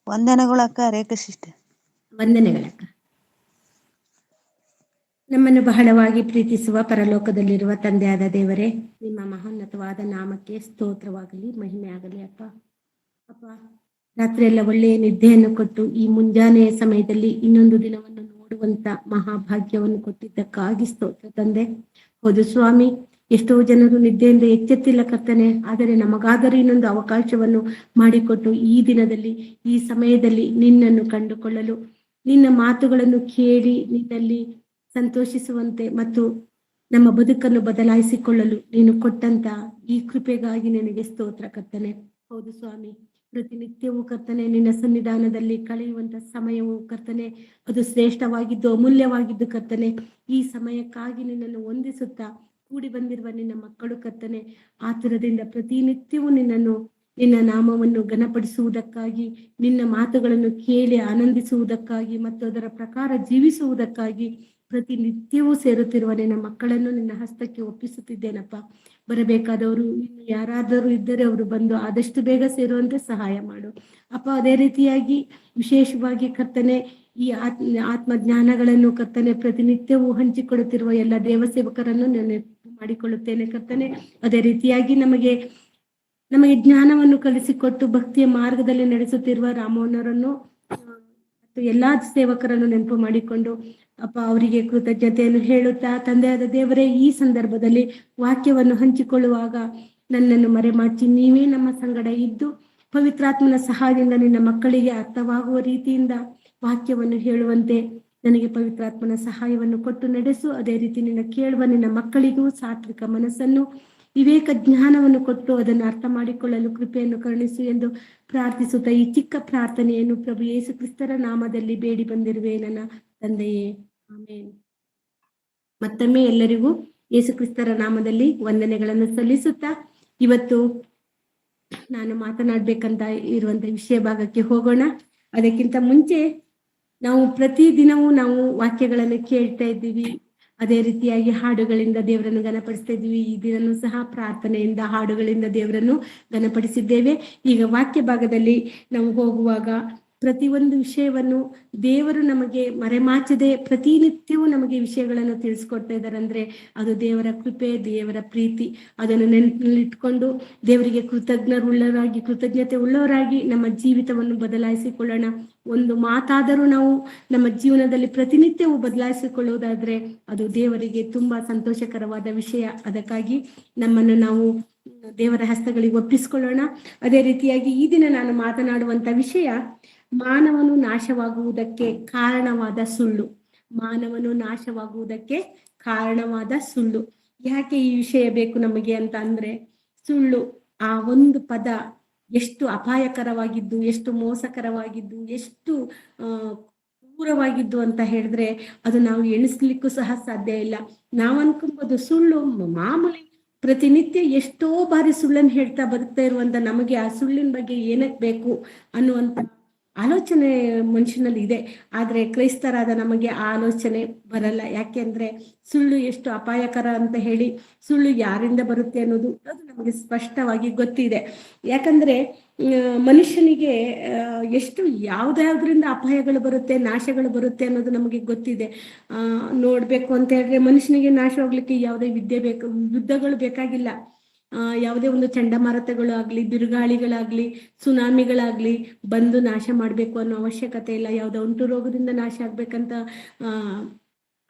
ವಂದನೆಗಳಕ್ಕ ರೇಖಾ sister. ವಂದನೆಗಳಕ್ಕ. ನಮ್ಮನ್ನು ಬಹಳವಾಗಿ ಪ್ರೀತಿಸುವ ಪರಲೋಕದಲ್ಲಿರುವ ತಂದೆಯಾದ ದೇವರೇ, ನಿಮ್ಮ ಮಹೋನ್ನತವಾದ ನಾಮಕ್ಕೆ ಸ್ತೋತ್ರವಾಗಲಿ, ಮಹಿಮೆ ಆಗಲಿ. ಅಪ್ಪ ರಾತ್ರಿ ಎಲ್ಲ ಒಳ್ಳೆಯ ನಿದ್ದೆಯನ್ನು ಕೊಟ್ಟು ಈ ಮುಂಜಾನೆಯ ಸಮಯದಲ್ಲಿ ಇನ್ನೊಂದು ದಿನವನ್ನು ನೋಡುವಂತ ಮಹಾಭಾಗ್ಯವನ್ನು ಕೊಟ್ಟಿದ್ದಕ್ಕಾಗಿ ಸ್ತೋತ್ರ ತಂದೆ. ಹೌದು ಸ್ವಾಮಿ, ಎಷ್ಟೋ ಜನರು ನಿದ್ದೆಯಿಂದ ಎಚ್ಚೆತ್ತಿಲ್ಲ ಕರ್ತನೆ, ಆದರೆ ನಮಗಾದರೂ ಇನ್ನೊಂದು ಅವಕಾಶವನ್ನು ಮಾಡಿಕೊಟ್ಟು ಈ ದಿನದಲ್ಲಿ ಈ ಸಮಯದಲ್ಲಿ ನಿನ್ನನ್ನು ಕಂಡುಕೊಳ್ಳಲು, ನಿನ್ನ ಮಾತುಗಳನ್ನು ಕೇಳಿ ನಿನ್ನಲ್ಲಿ ಸಂತೋಷಿಸುವಂತೆ ಮತ್ತು ನಮ್ಮ ಬದುಕನ್ನು ಬದಲಾಯಿಸಿಕೊಳ್ಳಲು ನೀನು ಕೊಟ್ಟಂತ ಈ ಕೃಪೆಗಾಗಿ ನಿನಗೆ ಸ್ತೋತ್ರ ಕರ್ತನೆ. ಹೌದು ಸ್ವಾಮಿ, ಪ್ರತಿನಿತ್ಯವೂ ಕರ್ತನೆ ನಿನ್ನ ಸನ್ನಿಧಾನದಲ್ಲಿ ಕಳೆಯುವಂತ ಸಮಯವು ಕರ್ತನೆ ಅದು ಶ್ರೇಷ್ಠವಾಗಿದ್ದು ಅಮೂಲ್ಯವಾಗಿದ್ದು ಕರ್ತನೆ. ಈ ಸಮಯಕ್ಕಾಗಿ ನಿನ್ನನ್ನು ವಂದಿಸುತ್ತಾ ಕೂಡಿ ಬಂದಿರುವ ನಿನ್ನ ಮಕ್ಕಳು ಕರ್ತನೆ ಆತುರದಿಂದ ಪ್ರತಿನಿತ್ಯವೂ ನಿನ್ನ ನಾಮವನ್ನು ಘನಪಡಿಸುವುದಕ್ಕಾಗಿ, ನಿನ್ನ ಮಾತುಗಳನ್ನು ಕೇಳಿ ಆನಂದಿಸುವುದಕ್ಕಾಗಿ ಮತ್ತು ಅದರ ಪ್ರಕಾರ ಜೀವಿಸುವುದಕ್ಕಾಗಿ ಪ್ರತಿನಿತ್ಯವೂ ಸೇರುತ್ತಿರುವ ನಿನ್ನ ಮಕ್ಕಳನ್ನು ನಿನ್ನ ಹಸ್ತಕ್ಕೆ ಒಪ್ಪಿಸುತ್ತಿದ್ದೇನಪ್ಪ. ಬರಬೇಕಾದವರು ಇನ್ನು ಯಾರಾದರೂ ಇದ್ದರೆ ಅವರು ಬಂದು ಆದಷ್ಟು ಬೇಗ ಸೇರುವಂತೆ ಸಹಾಯ ಮಾಡು ಅಪ್ಪ. ಅದೇ ರೀತಿಯಾಗಿ ವಿಶೇಷವಾಗಿ ಕರ್ತನೆ ಈ ಆತ್ಮ ಜ್ಞಾನಗಳನ್ನು ಕರ್ತನೆ ಪ್ರತಿನಿತ್ಯವೂ ಹಂಚಿಕೊಡುತ್ತಿರುವ ಎಲ್ಲ ದೇವಸೇವಕರನ್ನು ನೆನಪು ಮಾಡಿಕೊಳ್ಳುತ್ತೇನೆ ಕರ್ತನೆ. ಅದೇ ರೀತಿಯಾಗಿ ನಮಗೆ ಜ್ಞಾನವನ್ನು ಕಲಿಸಿಕೊಟ್ಟು ಭಕ್ತಿಯ ಮಾರ್ಗದಲ್ಲಿ ನಡೆಸುತ್ತಿರುವ ರಾಮೋನರನ್ನು ಮತ್ತು ಎಲ್ಲಾ ಸೇವಕರನ್ನು ನೆನಪು ಮಾಡಿಕೊಂಡು ಅಪ್ಪ ಅವರಿಗೆ ಕೃತಜ್ಞತೆಯನ್ನು ಹೇಳುತ್ತಾ, ತಂದೆಯಾದ ದೇವರೇ, ಈ ಸಂದರ್ಭದಲ್ಲಿ ವಾಕ್ಯವನ್ನು ಹಂಚಿಕೊಳ್ಳುವಾಗ ನನ್ನನ್ನು ಮರೆಮಾಚಿ ನೀವೇ ನಮ್ಮ ಸಂಗಡ ಇದ್ದು ಪವಿತ್ರಾತ್ಮನ ಸಹಾಯದಿಂದ ನಿನ್ನ ಮಕ್ಕಳಿಗೆ ಅರ್ಥವಾಗುವ ರೀತಿಯಿಂದ ವಾಕ್ಯವನ್ನು ಹೇಳುವಂತೆ ನನಗೆ ಪವಿತ್ರಾತ್ಮನ ಸಹಾಯವನ್ನು ಕೊಟ್ಟು ನಡೆಸು. ಅದೇ ರೀತಿ ನಿನ್ನ ಕೇಳುವ ನಿನ್ನ ಮಕ್ಕಳಿಗೂ ಸಾತ್ವಿಕ ಮನಸ್ಸನ್ನು, ವಿವೇಕ ಜ್ಞಾನವನ್ನು ಕೊಟ್ಟು ಅದನ್ನು ಅರ್ಥ ಮಾಡಿಕೊಳ್ಳಲು ಕೃಪೆಯನ್ನು ಕರುಣಿಸು ಎಂದು ಪ್ರಾರ್ಥಿಸುತ್ತಾ ಈ ಚಿಕ್ಕ ಪ್ರಾರ್ಥನೆಯನ್ನು ಪ್ರಭು ಯೇಸು ಕ್ರಿಸ್ತರ ನಾಮದಲ್ಲಿ ಬೇಡಿ ಬಂದಿರುವೆ ನನ್ನ ತಂದೆಯೇ, ಆಮೇನ್. ಮತ್ತೊಮ್ಮೆ ಎಲ್ಲರಿಗೂ ಯೇಸು ಕ್ರಿಸ್ತರ ನಾಮದಲ್ಲಿ ವಂದನೆಗಳನ್ನು ಸಲ್ಲಿಸುತ್ತಾ ಇವತ್ತು ನಾನು ಮಾತನಾಡ್ಬೇಕಂತ ಇರುವಂತ ವಿಷಯ ಭಾಗಕ್ಕೆ ಹೋಗೋಣ. ಅದಕ್ಕಿಂತ ಮುಂಚೆ ನಾವು ಪ್ರತಿದಿನವೂ ನಾವು ವಾಕ್ಯಗಳನ್ನು ಕೇಳ್ತಾ ಇದ್ದೀವಿ. ಅದೇ ರೀತಿಯಾಗಿ ಹಾಡುಗಳಿಂದ ದೇವರನ್ನು ಘನಪಡಿಸ್ತಾ ಇದ್ದೀವಿ. ಈ ದಿನನೂ ಸಹ ಪ್ರಾರ್ಥನೆಯಿಂದ ಹಾಡುಗಳಿಂದ ದೇವರನ್ನು ಘನಪಡಿಸಿದ್ದೇವೆ. ಈಗ ವಾಕ್ಯ ಭಾಗದಲ್ಲಿ ನಾವು ಹೋಗುವಾಗ ಪ್ರತಿಯೊಂದು ವಿಷಯವನ್ನು ದೇವರು ನಮಗೆ ಮರೆಮಾಚದೆ ಪ್ರತಿನಿತ್ಯವೂ ನಮಗೆ ವಿಷಯಗಳನ್ನು ತಿಳಿಸ್ಕೊಡ್ತಾ ಇದ್ದಾರೆ. ಅಂದ್ರೆ ಅದು ದೇವರ ಕೃಪೆ, ದೇವರ ಪ್ರೀತಿ. ಅದನ್ನು ನೆನಪಿನಲ್ಲಿಟ್ಕೊಂಡು ದೇವರಿಗೆ ಕೃತಜ್ಞತೆ ಉಳ್ಳವರಾಗಿ ನಮ್ಮ ಜೀವಿತವನ್ನು ಬದಲಾಯಿಸಿಕೊಳ್ಳೋಣ. ಒಂದು ಮಾತಾದರೂ ನಾವು ನಮ್ಮ ಜೀವನದಲ್ಲಿ ಪ್ರತಿನಿತ್ಯವೂ ಬದಲಾಯಿಸಿಕೊಳ್ಳುವುದಾದ್ರೆ ಅದು ದೇವರಿಗೆ ತುಂಬಾ ಸಂತೋಷಕರವಾದ ವಿಷಯ. ಅದಕ್ಕಾಗಿ ನಮ್ಮನ್ನು ನಾವು ದೇವರ ಹಸ್ತಗಳಿಗೆ ಒಪ್ಪಿಸಿಕೊಳ್ಳೋಣ. ಅದೇ ರೀತಿಯಾಗಿ ಈ ದಿನ ನಾನು ಮಾತನಾಡುವಂತ ವಿಷಯ ಮಾನವನು ನಾಶವಾಗುವುದಕ್ಕೆ ಕಾರಣವಾದ ಸುಳ್ಳು. ಮಾನವನು ನಾಶವಾಗುವುದಕ್ಕೆ ಕಾರಣವಾದ ಸುಳ್ಳು. ಯಾಕೆ ಈ ವಿಷಯ ಬೇಕು ನಮಗೆ ಅಂತ ಅಂದ್ರೆ, ಸುಳ್ಳು ಆ ಒಂದು ಪದ ಎಷ್ಟು ಅಪಾಯಕರವಾಗಿದ್ದು, ಎಷ್ಟು ಮೋಸಕರವಾಗಿದ್ದು, ಎಷ್ಟು ಕ್ರೂರವಾಗಿದ್ದು ಅಂತ ಹೇಳಿದ್ರೆ ಅದು ನಾವು ಎಣಿಸ್ಲಿಕ್ಕೂ ಸಹ ಸಾಧ್ಯ ಇಲ್ಲ. ನಾವು ಅನ್ಕೊಂಬೋದು ಸುಳ್ಳು ಮಾಮೂಲಿ, ಪ್ರತಿನಿತ್ಯ ಎಷ್ಟೋ ಬಾರಿ ಸುಳ್ಳನ್ನು ಹೇಳ್ತಾ ಬದುಕ್ತಾ ಇರುವಂತ ನಮಗೆ ಆ ಸುಳ್ಳಿನ ಬಗ್ಗೆ ಏನಕ್ಕೆ ಬೇಕು ಅನ್ನುವಂತ ಆಲೋಚನೆ ಮನುಷ್ಯನಲ್ಲಿ ಇದೆ. ಆದ್ರೆ ಕ್ರೈಸ್ತರಾದ ನಮಗೆ ಆ ಆಲೋಚನೆ ಬರಲ್ಲ. ಯಾಕೆಂದ್ರೆ ಸುಳ್ಳು ಎಷ್ಟು ಅಪಾಯಕರ ಅಂತ ಹೇಳಿ, ಸುಳ್ಳು ಯಾರಿಂದ ಬರುತ್ತೆ ಅನ್ನೋದು ಅದು ನಮಗೆ ಸ್ಪಷ್ಟವಾಗಿ ಗೊತ್ತಿದೆ. ಯಾಕಂದ್ರೆ ಮನುಷ್ಯನಿಗೆ ಎಷ್ಟು ಯಾವ್ದಾದ್ರಿಂದ ಅಪಾಯಗಳು ಬರುತ್ತೆ, ನಾಶಗಳು ಬರುತ್ತೆ ಅನ್ನೋದು ನಮಗೆ ಗೊತ್ತಿದೆ. ನೋಡ್ಬೇಕು ಅಂತ ಹೇಳಿದ್ರೆ ಮನುಷ್ಯನಿಗೆ ನಾಶವಾಗ್ಲಿಕ್ಕೆ ಯಾವುದೇ ಯುದ್ಧಗಳು ಬೇಕಾಗಿಲ್ಲ. ಯಾವುದೇ ಒಂದು ಚಂಡಮಾರುತಗಳು ಆಗ್ಲಿ, ಬಿರುಗಾಳಿಗಳಾಗ್ಲಿ, ಸುನಾಮಿಗಳಾಗ್ಲಿ ಬಂದು ನಾಶ ಮಾಡ್ಬೇಕು ಅನ್ನೋ ಅವಶ್ಯಕತೆ ಇಲ್ಲ. ಯಾವುದೋ ಒಂಟು ರೋಗದಿಂದ ನಾಶ ಆಗ್ಬೇಕಂತ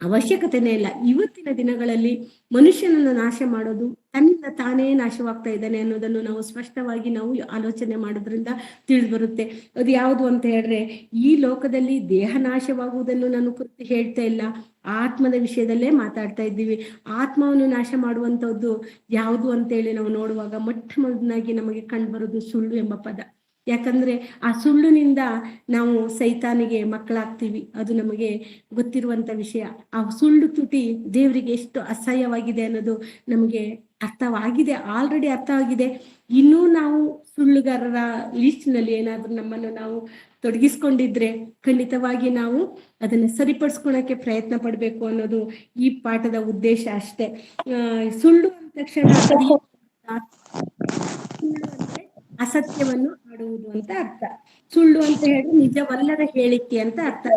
ಅವಶ್ಯಕತೆನೇ ಇಲ್ಲ. ಇವತ್ತಿನ ದಿನಗಳಲ್ಲಿ ಮನುಷ್ಯನನ್ನು ನಾಶ ಮಾಡೋದು ತನ್ನಿಂದ ತಾನೇ ನಾಶವಾಗ್ತಾ ಇದ್ದಾನೆ ಅನ್ನೋದನ್ನು ನಾವು ಸ್ಪಷ್ಟವಾಗಿ ನಾವು ಆಲೋಚನೆ ಮಾಡೋದ್ರಿಂದ ತಿಳಿದು ಬರುತ್ತೆ. ಅದು ಯಾವುದು ಅಂತ ಹೇಳಿದ್ರೆ, ಈ ಲೋಕದಲ್ಲಿ ದೇಹ ನಾಶವಾಗುವುದನ್ನು ನಾನು ಕುರಿತು ಹೇಳ್ತಾ ಇಲ್ಲ, ಆತ್ಮದ ವಿಷಯದಲ್ಲೇ ಮಾತಾಡ್ತಾ ಇದ್ದೀವಿ. ಆತ್ಮವನ್ನು ನಾಶ ಮಾಡುವಂಥದ್ದು ಯಾವುದು ಅಂತೇಳಿ ನಾವು ನೋಡುವಾಗ ಮೊಟ್ಟ ಮೊದಲಾಗಿ ನಮಗೆ ಕಂಡು ಬರೋದು ಸುಳ್ಳು ಎಂಬ ಪದ. ಯಾಕಂದ್ರೆ ಆ ಸುಳ್ಳಿನಿಂದ ನಾವು ಸೈತಾನಿಗೆ ಮಕ್ಕಳಾಗ್ತೀವಿ, ಅದು ನಮಗೆ ಗೊತ್ತಿರುವಂತ ವಿಷಯ. ಆ ಸುಳ್ಳು ತುಟಿ ದೇವರಿಗೆ ಎಷ್ಟು ಅಸಹ್ಯವಾಗಿದೆ ಅನ್ನೋದು ನಮಗೆ ಅರ್ಥವಾಗಿದೆ, ಆಲ್ರೆಡಿ ಅರ್ಥವಾಗಿದೆ. ಇನ್ನೂ ನಾವು ಸುಳ್ಳುಗಾರರ ಲಿಸ್ಟ್ನಲ್ಲಿ ಏನಾದ್ರೂ ನಮ್ಮನ್ನು ನಾವು ತೊಡಗಿಸ್ಕೊಂಡಿದ್ರೆ ಖಂಡಿತವಾಗಿ ನಾವು ಅದನ್ನ ಸರಿಪಡಿಸ್ಕೊಳಕ್ಕೆ ಪ್ರಯತ್ನ ಪಡ್ಬೇಕು ಅನ್ನೋದು ಈ ಪಾಠದ ಉದ್ದೇಶ ಅಷ್ಟೇ. ಸುಳ್ಳು ಅಂದ ತಕ್ಷಣ ಸುಳ್ಳು ಅಂದ್ರೆ ಅಸತ್ಯವನ್ನು ಆಡುವುದು ಅಂತ ಅರ್ಥ. ಸುಳ್ಳು ಅಂತ ಹೇಳಿದ್ರೆ ನಿಜವಲ್ಲದ ಹೇಳಿಕೆ ಅಂತ ಅರ್ಥ.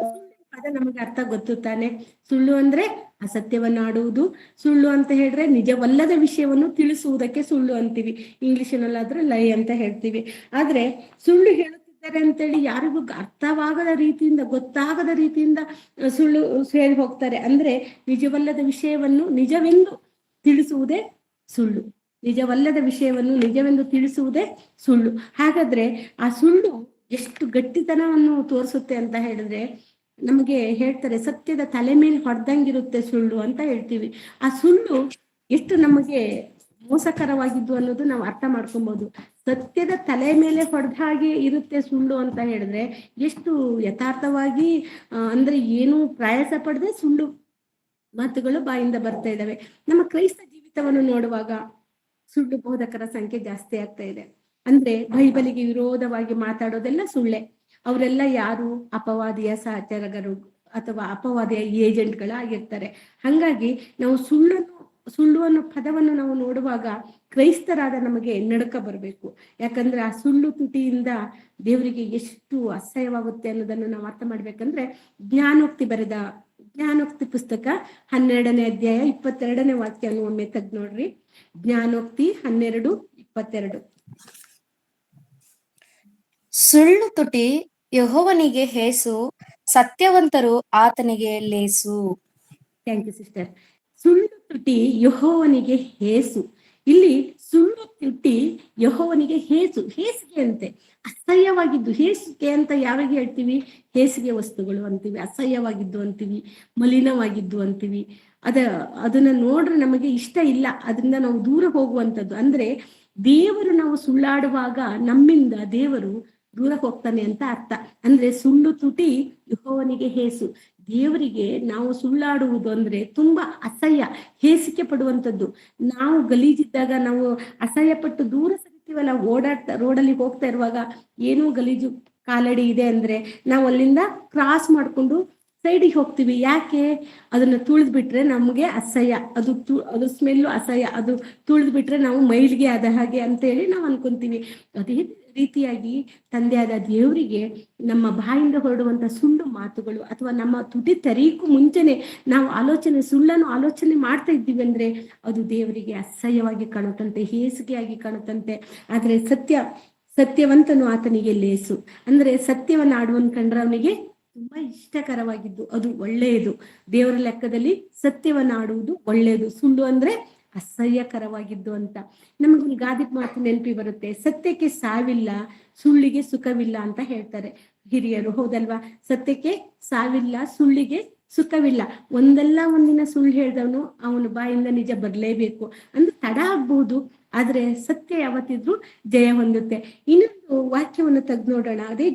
ಅದ ನಮಗೆ ಅರ್ಥ ಗೊತ್ತು ತಾನೆ. ಸುಳ್ಳು ಅಂದ್ರೆ ಅಸತ್ಯವನ್ನು ಆಡುವುದು, ಸುಳ್ಳು ಅಂತ ಹೇಳಿದ್ರೆ ನಿಜವಲ್ಲದ ವಿಷಯವನ್ನು ತಿಳಿಸುವುದಕ್ಕೆ ಸುಳ್ಳು ಅಂತೀವಿ. ಇಂಗ್ಲಿಷಿನಲ್ಲಾದ್ರೆ ಲೈ ಅಂತ ಹೇಳ್ತೀವಿ. ಆದ್ರೆ ಸುಳ್ಳು ಹೇಳುತ್ತಿದ್ದಾರೆ ಅಂತೇಳಿ ಯಾರಿಗೂ ಅರ್ಥವಾಗದ ರೀತಿಯಿಂದ, ಗೊತ್ತಾಗದ ರೀತಿಯಿಂದ ಸುಳ್ಳು ಹೇಳಿ ಹೋಗ್ತಾರೆ. ಅಂದ್ರೆ ನಿಜವಲ್ಲದ ವಿಷಯವನ್ನು ನಿಜವೆಂದು ತಿಳಿಸುವುದೇ ಸುಳ್ಳು. ನಿಜವಲ್ಲದ ವಿಷಯವನ್ನು ನಿಜವೆಂದು ತಿಳಿಸುವುದೇ ಸುಳ್ಳು. ಹಾಗಾದ್ರೆ ಆ ಸುಳ್ಳು ಎಷ್ಟು ಗಟ್ಟಿತನವನ್ನು ತೋರಿಸುತ್ತೆ ಅಂತ ಹೇಳಿದ್ರೆ, ನಮಗೆ ಹೇಳ್ತಾರೆ ಸತ್ಯದ ತಲೆ ಮೇಲೆ ಹೊಡೆದಂಗಿರುತ್ತೆ ಸುಳ್ಳು ಅಂತ ಹೇಳ್ತೀವಿ. ಆ ಸುಳ್ಳು ಎಷ್ಟು ನಮಗೆ ಮೋಸಕರವಾಗಿದ್ದು ಅನ್ನೋದು ನಾವು ಅರ್ಥ ಮಾಡ್ಕೊಬಹುದು. ಸತ್ಯದ ತಲೆ ಮೇಲೆ ಹೊಡೆದ ಹಾಗೆ ಇರುತ್ತೆ ಸುಳ್ಳು ಅಂತ ಹೇಳಿದ್ರೆ ಎಷ್ಟು ಯಥಾರ್ಥವಾಗಿ ಅಂದ್ರೆ ಏನು ಪ್ರಯಾಸ ಪಡದೆ ಸುಳ್ಳು ಮಾತುಗಳು ಬಾಯಿಂದ ಬರ್ತಾ ಇದ್ದಾವೆ. ನಮ್ಮ ಕ್ರೈಸ್ತ ಜೀವಿತವನ್ನು ನೋಡುವಾಗ ಸುಳ್ಳು ಬೋಧಕರ ಸಂಖ್ಯೆ ಜಾಸ್ತಿ ಆಗ್ತಾ ಇದೆ. ಅಂದ್ರೆ ಬೈಬಲಿಗೆ ವಿರೋಧವಾಗಿ ಮಾತಾಡೋದೆಲ್ಲ ಸುಳ್ಳೆ. ಅವರೆಲ್ಲ ಯಾರು? ಅಪವಾದಿಯ ಸಹಚರಗರು ಅಥವಾ ಅಪವಾದಿಯ ಏಜೆಂಟ್ಗಳಾಗಿರ್ತಾರೆ. ಹಂಗಾಗಿ ನಾವು ಸುಳ್ಳು ಅನ್ನೋ ಪದವನ್ನು ನಾವು ನೋಡುವಾಗ ಕ್ರೈಸ್ತರಾದ ನಮಗೆ ನಡುಕ ಬರಬೇಕು. ಯಾಕಂದ್ರೆ ಆ ಸುಳ್ಳು ತುಟಿಯಿಂದ ದೇವರಿಗೆ ಎಷ್ಟು ಅಸಹ್ಯವಾಗುತ್ತೆ ಅನ್ನೋದನ್ನು ನಾವು ಅರ್ಥ ಮಾಡ್ಬೇಕಂದ್ರೆ ಜ್ಞಾನೋಕ್ತಿ ಪುಸ್ತಕ 12ನೇ ಅಧ್ಯಾಯ 22ನೇ ವಾಕ್ಯವನ್ನು ಒಮ್ಮೆ ತೆಗ್ದು ನೋಡ್ರಿ. ಜ್ಞಾನೋಕ್ತಿ 12:22. ಸುಳ್ಳು ತುಟಿ ಯೆಹೋವನಿಗೆ ಹೇಸು, ಸತ್ಯವಂತರು ಆತನಿಗೆ ಲೇಸು. Thank you sister. ಸುಳ್ಳು ತುಟಿ ಯೆಹೋವನಿಗೆ ಹೇಸು. ಇಲ್ಲಿ ಸುಳ್ಳು ತುಟಿ ಯೆಹೋವನಿಗೆ ಹೇಸಿಗೆ ಅಂತೆ, ಅಸಹ್ಯವಾಗಿದ್ದು. ಹೇಸಿಗೆ ಅಂತ ಯಾವಾಗ ಹೇಳ್ತೀವಿ? ಹೇಸಿಗೆ ವಸ್ತುಗಳು ಅಂತೀವಿ, ಅಸಹ್ಯವಾಗಿದ್ದು ಅಂತೀವಿ, ಮಲಿನವಾಗಿದ್ದು ಅಂತೀವಿ. ಅದನ್ನ ನೋಡ್ರೆ ನಮಗೆ ಇಷ್ಟ ಇಲ್ಲ, ಅದರಿಂದ ನಾವು ದೂರ ಹೋಗುವಂಥದ್ದು. ಅಂದ್ರೆ ದೇವರು ನಾವು ಸುಳ್ಳಾಡುವಾಗ ನಮ್ಮಿಂದ ದೇವರು ದೂರ ಹೋಗ್ತಾನೆ ಅಂತ ಅರ್ಥ. ಅಂದ್ರೆ ಸುಳ್ಳು ತುಟಿ ಯೆಹೋವನಿಗೆ ಹೇಸು. ದೇವರಿಗೆ ನಾವು ಸುಳ್ಳಾಡುವುದು ಅಂದ್ರೆ ತುಂಬಾ ಅಸಹ್ಯ, ಹೇಸಿಕೆ ಪಡುವಂಥದ್ದು. ನಾವು ಗಲೀಜಿದ್ದಾಗ ನಾವು ಅಸಹ್ಯ ಪಟ್ಟು ದೂರ ಸರಿತೀವಲ್ಲ, ರೋಡಲ್ಲಿ ಹೋಗ್ತಾ ಇರುವಾಗ ಏನೋ ಗಲೀಜು ಕಾಲಡಿ ಇದೆ ಅಂದ್ರೆ ನಾವು ಅಲ್ಲಿಂದ ಕ್ರಾಸ್ ಮಾಡ್ಕೊಂಡು ಸೈಡಿಗೆ ಹೋಗ್ತೀವಿ. ಯಾಕೆ? ಅದನ್ನ ತುಳಿದ್ಬಿಟ್ರೆ ನಮಗೆ ಅಸಹ್ಯ, ಅದು ಸ್ಮೆಲ್ಲು ಅಸಹ್ಯ, ಅದು ತುಳಿದ್ಬಿಟ್ರೆ ನಾವು ಮೈಲಿಗೆ ಆದ ಹಾಗೆ ಅಂತ ಹೇಳಿ ನಾವು ಅನ್ಕೊಂತೀವಿ. ಅದೇ ರೀತಿಯಾಗಿ ತಂದೆಯಾದ ದೇವರಿಗೆ ನಮ್ಮ ಬಾಯಿಂದ ಹೊರಡುವಂತ ಸುಳ್ಳು ಮಾತುಗಳು ಅಥವಾ ನಮ್ಮ ತುಟಿ ತೆರೀಕು ಮುಂಚೆನೆ ನಾವು ಸುಳ್ಳನ್ನು ಆಲೋಚನೆ ಮಾಡ್ತಾ ಇದ್ದೀವಿ ಅಂದ್ರೆ ಅದು ದೇವರಿಗೆ ಅಸಹ್ಯವಾಗಿ ಕಾಣುತ್ತಂತೆ, ಹೇಸಿಗೆಯಾಗಿ ಕಾಣುತ್ತಂತೆ. ಆದ್ರೆ ಸತ್ಯವಂತನು ಆತನಿಗೆ ಲೇಸು. ಅಂದ್ರೆ ಸತ್ಯವನ್ನ ಆಡುವನ್ ಕಂಡ್ರೆ ಅವನಿಗೆ ತುಂಬಾ ಇಷ್ಟಕರವಾಗಿದ್ದು, ಅದು ಒಳ್ಳೆಯದು. ದೇವರ ಲೆಕ್ಕದಲ್ಲಿ ಸತ್ಯವನ್ನ ಆಡುವುದು ಒಳ್ಳೆಯದು, ಸುಳ್ಳು ಅಂದ್ರೆ ಅಸಹ್ಯಕರವಾಗಿದ್ದು ಅಂತ. ನಮಗೊಂದು ಗಾದೆ ಮಾತು ನೆನಪಿ ಬರುತ್ತೆ, ಸತ್ಯಕ್ಕೆ ಸಾವಿಲ್ಲ, ಸುಳ್ಳಿಗೆ ಸುಖವಿಲ್ಲ ಅಂತ ಹೇಳ್ತಾರೆ ಹಿರಿಯರು. ಹೌದಲ್ವಾ? ಸತ್ಯಕ್ಕೆ ಸಾವಿಲ್ಲ, ಸುಳ್ಳಿಗೆ ಸುಖವಿಲ್ಲ. ಒಂದಲ್ಲ ಒಂದಿನ ಸುಳ್ಳು ಹೇಳ್ದವನು ಅವನ ಬಾಯಿಂದ ನಿಜ ಬರ್ಲೇಬೇಕು. ಅಂದ್ರೆ ತಡ ಆಗ್ಬಹುದು, ಆದ್ರೆ ಸತ್ಯ ಯಾವತ್ತಿದ್ರು ಜಯ ಹೊಂದುತ್ತೆ. ಇನ್ನೊಂದು ವಾಕ್ಯವನ್ನು ತೆಗೆದು ನೋಡೋಣ. ಅದೇ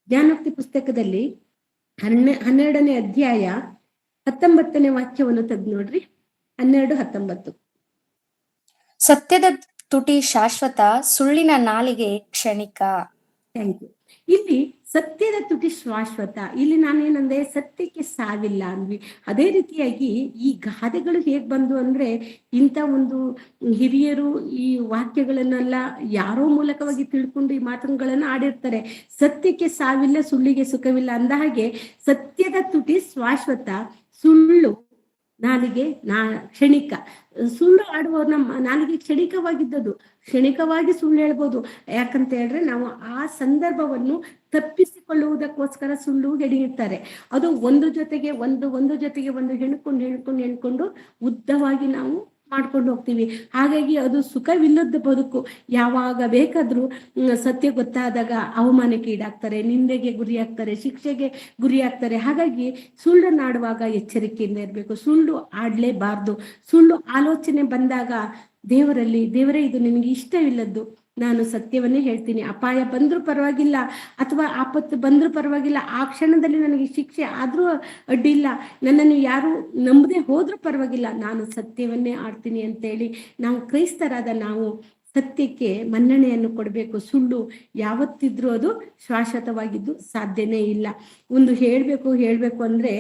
ಜ್ಞಾನೋಕ್ತಿ ಪುಸ್ತಕದಲ್ಲಿ 12ನೇ ಅಧ್ಯಾಯ 19ನೇ ವಾಕ್ಯವನ್ನು ತೆಗೆದು ನೋಡ್ರಿ. 12:19. ಸತ್ಯದ ತುಟಿ ಶಾಶ್ವತ, ಸುಳ್ಳಿನ ನಾಲಿಗೆ ಕ್ಷಣಿಕ. Thank you. ಇಲ್ಲಿ ಸತ್ಯದ ತುಟಿ ಶಾಶ್ವತ. ಇಲ್ಲಿ ನಾನೇನಂದೆ? ಸತ್ಯಕ್ಕೆ ಸಾವಿಲ್ಲ ಅಂದ್ವಿ. ಅದೇ ರೀತಿಯಾಗಿ ಈ ಗಾದೆಗಳು ಹೇಗ್ ಬಂದು ಅಂದ್ರೆ, ಇಂಥ ಒಂದು ಹಿರಿಯರು ಈ ವಾಕ್ಯಗಳನ್ನೆಲ್ಲ ಯಾರೋ ಮೂಲಕವಾಗಿ ತಿಳ್ಕೊಂಡು ಈ ಮಾತುಗಳನ್ನ ಆಡಿರ್ತಾರೆ. ಸತ್ಯಕ್ಕೆ ಸಾವಿಲ್ಲ, ಸುಳ್ಳಿಗೆ ಸುಖವಿಲ್ಲ ಅಂದ ಹಾಗೆ ಸತ್ಯದ ತುಟಿ ಶಾಶ್ವತ, ಸುಳ್ಳು ನಾಲಿಗೆ ಕ್ಷಣಿಕ. ಸುಳ್ಳು ಆಡುವವ್ರ ನಾಲಿಗೆ ಕ್ಷಣಿಕವಾಗಿದ್ದದು, ಕ್ಷಣಿಕವಾಗಿ ಸುಳ್ಳು ಹೇಳ್ಬೋದು. ಯಾಕಂತ ಹೇಳಿದ್ರೆ ನಾವು ಆ ಸಂದರ್ಭವನ್ನು ತಪ್ಪಿಸಿಕೊಳ್ಳುವುದಕ್ಕೋಸ್ಕರ ಸುಳ್ಳು ಹೆಣೆಯುತ್ತಾರೆ. ಅದು ಒಂದು ಜೊತೆಗೆ ಒಂದು ಹೆಣ್ಕೊಂಡು ಉದ್ದವಾಗಿ ನಾವು ಮಾಡ್ಕೊಂಡು ಹೋಗ್ತೀವಿ. ಹಾಗಾಗಿ ಅದು ಸುಖವಿಲ್ಲದ ಬದುಕು. ಯಾವಾಗ ಬೇಕಾದ್ರೂ ಸತ್ಯ ಗೊತ್ತಾದಾಗ ಅವಮಾನಕ್ಕೆ ಈಡಾಗ್ತಾರೆ, ನಿಂದೆಗೆ ಗುರಿಯಾಗ್ತಾರೆ, ಶಿಕ್ಷೆಗೆ ಗುರಿಯಾಗ್ತಾರೆ. ಹಾಗಾಗಿ ಸುಳ್ಳನ್ನಾಡುವಾಗ ಎಚ್ಚರಿಕೆಯಿಂದ ಇರಬೇಕು. ಸುಳ್ಳು ಆಡ್ಲೇಬಾರ್ದು. ಸುಳ್ಳು ಆಲೋಚನೆ ಬಂದಾಗ ದೇವರೇ ಇದು ನಿನಗೆ ಇಷ್ಟವಿಲ್ಲದ್ದು, ನಾನು ಸತ್ಯವನ್ನೇ ಹೇಳ್ತೀನಿ. ಅಪಾಯ ಬಂದ್ರೂ ಪರವಾಗಿಲ್ಲ ಅಥವಾ ಆಪತ್ತು ಬಂದ್ರೂ ಪರವಾಗಿಲ್ಲ, ಆ ಕ್ಷಣದಲ್ಲಿ ನನಗೆ ಶಿಕ್ಷೆ ಆದ್ರೂ ಅಡ್ಡಿಲ್ಲ, ನನ್ನನ್ನು ಯಾರು ನಂಬದೆ ಹೋದ್ರೂ ಪರವಾಗಿಲ್ಲ, ನಾನು ಸತ್ಯವನ್ನೇ ಆಡ್ತೀನಿ ಅಂತೇಳಿ ನಾವು ಕ್ರೈಸ್ತರಾದ ನಾವು ಸತ್ಯಕ್ಕೆ ಮನ್ನಣೆಯನ್ನು ಕೊಡಬೇಕು. ಸುಳ್ಳು ಯಾವತ್ತಿದ್ರೂ ಅದು ಶಾಶ್ವತವಾಗಿದ್ದು ಸಾಧ್ಯನೇ ಇಲ್ಲ. ಒಂದು ಹೇಳ್ಬೇಕು ಅಂದ್ರೆ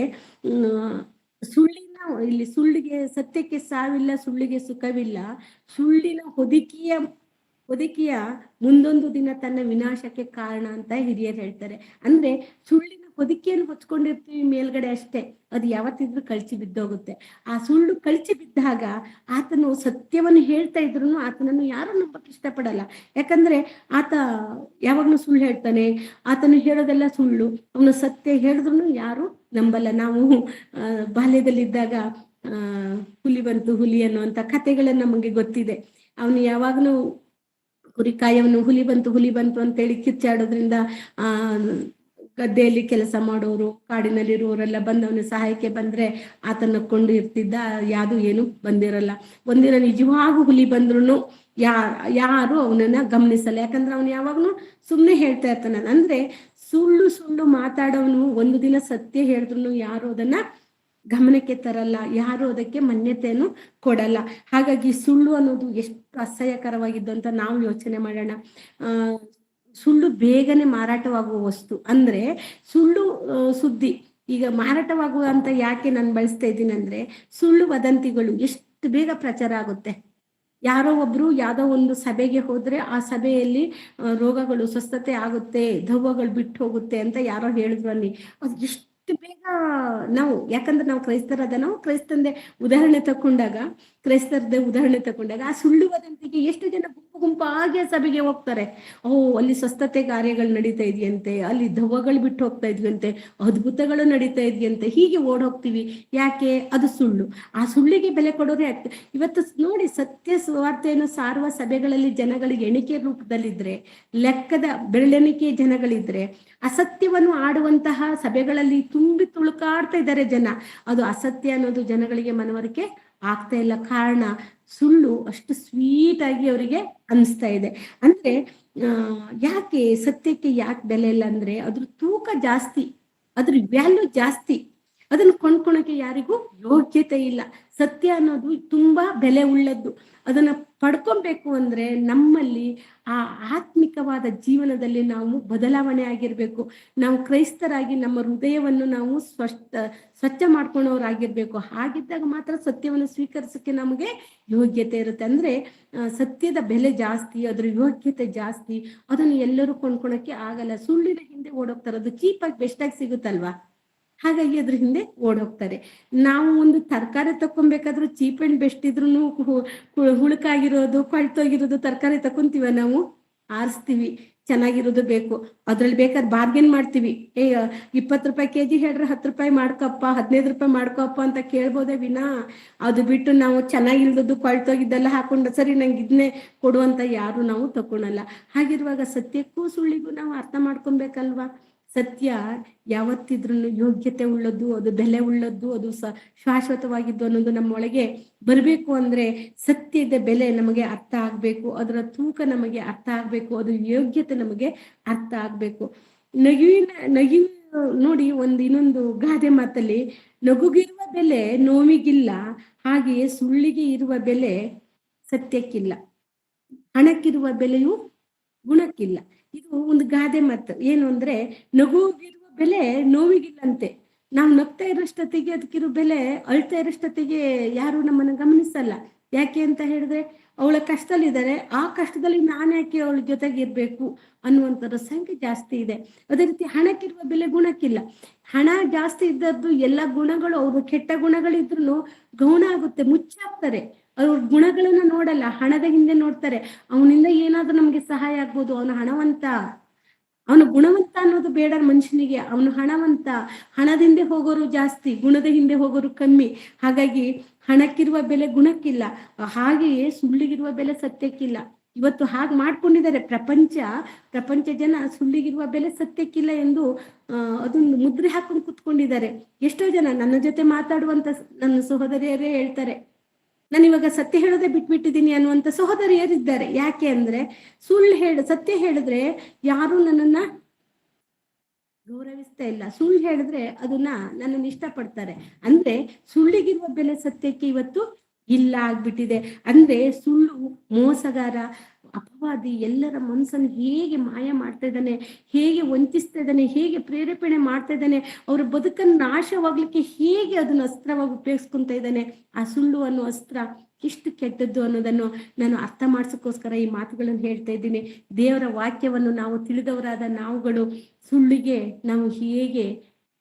ಸುಳ್ಳಿಗೆ ಸತ್ಯಕ್ಕೆ ಸಾವಿಲ್ಲ, ಸುಳ್ಳಿಗೆ ಸುಖವಿಲ್ಲ. ಸುಳ್ಳಿನ ಹೊದಿಕೆಯ ಹೊದಿಕೆಯ ಮುಂದೊಂದು ದಿನ ತನ್ನ ವಿನಾಶಕ್ಕೆ ಕಾರಣ ಅಂತ ಹಿರಿಯರು ಹೇಳ್ತಾರೆ. ಅಂದ್ರೆ ಸುಳ್ಳಿನ ಹೊದಿಕೆಯನ್ನು ಹೊಚ್ಕೊಂಡಿರ್ತೀವಿ ಮೇಲ್ಗಡೆ ಅಷ್ಟೇ, ಅದು ಯಾವತ್ತಿದ್ರೂ ಕಳಚಿ ಬಿದ್ದೋಗುತ್ತೆ. ಆ ಸುಳ್ಳು ಕಳಚಿ ಬಿದ್ದಾಗ ಆತನು ಸತ್ಯವನ್ನು ಹೇಳ್ತಾ ಇದ್ರು ಆತನನ್ನು ಯಾರು ನಂಬಕ್ಕೆ ಇಷ್ಟಪಡಲ್ಲ. ಯಾಕಂದ್ರೆ ಆತ ಯಾವಾಗ್ಲೂ ಸುಳ್ಳು ಹೇಳ್ತಾನೆ, ಆತನು ಹೇಳೋದೆಲ್ಲ ಸುಳ್ಳು, ಅವನು ಸತ್ಯ ಹೇಳಿದ್ರು ಯಾರು ನಂಬಲ್ಲ. ನಾವು ಬಾಲ್ಯದಲ್ಲಿದ್ದಾಗ ಹುಲಿ ಬಂತು ಹುಲಿ ಅನ್ನುವಂತ ಕಥೆಗಳನ್ನ ನಮಗೆ ಗೊತ್ತಿದೆ. ಅವನು ಯಾವಾಗ್ಲೂ ಕುರಿಕಾಯವನ್ನು ಹುಲಿ ಬಂತು ಅಂತೇಳಿ ಕಿಚ್ಚಾಡೋದ್ರಿಂದ ಆ ಗದ್ದೆಯಲ್ಲಿ ಕೆಲಸ ಮಾಡೋರು, ಕಾಡಿನಲ್ಲಿರುವವರೆಲ್ಲ ಬಂದವನ ಸಹಾಯಕ್ಕೆ ಬಂದ್ರೆ ಆತನ ಕೊಂಡು ಇರ್ತಿದ್ದ, ಯಾವುದು ಏನು ಬಂದಿರಲ್ಲ. ಒಂದಿನ ನಿಜವಾಗೂ ಹುಲಿ ಬಂದ್ರು ಯಾರು ಅವನನ್ನ ಗಮನಿಸಲ್ಲ. ಯಾಕಂದ್ರೆ ಅವನು ಯಾವಾಗ್ಲೂ ಸುಮ್ಮನೆ ಹೇಳ್ತಾ ಇರ್ತಾನ. ಅಂದ್ರೆ ಸುಳ್ಳು ಮಾತಾಡೋನು ಒಂದು ದಿನ ಸತ್ಯ ಹೇಳಿದ್ರು ಯಾರು ಅದನ್ನ ಗಮನಕ್ಕೆ ತರಲ್ಲ, ಯಾರು ಅದಕ್ಕೆ ಮಾನ್ಯತೆಯನ್ನು ಕೊಡಲ್ಲ. ಹಾಗಾಗಿ ಸುಳ್ಳು ಅನ್ನೋದು ಎಷ್ಟು ಅಸಹ್ಯಕರವಾಗಿದ್ದು ಅಂತ ನಾವು ಯೋಚನೆ ಮಾಡೋಣ. ಸುಳ್ಳು ಬೇಗನೆ ಮಾರಾಟವಾಗುವ ವಸ್ತು. ಅಂದ್ರೆ ಸುಳ್ಳು ಸುದ್ದಿ ಈಗ ಮಾರಾಟವಾಗುವಂತ ಯಾಕೆ ನಾನು ಬಳಸ್ತಾ ಇದ್ದೀನಿ ಅಂದ್ರೆ, ಸುಳ್ಳು ವದಂತಿಗಳು ಎಷ್ಟು ಬೇಗ ಪ್ರಚಾರ ಆಗುತ್ತೆ. ಯಾರೋ ಒಬ್ರು ಯಾವ್ದೋ ಒಂದು ಸಭೆಗೆ ಹೋದ್ರೆ ಆ ಸಭೆಯಲ್ಲಿ ರೋಗಗಳು ಸ್ವಸ್ಥತೆ ಆಗುತ್ತೆ, ದೆವ್ವಗಳು ಬಿಟ್ಟು ಹೋಗುತ್ತೆ ಅಂತ ಯಾರೋ ಹೇಳಿದ್ರು ಅಲ್ಲಿ, ಅದು ಎಷ್ಟು ಬೇಗ ನಾವು, ಯಾಕಂದ್ರೆ ನಾವು ನಾವು ಕ್ರೈಸ್ತರದ್ದೇ ಉದಾಹರಣೆ ತಕೊಂಡಾಗ ಆ ಸುಳ್ಳು ವದಂತಿಗೆ ಎಷ್ಟು ಜನ ಗುಂಪಾಗಿ ಸಭೆಗೆ ಹೋಗ್ತಾರೆ. ಅಲ್ಲಿ ಸ್ವಸ್ಥತೆ ಕಾರ್ಯಗಳು ನಡೀತಾ ಇದೆಯಂತೆ, ಅಲ್ಲಿ ದೆವ್ವಗಳು ಬಿಟ್ಟು ಹೋಗ್ತಾ ಇದ್ವಂತೆ, ಅದ್ಭುತಗಳು ನಡೀತಾ ಇದೆಯಂತೆ, ಹೀಗೆ ಓಡ್ ಹೋಗ್ತೀವಿ. ಯಾಕೆ? ಅದು ಸುಳ್ಳು. ಆ ಸುಳ್ಳಿಗೆ ಬೆಲೆ ಕೊಡೋದೇ ಆಗ್ತದೆ. ಇವತ್ತು ನೋಡಿ, ಸತ್ಯ ಸುವಾರ್ತೆಯನ್ನು ಸಾರುವ ಸಭೆಗಳಲ್ಲಿ ಜನಗಳಿಗೆ ಎಣಿಕೆ ರೂಪದಲ್ಲಿದ್ರೆ, ಲೆಕ್ಕದ ಬೆರಳೆಣಿಕೆ ಜನಗಳಿದ್ರೆ, ಅಸತ್ಯವನ್ನು ಆಡುವಂತಹ ಸಭೆಗಳಲ್ಲಿ ತುಂಬಿ ತುಳುಕಾಡ್ತಾ ಇದ್ದಾರೆ ಜನ. ಅದು ಅಸತ್ಯ ಅನ್ನೋದು ಜನಗಳಿಗೆ ಮನವರಿಕೆ ಆಗ್ತಾ ಇಲ್ಲ. ಕಾರಣ ಸುಳ್ಳು ಅಷ್ಟು ಸ್ವೀಟ್ ಆಗಿ ಅವರಿಗೆ ಅನಿಸ್ತಾ ಇದೆ. ಅಂದ್ರೆ ಯಾಕೆ ಸತ್ಯಕ್ಕೆ ಯಾಕೆ ಬೆಲೆ ಇಲ್ಲ ಅಂದ್ರೆ, ಅದ್ರ ತೂಕ ಜಾಸ್ತಿ, ಅದ್ರ ವ್ಯಾಲ್ಯೂ ಜಾಸ್ತಿ, ಅದನ್ನು ಕೊಂಡ್ಕೊಳಕ್ಕೆ ಯಾರಿಗೂ ಯೋಗ್ಯತೆ ಇಲ್ಲ. ಸತ್ಯ ಅನ್ನೋದು ತುಂಬಾ ಬೆಲೆ ಉಳ್ಳದ್ದು. ಅದನ್ನ ಪಡ್ಕೊಬೇಕು ಅಂದ್ರೆ ನಮ್ಮಲ್ಲಿ ಆ ಆತ್ಮಿಕವಾದ ಜೀವನದಲ್ಲಿ ನಾವು ಬದಲಾವಣೆ ಆಗಿರ್ಬೇಕು. ನಾವು ಕ್ರೈಸ್ತರಾಗಿ ನಮ್ಮ ಹೃದಯವನ್ನು ನಾವು ಸ್ವಚ್ಛ ಮಾಡ್ಕೊಳ್ಳೋರಾಗಿರ್ಬೇಕು. ಹಾಗಿದ್ದಾಗ ಮಾತ್ರ ಸತ್ಯವನ್ನು ಸ್ವೀಕರಿಸಕ್ಕೆ ನಮಗೆ ಯೋಗ್ಯತೆ ಇರುತ್ತೆ. ಅಂದ್ರೆ ಸತ್ಯದ ಬೆಲೆ ಜಾಸ್ತಿ, ಅದ್ರ ಯೋಗ್ಯತೆ ಜಾಸ್ತಿ, ಅದನ್ನು ಎಲ್ಲರೂ ಕೊಂಡ್ಕೊಳಕ್ಕೆ ಆಗಲ್ಲ. ಸುಳ್ಳಿನ ಹಿಂದೆ ಓಡೋಗ್ತಾರೆ, ಅದು ಚೀಪಾಗಿ ಬೆಸ್ಟಾಗಿ ಸಿಗುತ್ತಲ್ವಾ, ಹಾಗಾಗಿ ಅದ್ರ ಹಿಂದೆ ಓಡೋಗ್ತಾರೆ. ನಾವು ಒಂದು ತರಕಾರಿ ತಕ್ಕೊಬೇಕಾದ್ರೂ ಚೀಪ್ ಅಂಡ್ ಬೆಸ್ಟ್ ಇದ್ರು ಹುಳುಕಾಗಿರೋದು ಕೊಳ್ತೋಗಿರೋದು ತರಕಾರಿ ತಕೊಂತೀವ, ನಾವು ಆರಿಸ್ತೀವಿ, ಚೆನ್ನಾಗಿರೋದು ಬೇಕು. ಅದ್ರಲ್ಲಿ ಬೇಕಾದ್ರೆ ಬಾರ್ಗೇನ್ ಮಾಡ್ತೀವಿ. 20 ರೂಪಾಯಿ ಕೆಜಿ ಹೇಳ್ರೆ 10 ರೂಪಾಯಿ ಮಾಡ್ಕೊಪ್ಪ, 15 ರೂಪಾಯಿ ಮಾಡ್ಕೊಪ್ಪ ಅಂತ ಕೇಳ್ಬೋದೇ ವಿನಾ, ಅದು ಬಿಟ್ಟು ನಾವು ಚೆನ್ನಾಗಿಲ್ದದ್ದು ಕೊಳ್ತೋಗಿದ್ದೆಲ್ಲ ಹಾಕೊಂಡು ಸರಿ ನಂಗೆ ಇದನ್ನೇ ಕೊಡುವಂತ ಯಾರು ನಾವು ತಕೊಳಲ್ಲ. ಹಾಗಿರುವಾಗ ಸತ್ಯಕ್ಕೂ ಸುಳ್ಳಿಗೂ ನಾವು ಅರ್ಥ ಮಾಡ್ಕೊಬೇಕಲ್ವಾ. ಸತ್ಯ ಯಾವತ್ತಿದ್ರೂ ಯೋಗ್ಯತೆ ಉಳ್ಳದ್ದು, ಅದು ಬೆಲೆ ಉಳ್ಳದ್ದು, ಅದು ಶಾಶ್ವತವಾಗಿದ್ದು ಅನ್ನೋದು ನಮ್ಮೊಳಗೆ ಬರಬೇಕು. ಅಂದ್ರೆ ಸತ್ಯದ ಬೆಲೆ ನಮಗೆ ಅರ್ಥ ಆಗ್ಬೇಕು, ಅದರ ತೂಕ ನಮಗೆ ಅರ್ಥ ಆಗ್ಬೇಕು, ಅದು ಯೋಗ್ಯತೆ ನಮಗೆ ಅರ್ಥ ಆಗ್ಬೇಕು. ನಗು ನೋಡಿ, ಇನ್ನೊಂದು ಗಾದೆ ಮಾತಲ್ಲಿ, ನಗುಗಿರುವ ಬೆಲೆ ನೋವಿಗಿಲ್ಲ, ಹಾಗೆಯೇ ಸುಳ್ಳಿಗೆ ಇರುವ ಬೆಲೆ ಸತ್ಯಕ್ಕಿಲ್ಲ, ಹಣಕ್ಕಿರುವ ಬೆಲೆಯು ಗುಣಕ್ಕಿಲ್ಲ. ಇದು ಒಂದು ಗಾದೆ ಮಾತು. ಏನು ಅಂದ್ರೆ, ನಗುವಿಗಿರುವ ಬೆಲೆ ನೋವಿಗಿಲ್ಲಂತೆ. ನಾವು ನಗ್ತಾ ಇರೋಷ್ಟೊತ್ತಿಗೆ ಅದಕ್ಕಿರೋ ಬೆಲೆ, ಅಳ್ತಾ ಇರೋಷ್ಟೊತ್ತಿಗೆ ಯಾರು ನಮ್ಮನ್ನ ಗಮನಿಸಲ್ಲ. ಯಾಕೆ ಅಂತ ಹೇಳಿದ್ರೆ, ಅವಳ ಕಷ್ಟದಲ್ಲಿದ್ದಾರೆ, ಆ ಕಷ್ಟದಲ್ಲಿ ನಾನು ಯಾಕೆ ಅವಳ ಜೊತೆಗೆ ಇರ್ಬೇಕು ಅನ್ನುವಂಥದ್ದು ಸಂಖ್ಯೆ ಜಾಸ್ತಿ ಇದೆ. ಅದೇ ರೀತಿ ಹಣಕ್ಕಿರುವ ಬೆಲೆ ಗುಣಕ್ಕಿಲ್ಲ. ಹಣ ಜಾಸ್ತಿ ಇದ್ದದ್ದು ಎಲ್ಲ ಗುಣಗಳು, ಅವರು ಕೆಟ್ಟ ಗುಣಗಳಿದ್ರು ಗೌಣ ಆಗುತ್ತೆ, ಮುಚ್ಚಾಕ್ತಾರೆ. ಅವ್ರ ಗುಣಗಳನ್ನ ನೋಡಲ್ಲ, ಹಣದ ಹಿಂದೆ ನೋಡ್ತಾರೆ. ಅವನಿಂದ ಏನಾದ್ರೂ ನಮ್ಗೆ ಸಹಾಯ ಆಗ್ಬೋದು, ಅವನು ಹಣವಂತ, ಅವನು ಗುಣವಂತ ಅನ್ನೋದು ಬೇಡ ಮನುಷ್ಯನಿಗೆ, ಅವನು ಹಣವಂತ. ಹಣದ ಹಿಂದೆ ಹೋಗೋರು ಜಾಸ್ತಿ, ಗುಣದ ಹಿಂದೆ ಹೋಗೋರು ಕಮ್ಮಿ. ಹಾಗಾಗಿ ಹಣಕ್ಕಿರುವ ಬೆಲೆ ಗುಣಕ್ಕಿಲ್ಲ, ಹಾಗೆಯೇ ಸುಳ್ಳಿಗಿರುವ ಬೆಲೆ ಸತ್ಯಕ್ಕಿಲ್ಲ. ಇವತ್ತು ಹಾಗೆ ಮಾಡ್ಕೊಂಡಿದ್ದಾರೆ ಪ್ರಪಂಚ ಜನ. ಸುಳ್ಳಿಗಿರುವ ಬೆಲೆ ಸತ್ಯಕ್ಕಿಲ್ಲ ಎಂದು ಅದನ್ನು ಮುದ್ರೆ ಹಾಕೊಂಡು ಕುತ್ಕೊಂಡಿದ್ದಾರೆ. ಎಷ್ಟೋ ಜನ ನನ್ನ ಜೊತೆ ಮಾತಾಡುವಂತ ನನ್ನ ಸಹೋದರಿಯರೇ ಹೇಳ್ತಾರೆ, ನಾನು ಇವಾಗ ಸತ್ಯ ಹೇಳೋದೇ ಬಿಟ್ಬಿಟ್ಟಿದ್ದೀನಿ ಅನ್ನುವಂಥ ಸಹೋದರಿಯರಿದ್ದಾರೆ. ಯಾಕೆ ಅಂದ್ರೆ, ಸತ್ಯ ಹೇಳಿದ್ರೆ ಯಾರು ನನ್ನನ್ನ ಗೌರವಿಸ್ತಾ ಇಲ್ಲ, ಸುಳ್ಳು ಹೇಳಿದ್ರೆ ನನ್ನನ್ನು ಇಷ್ಟಪಡ್ತಾರೆ. ಅಂದ್ರೆ ಸುಳ್ಳಿಗಿರುವ ಬೆಲೆ ಸತ್ಯಕ್ಕೆ ಇವತ್ತು ಇಲ್ಲ ಆಗ್ಬಿಟ್ಟಿದೆ. ಅಂದ್ರೆ ಸುಳ್ಳು ಮೋಸಗಾರ, ಅಪವಾದಿ ಎಲ್ಲರ ಮನಸ್ಸನ್ನು ಹೇಗೆ ಮಾಯ ಮಾಡ್ತಾ ಇದ್ದಾನೆ, ಹೇಗೆ ವಂಚಿಸ್ತಾ ಇದ್ದಾನೆ, ಹೇಗೆ ಪ್ರೇರೇಪಣೆ ಮಾಡ್ತಾ ಇದ್ದಾನೆ, ಅವ್ರ ಬದುಕನ್ನು ನಾಶವಾಗ್ಲಿಕ್ಕೆ ಹೇಗೆ ಅದನ್ನ ಅಸ್ತ್ರವಾಗಿ ಉಪಯೋಗಿಸ್ಕೊಂತ ಇದ್ದಾನೆ. ಆ ಸುಳ್ಳು ಅನ್ನೋ ಅಸ್ತ್ರ ಎಷ್ಟು ಕೆಟ್ಟದ್ದು ಅನ್ನೋದನ್ನು ನಾನು ಅರ್ಥ ಮಾಡ್ಸೋಕ್ಕೋಸ್ಕರ ಈ ಮಾತುಗಳನ್ನು ಹೇಳ್ತಾ ಇದ್ದೀನಿ. ದೇವರ ವಾಕ್ಯವನ್ನು ನಾವು ತಿಳಿದವರಾದ ನಾವುಗಳು ಸುಳ್ಳಿಗೆ ನಾವು ಹೇಗೆ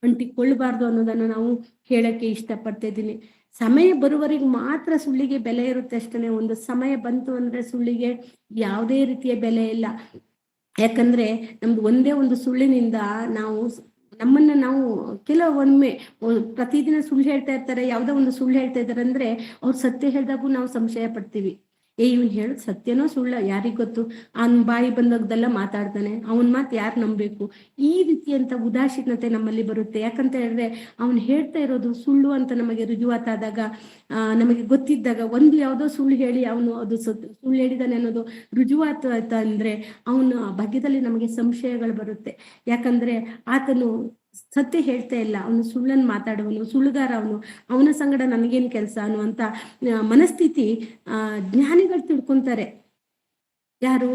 ಅಂಟಿಕೊಳ್ಳಬಾರ್ದು ಅನ್ನೋದನ್ನು ನಾವು ಹೇಳಕ್ಕೆ ಇಷ್ಟಪಡ್ತಾ ಇದ್ದೀನಿ. ಸಮಯ ಬರುವವರೆಗೆ ಮಾತ್ರ ಸುಳ್ಳಿಗೆ ಬೆಲೆ ಇರುತ್ತೆ ಅಷ್ಟೇ. ಒಂದು ಸಮಯ ಬಂತು ಅಂದ್ರೆ ಸುಳ್ಳಿಗೆ ಯಾವುದೇ ರೀತಿಯ ಬೆಲೆ ಇಲ್ಲ. ಯಾಕಂದ್ರೆ ನಮ್ದು ಒಂದೇ ಒಂದು ಸುಳ್ಳಿನಿಂದ ನಾವು ನಮ್ಮನ್ನ ನಾವು ಕೆಲವೊಮ್ಮೆ ಪ್ರತಿದಿನ ಸುಳ್ಳು ಹೇಳ್ತಾ ಇರ್ತಾರೆ, ಯಾವ್ದೋ ಒಂದು ಸುಳ್ಳು ಹೇಳ್ತಾ ಇದಾರೆ ಅಂದ್ರೆ ಅವ್ರು ಸತ್ಯ ಹೇಳಿದಾಗೂ ನಾವು ಸಂಶಯ ಪಡ್ತೀವಿ. ಇವನ್ ಹೇಳೋದು ಸತ್ಯನೋ ಸುಳ್ಳ ಯಾರಿಗ್ ಗೊತ್ತು, ಅವನ್ ಬಾಯಿ ಬಂದಾಗ್ದೆಲ್ಲ ಮಾತಾಡ್ತಾನೆ, ಅವನ್ ಮಾತು ಯಾರು ನಂಬೇಕು, ಈ ರೀತಿಯಂತ ಉದಾಸೀನತೆ ನಮ್ಮಲ್ಲಿ ಬರುತ್ತೆ. ಯಾಕಂತ ಹೇಳಿದ್ರೆ ಅವನು ಹೇಳ್ತಾ ಇರೋದು ಸುಳ್ಳು ಅಂತ ನಮಗೆ ರುಜುವಾತಾದಾಗ, ನಮಗೆ ಗೊತ್ತಿದ್ದಾಗ, ಒಂದು ಯಾವುದೋ ಸುಳ್ಳು ಹೇಳಿ ಅವನು ಅದು ಸುಳ್ಳು ಹೇಳಿದಾನೆ ಅನ್ನೋದು ರುಜುವಾತು ಆಯ್ತಾ ಅಂದ್ರೆ ಅವನ ಭಾಗ್ಯದಲ್ಲಿ ನಮಗೆ ಸಂಶಯಗಳು ಬರುತ್ತೆ. ಯಾಕಂದ್ರೆ ಆತನು ಸತ್ಯ ಹೇಳ್ತಾ ಇಲ್ಲ, ಅವನು ಸುಳ್ಳನ್ನು ಮಾತಾಡುವನು, ಸುಳ್ಳುಗಾರ ಅವನ ಸಂಗಡ ನನಗೇನು ಕೆಲಸ ಅನ್ನುವಂತ ಮನಸ್ಥಿತಿ ಜ್ಞಾನಿಗಳು ತಿಳ್ಕೊಂತಾರೆ. ಯಾರು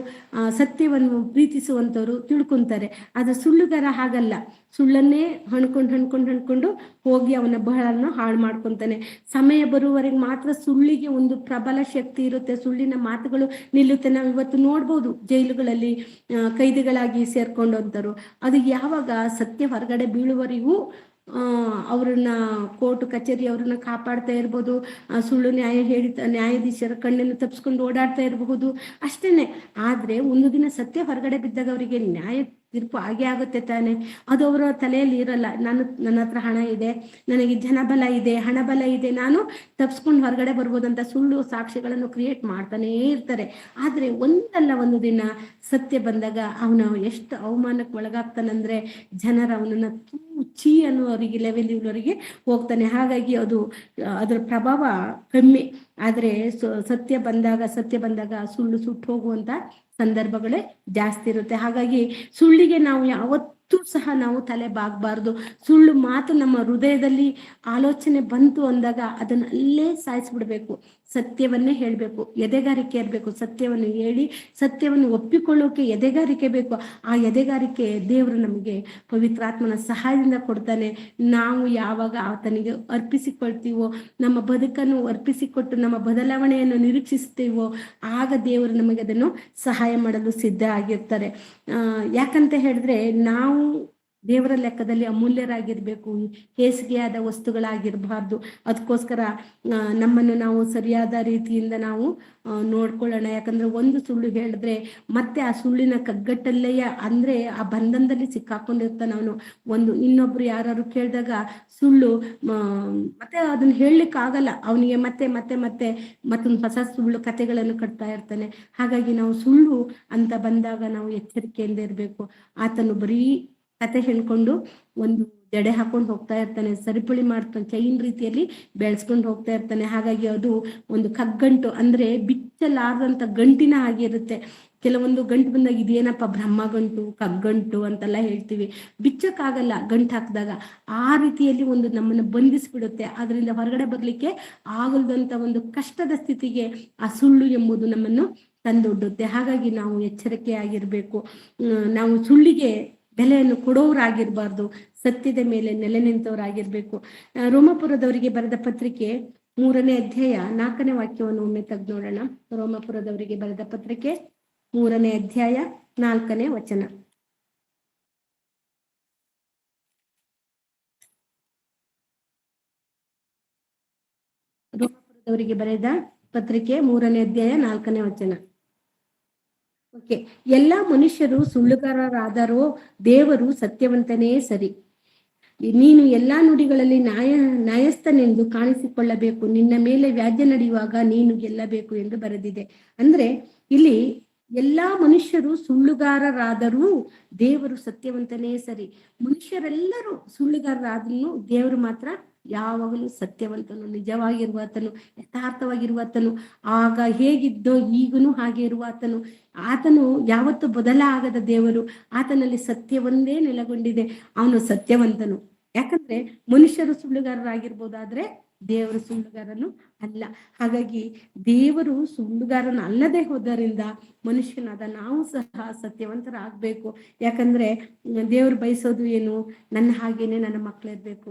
ಸತ್ಯವನ್ನು ಪ್ರೀತಿಸುವಂತವ್ರು ತಿಳ್ಕೊಂತಾರೆ. ಆದ್ರೆ ಸುಳ್ಳುಗಾರ ಹಾಗಲ್ಲ, ಸುಳ್ಳನ್ನೇ ಹಣ್ಕೊಂಡು ಹೋಗಿ ಅವನ ಬಹಳನ್ನು ಹಾಳು ಮಾಡ್ಕೊಂತಾನೆ. ಸಮಯ ಬರುವವರೆಗೆ ಮಾತ್ರ ಸುಳ್ಳಿಗೆ ಒಂದು ಪ್ರಬಲ ಶಕ್ತಿ ಇರುತ್ತೆ, ಸುಳ್ಳಿನ ಮಾತುಗಳು ನಿಲ್ಲುತ್ತೆ. ನಾವು ಇವತ್ತು ನೋಡ್ಬೋದು ಜೈಲುಗಳಲ್ಲಿ ಕೈದಿಗಳಾಗಿ ಸೇರ್ಕೊಂಡಂತರು. ಅದು ಯಾವಾಗ ಸತ್ಯ ಹೊರಗಡೆ ಬೀಳುವವರೆಗೂ ಅವ್ರನ್ನ ಕೋರ್ಟ್ ಕಚೇರಿ ಅವ್ರನ್ನ ಕಾಪಾಡ್ತಾ ಇರ್ಬೋದು, ಸುಳ್ಳು ನ್ಯಾಯಾಧೀಶರ ಕಣ್ಣನ್ನು ತಪ್ಪಿಸ್ಕೊಂಡು ಓಡಾಡ್ತಾ ಇರಬಹುದು ಅಷ್ಟೇನೆ. ಆದ್ರೆ ಒಂದು ದಿನ ಸತ್ಯ ಹೊರಗಡೆ ಬಿದ್ದಾಗ ಅವರಿಗೆ ನ್ಯಾಯ ತೀರ್ಪು ಹಾಗೆ ಆಗುತ್ತೆ ತಾನೆ. ಅದು ಅವರ ತಲೆಯಲ್ಲಿ ಇರಲ್ಲ. ನನ್ನ ಹತ್ರ ಹಣ ಇದೆ, ನನಗೆ ಜನಬಲ ಇದೆ, ಹಣಬಲ ಇದೆ, ನಾನು ತಪ್ಸ್ಕೊಂಡು ಹೊರಗಡೆ ಬರ್ಬೋದಂತ ಸುಳ್ಳು ಸಾಕ್ಷಿಗಳನ್ನು ಕ್ರಿಯೇಟ್ ಮಾಡ್ತಾನೇ ಇರ್ತಾರೆ. ಆದ್ರೆ ಒಂದಲ್ಲ ಒಂದು ದಿನ ಸತ್ಯ ಬಂದಾಗ ಅವನು ಎಷ್ಟು ಅವಮಾನಕ್ಕೆ ಒಳಗಾಗ್ತಾನಂದ್ರೆ ಜನರ ಅವನನ್ನ ಚೀ ಅನ್ನುವರಿಗೆ ಲೆವೆಲ್ ಇವರಿಗೆ ಹೋಗ್ತಾನೆ. ಹಾಗಾಗಿ ಅದರ ಪ್ರಭಾವ ಕಮ್ಮಿ. ಆದ್ರೆ ಸತ್ಯ ಬಂದಾಗ ಸುಳ್ಳು ಸುಟ್ಟು ಹೋಗುವಂತ ಸಂದರ್ಭಗಳೇ ಜಾಸ್ತಿ ಇರುತ್ತೆ. ಹಾಗಾಗಿ ಸುಳ್ಳಿಗೆ ನಾವು ಯಾವತ್ತೂ ಸಹ ನಾವು ತಲೆ ಬಾಗಬಾರ್ದು. ಸುಳ್ಳು ಮಾತು ನಮ್ಮ ಹೃದಯದಲ್ಲಿ ಆಲೋಚನೆ ಬಂತು ಅಂದಾಗ ಅದನ್ನ ಅಲ್ಲೇ ಸಾಯಿಸ್ಬಿಡ್ಬೇಕು. ಸತ್ಯವನ್ನೇ ಹೇಳ್ಬೇಕು, ಎದೆಗಾರಿಕೆ ಇರಬೇಕು. ಸತ್ಯವನ್ನು ಹೇಳಿ ಸತ್ಯವನ್ನು ಒಪ್ಪಿಕೊಳ್ಳೋಕೆ ಎದೆಗಾರಿಕೆ ಬೇಕು. ಆ ಎದೆಗಾರಿಕೆ ದೇವರು ನಮಗೆ ಪವಿತ್ರಾತ್ಮನ ಸಹಾಯದಿಂದ ಕೊಡ್ತಾನೆ. ನಾವು ಯಾವಾಗ ಆತನಿಗೆ ಅರ್ಪಿಸಿಕೊಳ್ತೀವೋ, ನಮ್ಮ ಬದುಕನ್ನು ಅರ್ಪಿಸಿಕೊಟ್ಟು ನಮ್ಮ ಬದಲಾವಣೆಯನ್ನು ನಿರೀಕ್ಷಿಸ್ತೀವೋ, ಆಗ ದೇವರು ನಮಗೆ ಅದನ್ನು ಸಹಾಯ ಮಾಡಲು ಸಿದ್ಧ ಆಗಿರ್ತಾರೆ. ಯಾಕಂತ ಹೇಳಿದ್ರೆ ನಾವು ದೇವರ ಲೆಕ್ಕದಲ್ಲಿ ಅಮೂಲ್ಯರಾಗಿರ್ಬೇಕು, ಹೇಸಿಗೆಯಾದ ವಸ್ತುಗಳಾಗಿರ್ಬಾರ್ದು. ಅದಕ್ಕೋಸ್ಕರ ನಮ್ಮನ್ನು ನಾವು ಸರಿಯಾದ ರೀತಿಯಿಂದ ನಾವು ನೋಡ್ಕೊಳ್ಳೋಣ. ಯಾಕಂದ್ರೆ ಒಂದು ಸುಳ್ಳು ಹೇಳಿದ್ರೆ ಮತ್ತೆ ಆ ಸುಳ್ಳಿನ ಕಗ್ಗಟ್ಟಲ್ಲಯ್ಯ ಅಂದ್ರೆ ಆ ಬಂಧನದಲ್ಲಿ ಸಿಕ್ಕಾಕೊಂಡಿರ್ತಾನೆ ಅವನು. ಇನ್ನೊಬ್ರು ಯಾರು ಕೇಳಿದಾಗ ಸುಳ್ಳು ಮತ್ತೆ ಅದನ್ನ ಹೇಳಲಿಕ್ಕೆ ಆಗಲ್ಲ ಅವನಿಗೆ, ಮತ್ತೊಂದು ಹೊಸ ಸುಳ್ಳು ಕಥೆಗಳನ್ನು ಕಟ್ತಾ ಇರ್ತಾನೆ. ಹಾಗಾಗಿ ನಾವು ಸುಳ್ಳು ಅಂತ ಬಂದಾಗ ನಾವು ಎಚ್ಚರಿಕೆಯಿಂದ ಇರ್ಬೇಕು. ಆತನು ಬರೀ ಕತೆ ಹೇಳ್ಕೊಂಡು ಒಂದು ಜಡೆ ಹಾಕೊಂಡು ಹೋಗ್ತಾ ಇರ್ತಾನೆ, ಸರಿಪಳಿ ಮಾಡ್ತಾನೆ, ಚೈನ್ ರೀತಿಯಲ್ಲಿ ಬೆಳೆಸ್ಕೊಂಡು ಹೋಗ್ತಾ ಇರ್ತಾನೆ. ಹಾಗಾಗಿ ಅದು ಒಂದು ಕಗ್ಗಂಟು ಅಂದ್ರೆ ಬಿಚ್ಚಲಾರದಂತ ಗಂಟಿನ ಆಗಿರುತ್ತೆ. ಕೆಲವೊಂದು ಗಂಟು ಬಂದಾಗ ಇದೇನಪ್ಪ ಬ್ರಹ್ಮಗಂಟು ಕಗ್ಗಂಟು ಅಂತೆಲ್ಲ ಹೇಳ್ತೀವಿ, ಬಿಚ್ಚಕ್ಕಾಗಲ್ಲ ಗಂಟು ಹಾಕಿದಾಗ. ಆ ರೀತಿಯಲ್ಲಿ ಒಂದು ನಮ್ಮನ್ನು ಬಂಧಿಸ್ಬಿಡುತ್ತೆ. ಅದರಿಂದ ಹೊರಗಡೆ ಬರ್ಲಿಕ್ಕೆ ಆಗಲ್ದಂತ ಒಂದು ಕಷ್ಟದ ಸ್ಥಿತಿಗೆ ಆ ಸುಳ್ಳು ಎಂಬುದು ನಮ್ಮನ್ನು ತಂದೊಡ್ಡುತ್ತೆ. ಹಾಗಾಗಿ ನಾವು ಎಚ್ಚರಿಕೆಯಾಗಿರ್ಬೇಕು. ನಾವು ಸುಳ್ಳಿಗೆ ಬೆಲೆಯನ್ನು ಕೊಡೋರಾಗಿರ್ಬಾರ್ದು, ಸತ್ಯದ ಮೇಲೆ ನೆಲೆ ನಿಂತವರಾಗಿರ್ಬೇಕು. ರೋಮಾಪುರದವರಿಗೆ ಬರೆದ ಪತ್ರಿಕೆ 3ನೇ ಅಧ್ಯಾಯ 4ನೇ ವಾಕ್ಯವನ್ನು ಒಮ್ಮೆ ತೆಗೆದು ನೋಡೋಣ. ರೋಮಾಪುರದವರಿಗೆ ಬರೆದ ಪತ್ರಿಕೆ 3ನೇ ಅಧ್ಯಾಯ 4ನೇ ವಚನ. ರೋಮಾಪುರದವರಿಗೆ ಬರೆದ ಪತ್ರಿಕೆ 3ನೇ ಅಧ್ಯಾಯ 4ನೇ ವಚನ. ಓಕೆ. ಎಲ್ಲಾ ಮನುಷ್ಯರು ಸುಳ್ಳುಗಾರರಾದರೋ ದೇವರು ಸತ್ಯವಂತನೇ ಸರಿ. ನೀನು ಎಲ್ಲಾ ನುಡಿಗಳಲ್ಲಿ ನ್ಯಾಯಸ್ಥನೆಂದು ಕಾಣಿಸಿಕೊಳ್ಳಬೇಕು, ನಿನ್ನ ಮೇಲೆ ವ್ಯಾಜ್ಯ ನಡೆಯುವಾಗ ನೀನು ಗೆಲ್ಲಬೇಕು ಎಂದು ಬರೆದಿದೆ. ಅಂದ್ರೆ ಇಲ್ಲಿ ಎಲ್ಲಾ ಮನುಷ್ಯರು ಸುಳ್ಳುಗಾರರಾದರೂ ದೇವರು ಸತ್ಯವಂತನೇ ಸರಿ. ಮನುಷ್ಯರೆಲ್ಲರೂ ಸುಳ್ಳುಗಾರರಾದ್ರೂ ದೇವರು ಮಾತ್ರ ಯಾವಾಗಲೂ ಸತ್ಯವಂತನು, ನಿಜವಾಗಿರುವಾತನು, ಯಥಾರ್ಥವಾಗಿರುವಾತನು, ಆಗ ಹೇಗಿದ್ದೋ ಈಗನೂ ಹಾಗೆ ಇರುವಾತನು. ಆತನು ಯಾವತ್ತು ಬದಲಾಗದ ದೇವರು. ಆತನಲ್ಲಿ ಸತ್ಯವೊಂದೇ ನೆಲೆಗೊಂಡಿದೆ. ಅವನು ಸತ್ಯವಂತನು. ಯಾಕಂದ್ರೆ ಮನುಷ್ಯರು ಸುಳ್ಳುಗಾರರಾಗಿರ್ಬೋದಾದ್ರೆ ದೇವರು ಸುಳ್ಳುಗಾರನು ಅಲ್ಲ. ಹಾಗಾಗಿ ದೇವರು ಸುಳ್ಳುಗಾರನ ಅಲ್ಲದೆ ಹೋದರಿಂದ ಮನುಷ್ಯನಾದ ನಾವು ಸಹ ಸತ್ಯವಂತರಾಗಬೇಕು. ಯಾಕಂದ್ರೆ ದೇವರು ಬಯಸೋದು ಏನು? ನನ್ನ ಹಾಗೇನೆ ನನ್ನ ಮಕ್ಕಳಿರ್ಬೇಕು,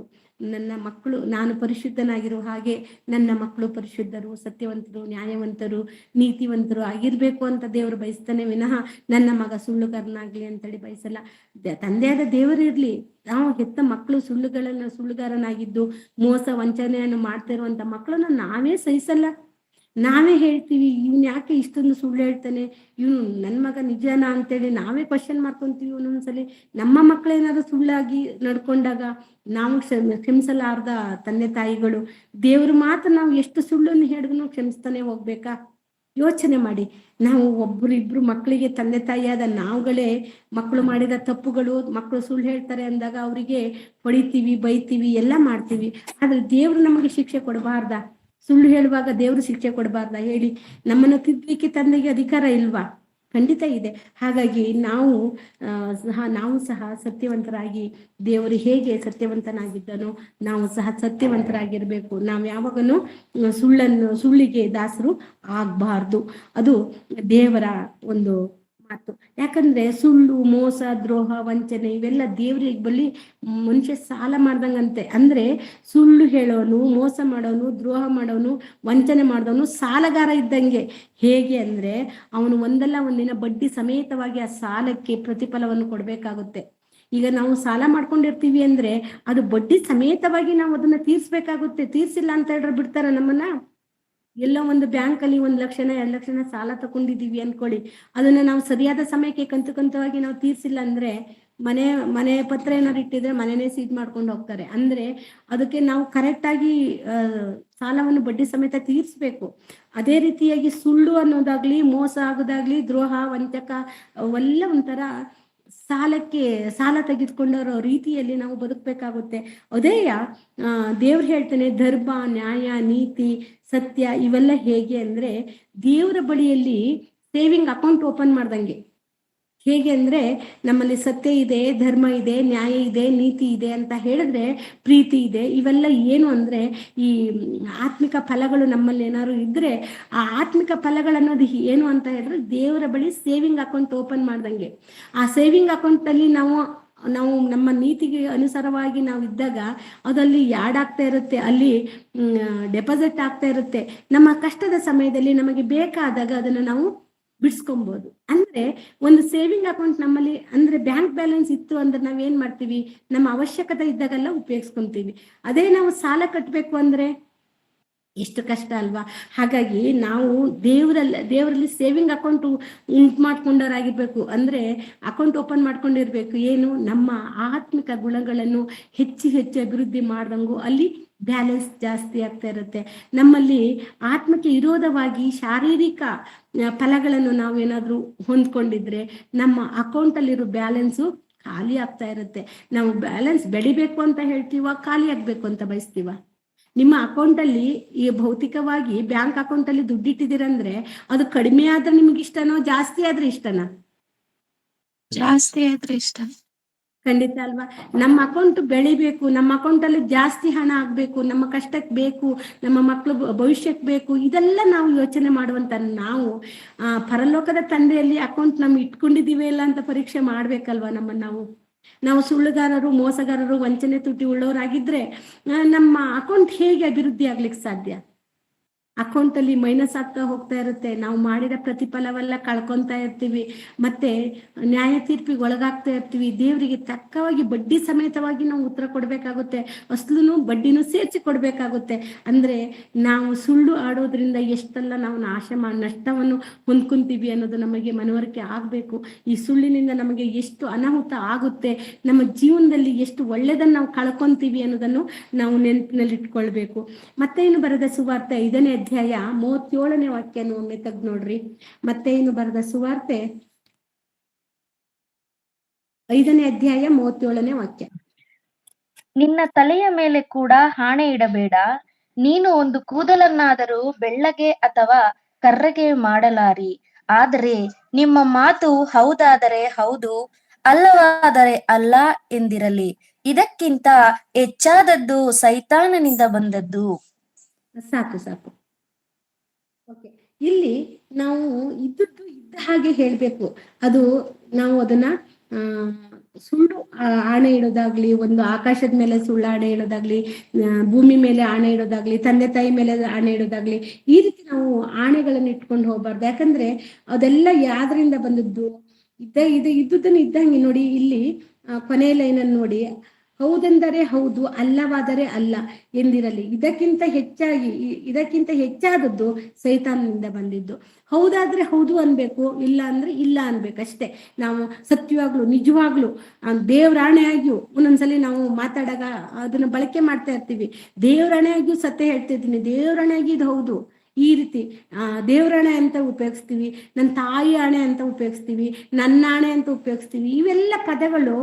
ನನ್ನ ಮಕ್ಕಳು, ನಾನು ಪರಿಶುದ್ಧನಾಗಿರೋ ಹಾಗೆ ನನ್ನ ಮಕ್ಕಳು ಪರಿಶುದ್ಧರು, ಸತ್ಯವಂತರು, ನ್ಯಾಯವಂತರು, ನೀತಿವಂತರು ಆಗಿರ್ಬೇಕು ಅಂತ ದೇವರು ಬಯಸ್ತಾನೆ ವಿನಃ ನನ್ನ ಮಗ ಸುಳ್ಳುಗಾರನಾಗ್ಲಿ ಅಂತೇಳಿ ಬಯಸಲ್ಲ. ತಂದೆಯಾದ ದೇವರು ಇರ್ಲಿ, ನಾವು ಹೆತ್ತ ಮಕ್ಕಳು ಸುಳ್ಳುಗಾರನಾಗಿದ್ದು ಮೋಸ ವಂಚನೆಯನ್ನು ಮಾಡ್ತಾ ಇರುವಂತ ಮಕ್ಕಳನ್ನ ನಾವೇ ಸಹಿಸಲ್ಲ. ನಾವೇ ಹೇಳ್ತೀವಿ, ಇವ್ನು ಯಾಕೆ ಇಷ್ಟೊಂದು ಸುಳ್ಳು ಹೇಳ್ತಾನೆ, ಇವನು ನನ್ನ ಮಗ ನಿಜನಾ ಅಂತೇಳಿ ನಾವೇ ಕ್ವಶನ್ ಮಾಡ್ಕೊಂತೀವಿ. ಒಂದೊಂದ್ಸಲಿ ನಮ್ಮ ಮಕ್ಕಳೇನಾದ್ರು ಸುಳ್ಳಾಗಿ ನಡ್ಕೊಂಡಾಗ ನಾವು ಕ್ಷಮಿಸಲಾರ್ದ ತಂದೆ ತಾಯಿಗಳು, ದೇವ್ರು ಮಾತ್ರ ನಾವು ಎಷ್ಟು ಸುಳ್ಳನ್ನು ಹೇಳಿದ್ರು ಕ್ಷಮಿಸ್ತಾನೆ ಹೋಗ್ಬೇಕಾ? ಯೋಚನೆ ಮಾಡಿ. ನಾವು ಇಬ್ರು ಮಕ್ಕಳಿಗೆ ತಂದೆ ತಾಯಿಯಾದ ನಾವುಗಳೇ ಮಕ್ಕಳು ಮಾಡಿದ ತಪ್ಪುಗಳು, ಮಕ್ಕಳು ಸುಳ್ಳು ಹೇಳ್ತಾರೆ ಅಂದಾಗ ಅವರಿಗೆ ಹೊಡಿತೀವಿ, ಬೈತೀವಿ, ಎಲ್ಲ ಮಾಡ್ತೀವಿ. ಆದ್ರೆ ದೇವ್ರು ನಮಗೆ ಶಿಕ್ಷೆ ಕೊಡಬಾರ್ದ? ಸುಳ್ಳು ಹೇಳುವಾಗ ದೇವ್ರು ಶಿಕ್ಷೆ ಕೊಡಬಾರ್ದ ಹೇಳಿ? ನಮ್ಮನ್ನು ತಿದ್ದಲಿಕ್ಕೆ ತಂದೆಗೆ ಅಧಿಕಾರ ಇಲ್ವಾ? ಖಂಡಿತ ಇದೆ. ಹಾಗಾಗಿ ನಾವು ಸಹ ಸತ್ಯವಂತರಾಗಿ, ದೇವರು ಹೇಗೆ ಸತ್ಯವಂತನಾಗಿದ್ದನೋ ನಾವು ಸಹ ಸತ್ಯವಂತರಾಗಿರ್ಬೇಕು. ನಾವು ಯಾವಾಗಲೂ ಸುಳ್ಳಿಗೆ ದಾಸರು ಆಗ್ಬಾರ್ದು. ಅದು ದೇವರ ಒಂದು ಮಾತು. ಯಾಕಂದ್ರೆ ಸುಳ್ಳು, ಮೋಸ, ದ್ರೋಹ, ವಂಚನೆ ಇವೆಲ್ಲ ದೇವ್ರಿಗೆ ಬಳಿ ಮನುಷ್ಯ ಸಾಲ ಮಾಡ್ದಂಗಂತೆ. ಅಂದ್ರೆ ಸುಳ್ಳು ಹೇಳೋನು, ಮೋಸ ಮಾಡೋನು, ದ್ರೋಹ ಮಾಡೋನು, ವಂಚನೆ ಮಾಡೋನು ಸಾಲಗಾರ ಇದ್ದಂಗೆ. ಹೇಗೆ ಅಂದ್ರೆ ಅವನು ಒಂದಲ್ಲ ಒಂದಿನ ಬಡ್ಡಿ ಸಮೇತವಾಗಿ ಆ ಸಾಲಕ್ಕೆ ಪ್ರತಿಫಲವನ್ನು ಕೊಡ್ಬೇಕಾಗುತ್ತೆ. ಈಗ ನಾವು ಸಾಲ ಮಾಡ್ಕೊಂಡಿರ್ತೀವಿ ಅಂದ್ರೆ ಅದು ಬಡ್ಡಿ ಸಮೇತವಾಗಿ ನಾವು ಅದನ್ನ ತೀರ್ಸ್ಬೇಕಾಗುತ್ತೆ. ತೀರ್ಸಿಲ್ಲ ಅಂತ ಹೇಳಿದ್ರೆ ಬಿಡ್ತಾರ ನಮ್ಮನ್ನ? ಎಲ್ಲೋ ಒಂದು ಬ್ಯಾಂಕ್ ಅಲ್ಲಿ 1 ಲಕ್ಷನ 2 ಲಕ್ಷನ ಸಾಲ ತಗೊಂಡಿದೀವಿ ಅನ್ಕೊಳ್ಳಿ, ಅದನ್ನ ನಾವು ಸರಿಯಾದ ಸಮಯಕ್ಕೆ ಕಂತವಾಗಿ ನಾವು ತೀರ್ಸಿಲ್ಲ ಅಂದ್ರೆ ಮನೆ ಪತ್ರ ಏನಾದ್ರು ಇಟ್ಟಿದ್ರೆ ಮನೆನೇ ಸೀಜ್ ಮಾಡ್ಕೊಂಡು ಹೋಗ್ತಾರೆ. ಅಂದ್ರೆ ಅದಕ್ಕೆ ನಾವು ಕರೆಕ್ಟ್ ಆಗಿ ಸಾಲವನ್ನು ಬಡ್ಡಿ ಸಮೇತ ತೀರ್ಸ್ಬೇಕು. ಅದೇ ರೀತಿಯಾಗಿ ಸುಳ್ಳು ಅನ್ನೋದಾಗ್ಲಿ, ಮೋಸ ಆಗೋದಾಗ್ಲಿ, ದ್ರೋಹ, ವಂಚಕ ಅವೆಲ್ಲ ಒಂಥರ ಸಾಲ ತೆಗೆದುಕೊಂಡರೋ ರೀತಿಯಲ್ಲಿ ನಾವು ಬದುಕಬೇಕಾಗುತ್ತೆ. ಅದೇಯ ದೇವ್ರು ಹೇಳ್ತಾನೆ, ಧರ್ಮ, ನ್ಯಾಯ, ನೀತಿ, ಸತ್ಯ ಇವೆಲ್ಲ ಹೇಗೆ ಅಂದ್ರೆ ದೇವರ ಬಳಿಯಲ್ಲಿ ಸೇವಿಂಗ್ ಅಕೌಂಟ್ ಓಪನ್ ಮಾಡ್ದಂಗೆ. ಹೇಗೆ ಅಂದ್ರೆ ನಮ್ಮಲ್ಲಿ ಸತ್ಯ ಇದೆ, ಧರ್ಮ ಇದೆ, ನ್ಯಾಯ ಇದೆ, ನೀತಿ ಇದೆ ಅಂತ ಹೇಳಿದ್ರೆ ಪ್ರೀತಿ ಇದೆ. ಇವೆಲ್ಲ ಏನು ಅಂದ್ರೆ ಈ ಆತ್ಮಿಕ ಫಲಗಳು ನಮ್ಮಲ್ಲಿ ಏನಾದ್ರು ಇದ್ರೆ ಆ ಆತ್ಮಿಕ ಫಲಗಳನ್ನೋದು ಏನು ಅಂತ ಹೇಳಿದ್ರೆ ದೇವರ ಬಳಿ ಸೇವಿಂಗ್ ಅಕೌಂಟ್ ಓಪನ್ ಮಾಡ್ದಂಗೆ. ಆ ಸೇವಿಂಗ್ ಅಕೌಂಟ್ ಅಲ್ಲಿ ನಾವು ನಮ್ಮ ನೀತಿಗೆ ಅನುಸಾರವಾಗಿ ನಾವು ಇದ್ದಾಗ ಅದಲ್ಲಿ ಯಾಡ್ ಆಗ್ತಾ ಇರುತ್ತೆ, ಅಲ್ಲಿ ಡೆಪಾಸಿಟ್ ಆಗ್ತಾ ಇರುತ್ತೆ. ನಮ್ಮ ಕಷ್ಟದ ಸಮಯದಲ್ಲಿ ನಮಗೆ ಬೇಕಾದಾಗ ಅದನ್ನ ನಾವು ಬಿಡಿಸ್ಕೊಬಹುದು. ಅಂದ್ರೆ ಒಂದು ಸೇವಿಂಗ್ ಅಕೌಂಟ್ ನಮ್ಮಲ್ಲಿ ಅಂದ್ರೆ ಬ್ಯಾಂಕ್ ಬ್ಯಾಲೆನ್ಸ್ ಇತ್ತು ಅಂದ್ರೆ ನಾವ್ ಏನ್ ಮಾಡ್ತೀವಿ, ನಮ್ಮ ಅವಶ್ಯಕತೆ ಇದ್ದಾಗೆಲ್ಲ ಉಪಯೋಗಿಸ್ಕೊಂತೀವಿ. ಅದೇ ನಾವು ಸಾಲ ಕಟ್ಟಬೇಕು ಅಂದ್ರೆ ಎಷ್ಟು ಕಷ್ಟ ಅಲ್ವಾ? ಹಾಗಾಗಿ ನಾವು ದೇವರಲ್ಲಿ ಸೇವಿಂಗ್ ಅಕೌಂಟ್ ಮಾಡ್ಕೊಂಡವರಾಗಿರ್ಬೇಕು. ಅಂದ್ರೆ ಅಕೌಂಟ್ ಓಪನ್ ಮಾಡ್ಕೊಂಡಿರ್ಬೇಕು. ಏನು? ನಮ್ಮ ಆತ್ಮಿಕ ಗುಣಗಳನ್ನು ಹೆಚ್ಚು ಅಭಿವೃದ್ಧಿ ಮಾಡ್ದಂಗು ಅಲ್ಲಿ ಬ್ಯಾಲೆನ್ಸ್ ಜಾಸ್ತಿ ಆಗ್ತಾ ಇರುತ್ತೆ. ನಮ್ಮಲ್ಲಿ ಆತ್ಮಕ್ಕೆ ವಿರೋಧವಾಗಿ ಶಾರೀರಿಕ ಫಲಗಳನ್ನು ನಾವು ಏನಾದ್ರೂ ಹೊಂದ್ಕೊಂಡಿದ್ರೆ ನಮ್ಮ ಅಕೌಂಟ್ ಅಲ್ಲಿರೋ ಬ್ಯಾಲೆನ್ಸು ಖಾಲಿ ಆಗ್ತಾ ಇರುತ್ತೆ. ನಾವು ಬ್ಯಾಲೆನ್ಸ್ ಬೆಳಿಬೇಕು ಅಂತ ಹೇಳ್ತೀವ, ಖಾಲಿ ಆಗ್ಬೇಕು ಅಂತ ಬಯಸ್ತೀವ? ನಿಮ್ಮ ಅಕೌಂಟ್ ಅಲ್ಲಿ ಈ ಭೌತಿಕವಾಗಿ ಬ್ಯಾಂಕ್ ಅಕೌಂಟ್ ಅಲ್ಲಿ ದುಡ್ಡು ಇಟ್ಟಿದ್ದೀರಂದ್ರೆ ಅದು ಕಡಿಮೆ ಆದ್ರೆ ನಿಮ್ಗೆ ಇಷ್ಟನೋ, ಜಾಸ್ತಿ ಆದ್ರೆ ಇಷ್ಟನಾ? ಜಾಸ್ತಿ ಆದ್ರೆ ಇಷ್ಟ. ಖಂಡಿತ ಅಲ್ವಾ? ನಮ್ಮ ಅಕೌಂಟ್ ಬೆಳಿಬೇಕು, ನಮ್ಮ ಅಕೌಂಟ್ ಅಲ್ಲಿ ಜಾಸ್ತಿ ಹಣ ಆಗ್ಬೇಕು, ನಮ್ಮ ಕಷ್ಟಕ್ಕೆ ಬೇಕು, ನಮ್ಮ ಮಕ್ಕಳು ಭವಿಷ್ಯಕ್ಕೆ ಬೇಕು, ಇದೆಲ್ಲ ನಾವು ಯೋಚನೆ ಮಾಡುವಂತ ನಾವು ಪರಲೋಕದ ತಂದೆಯಲ್ಲಿ ಅಕೌಂಟ್ ನಮ್ಗೆ ಇಟ್ಕೊಂಡಿದೀವಿ ಇಲ್ಲ ಅಂತ ಪರೀಕ್ಷೆ ಮಾಡ್ಬೇಕಲ್ವಾ ನಮ್ಮನ್ನ ನಾವು ಸುಳ್ಳುಗಾರರು, ಮೋಸಗಾರರು, ವಂಚನೆ ತುಟಿ ಉಳ್ಳವರಾಗಿದ್ರೆ ನಮ್ಮ ಅಕೌಂಟ್ ಹೇಗೆ ಅಭಿವೃದ್ಧಿ ಆಗ್ಲಿಕ್ಕೆ ಸಾಧ್ಯ? ಅಕೌಂಟ್ ಅಲ್ಲಿ ಮೈನಸ್ ಆಗ್ತಾ ಹೋಗ್ತಾ ಇರುತ್ತೆ. ನಾವು ಮಾಡಿದ ಪ್ರತಿಫಲವೆಲ್ಲ ಕಳ್ಕೊಂತಾ ಇರ್ತೀವಿ. ಮತ್ತೆ ನ್ಯಾಯ ತೀರ್ಪಿಗೆ ಒಳಗಾಗ್ತಾ ಇರ್ತೀವಿ. ದೇವರಿಗೆ ತಕ್ಕವಾಗಿ ಬಡ್ಡಿ ಸಮೇತವಾಗಿ ನಾವು ಉತ್ತರ ಕೊಡ್ಬೇಕಾಗುತ್ತೆ. ಅಸ್ಲುನು ಬಡ್ಡಿನೂ ಸೇರಿಸಿ ಕೊಡ್ಬೇಕಾಗುತ್ತೆ. ಅಂದ್ರೆ ನಾವು ಸುಳ್ಳು ಆಡೋದ್ರಿಂದ ಎಷ್ಟೆಲ್ಲ ನಾವು ನಷ್ಟವನ್ನು ಹೊಂದ್ಕೊಂತೀವಿ ಅನ್ನೋದು ನಮಗೆ ಮನವರಿಕೆ ಆಗ್ಬೇಕು. ಈ ಸುಳ್ಳಿನಿಂದ ನಮಗೆ ಎಷ್ಟು ಅನಾಹುತ ಆಗುತ್ತೆ, ನಮ್ಮ ಜೀವನದಲ್ಲಿ ಎಷ್ಟು ಒಳ್ಳೆದನ್ನ ನಾವು ಕಳ್ಕೊಂತೀವಿ ಅನ್ನೋದನ್ನು ನಾವು ನೆನಪಿನಲ್ಲಿ ಇಟ್ಕೊಳ್ಬೇಕು. ಮತ್ತೆ ಇನ್ನು ಬರೆದ ಸುವಾರ್ತೆ 5ನೇ ಅಧ್ಯಾಯ 37ನೇ ವಾಕ್ಯನು ಒಮ್ಮೆ ತೆಗ್ದು ನೋಡ್ರಿ. ಮತ್ತೆ ಇನ್ನು ಬರೆದ ಸುವಾರ್ತೆ 5ನೇ ಅಧ್ಯಾಯ 37ನೇ ವಾಕ್ಯ. ನಿನ್ನ ತಲೆಯ ಮೇಲೆ ಕೂಡ ಆಣೆ ಇಡಬೇಡ, ನೀನು ಒಂದು ಕೂದಲನ್ನಾದರೂ ಬೆಳ್ಳಗೆ ಅಥವಾ ಕರ್ರಗೆ ಮಾಡಲಾರಿ. ಆದರೆ ನಿಮ್ಮ ಮಾತು ಹೌದಾದರೆ ಹೌದು, ಅಲ್ಲವಾದರೆ ಅಲ್ಲ ಎಂದಿರಲಿ. ಇದಕ್ಕಿಂತ ಹೆಚ್ಚಾದದ್ದು ಸೈತಾನನಿಂದ ಬಂದದ್ದು. ಸಾಕು. ಓಕೆ, ಇಲ್ಲಿ ನಾವು ಇದ್ದದ್ದು ಇದ್ದ ಹಾಗೆ ಹೇಳ್ಬೇಕು. ಅದು ನಾವು ಅದನ್ನ ಆ ಸುಳ್ಳು ಆಣೆ ಇಡೋದಾಗ್ಲಿ, ಒಂದು ಆಕಾಶದ ಮೇಲೆ ಸುಳ್ಳು ಆಣೆ ಇಡೋದಾಗ್ಲಿ, ಭೂಮಿ ಮೇಲೆ ಆಣೆ ಇಡೋದಾಗ್ಲಿ, ತಂದೆ ತಾಯಿ ಮೇಲೆ ಆಣೆ ಇಡೋದಾಗ್ಲಿ, ಈ ರೀತಿ ನಾವು ಆಣೆಗಳನ್ನ ಇಟ್ಕೊಂಡು ಹೋಗ್ಬಾರ್ದು. ಯಾಕಂದ್ರೆ ಅದೆಲ್ಲ ಯಾವ್ದ್ರಿಂದ ಬಂದದ್ದು? ಇದ್ದುದನ್ನು ಇದ್ದಂಗೆ ನೋಡಿ, ಇಲ್ಲಿ ಕೊನೆಯ ಲೈನನ್ನು ನೋಡಿ, ಹೌದೆಂದರೆ ಹೌದು, ಅಲ್ಲವಾದರೆ ಅಲ್ಲ ಎಂದಿರಲಿ. ಇದಕ್ಕಿಂತ ಹೆಚ್ಚಾದದ್ದು ಸೈತಾನನಿಂದ ಬಂದಿದ್ದು. ಹೌದಾದ್ರೆ ಹೌದು ಅನ್ಬೇಕು, ಇಲ್ಲ ಅಂದ್ರೆ ಇಲ್ಲ ಅನ್ಬೇಕಷ್ಟೇ. ನಾವು ಸತ್ಯವಾಗ್ಲು ನಿಜವಾಗ್ಲು ದೇವ್ರಾಣೆಯಾಗಿಯೂ ಒಂದೊಂದ್ಸಲಿ ನಾವು ಮಾತಾಡಾಗ ಅದನ್ನ ಬಳಕೆ ಮಾಡ್ತಾ ಇರ್ತೀವಿ. ದೇವ್ರಾಣೆಯಾಗಿಯೂ ಸತ್ಯ ಹೇಳ್ತಿದ್ದೀನಿ, ದೇವ್ರಾಣೆಯಾಗಿ ಇದು ಹೌದು, ಈ ರೀತಿ ದೇವ್ರಾಣೆ ಅಂತ ಉಪಯೋಗಿಸ್ತೀವಿ, ನನ್ನ ತಾಯಿ ಆಣೆ ಅಂತ ಉಪಯೋಗಿಸ್ತೀವಿ, ನನ್ನ ಆಣೆ ಅಂತ ಉಪಯೋಗಿಸ್ತೀವಿ. ಇವೆಲ್ಲ ಪದಗಳು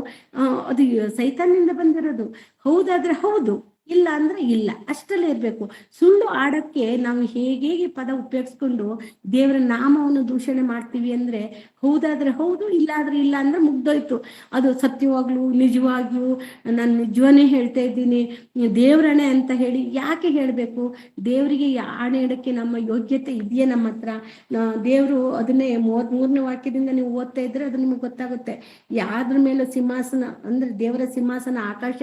ಅದು ಸೈತಾನ್ನಿಂದ ಬಂದಿರೋದು. ಹೌದಾದ್ರೆ ಹೌದು, ಇಲ್ಲ ಅಂದ್ರೆ ಇಲ್ಲ, ಅಷ್ಟಲ್ಲೇ ಇರ್ಬೇಕು. ಸುಳ್ಳು ಆಡಕ್ಕೆ ನಾವು ಹೇಗೆ ಪದ ಉಪಯೋಗಿಸ್ಕೊಂಡು ದೇವರ ನಾಮವನ್ನು ದೂಷಣೆ ಮಾಡ್ತೀವಿ ಅಂದ್ರೆ, ಹೌದಾದ್ರೆ ಹೌದು, ಇಲ್ಲ ಆದ್ರೆ ಇಲ್ಲ ಅಂದ್ರೆ ಮುಗ್ದೋಯ್ತು. ಅದು ಸತ್ಯವಾಗ್ಲು ನಿಜವಾಗಿಯೂ ನಾನು ನಿಜವನ್ನೇ ಹೇಳ್ತಾ ಇದ್ದೀನಿ, ದೇವ್ರಣೆ ಅಂತ ಹೇಳಿ ಯಾಕೆ ಹೇಳ್ಬೇಕು? ದೇವರಿಗೆ ಆಣೆ ಇಡಕ್ಕೆ ನಮ್ಮ ಯೋಗ್ಯತೆ ಇದೆಯೇ ನಮ್ಮ ಹತ್ರ? ದೇವರು ಅದನ್ನೇ 33ನೇ ವಾಕ್ಯದಿಂದ ನೀವು ಓದ್ತಾ ಇದ್ರೆ ಅದು ನಿಮ್ಗೆ ಗೊತ್ತಾಗುತ್ತೆ. ಯಾದ್ರ ಮೇಲೆ ಸಿಂಹಾಸನ ಅಂದ್ರೆ ದೇವರ ಸಿಂಹಾಸನ ಆಕಾಶ,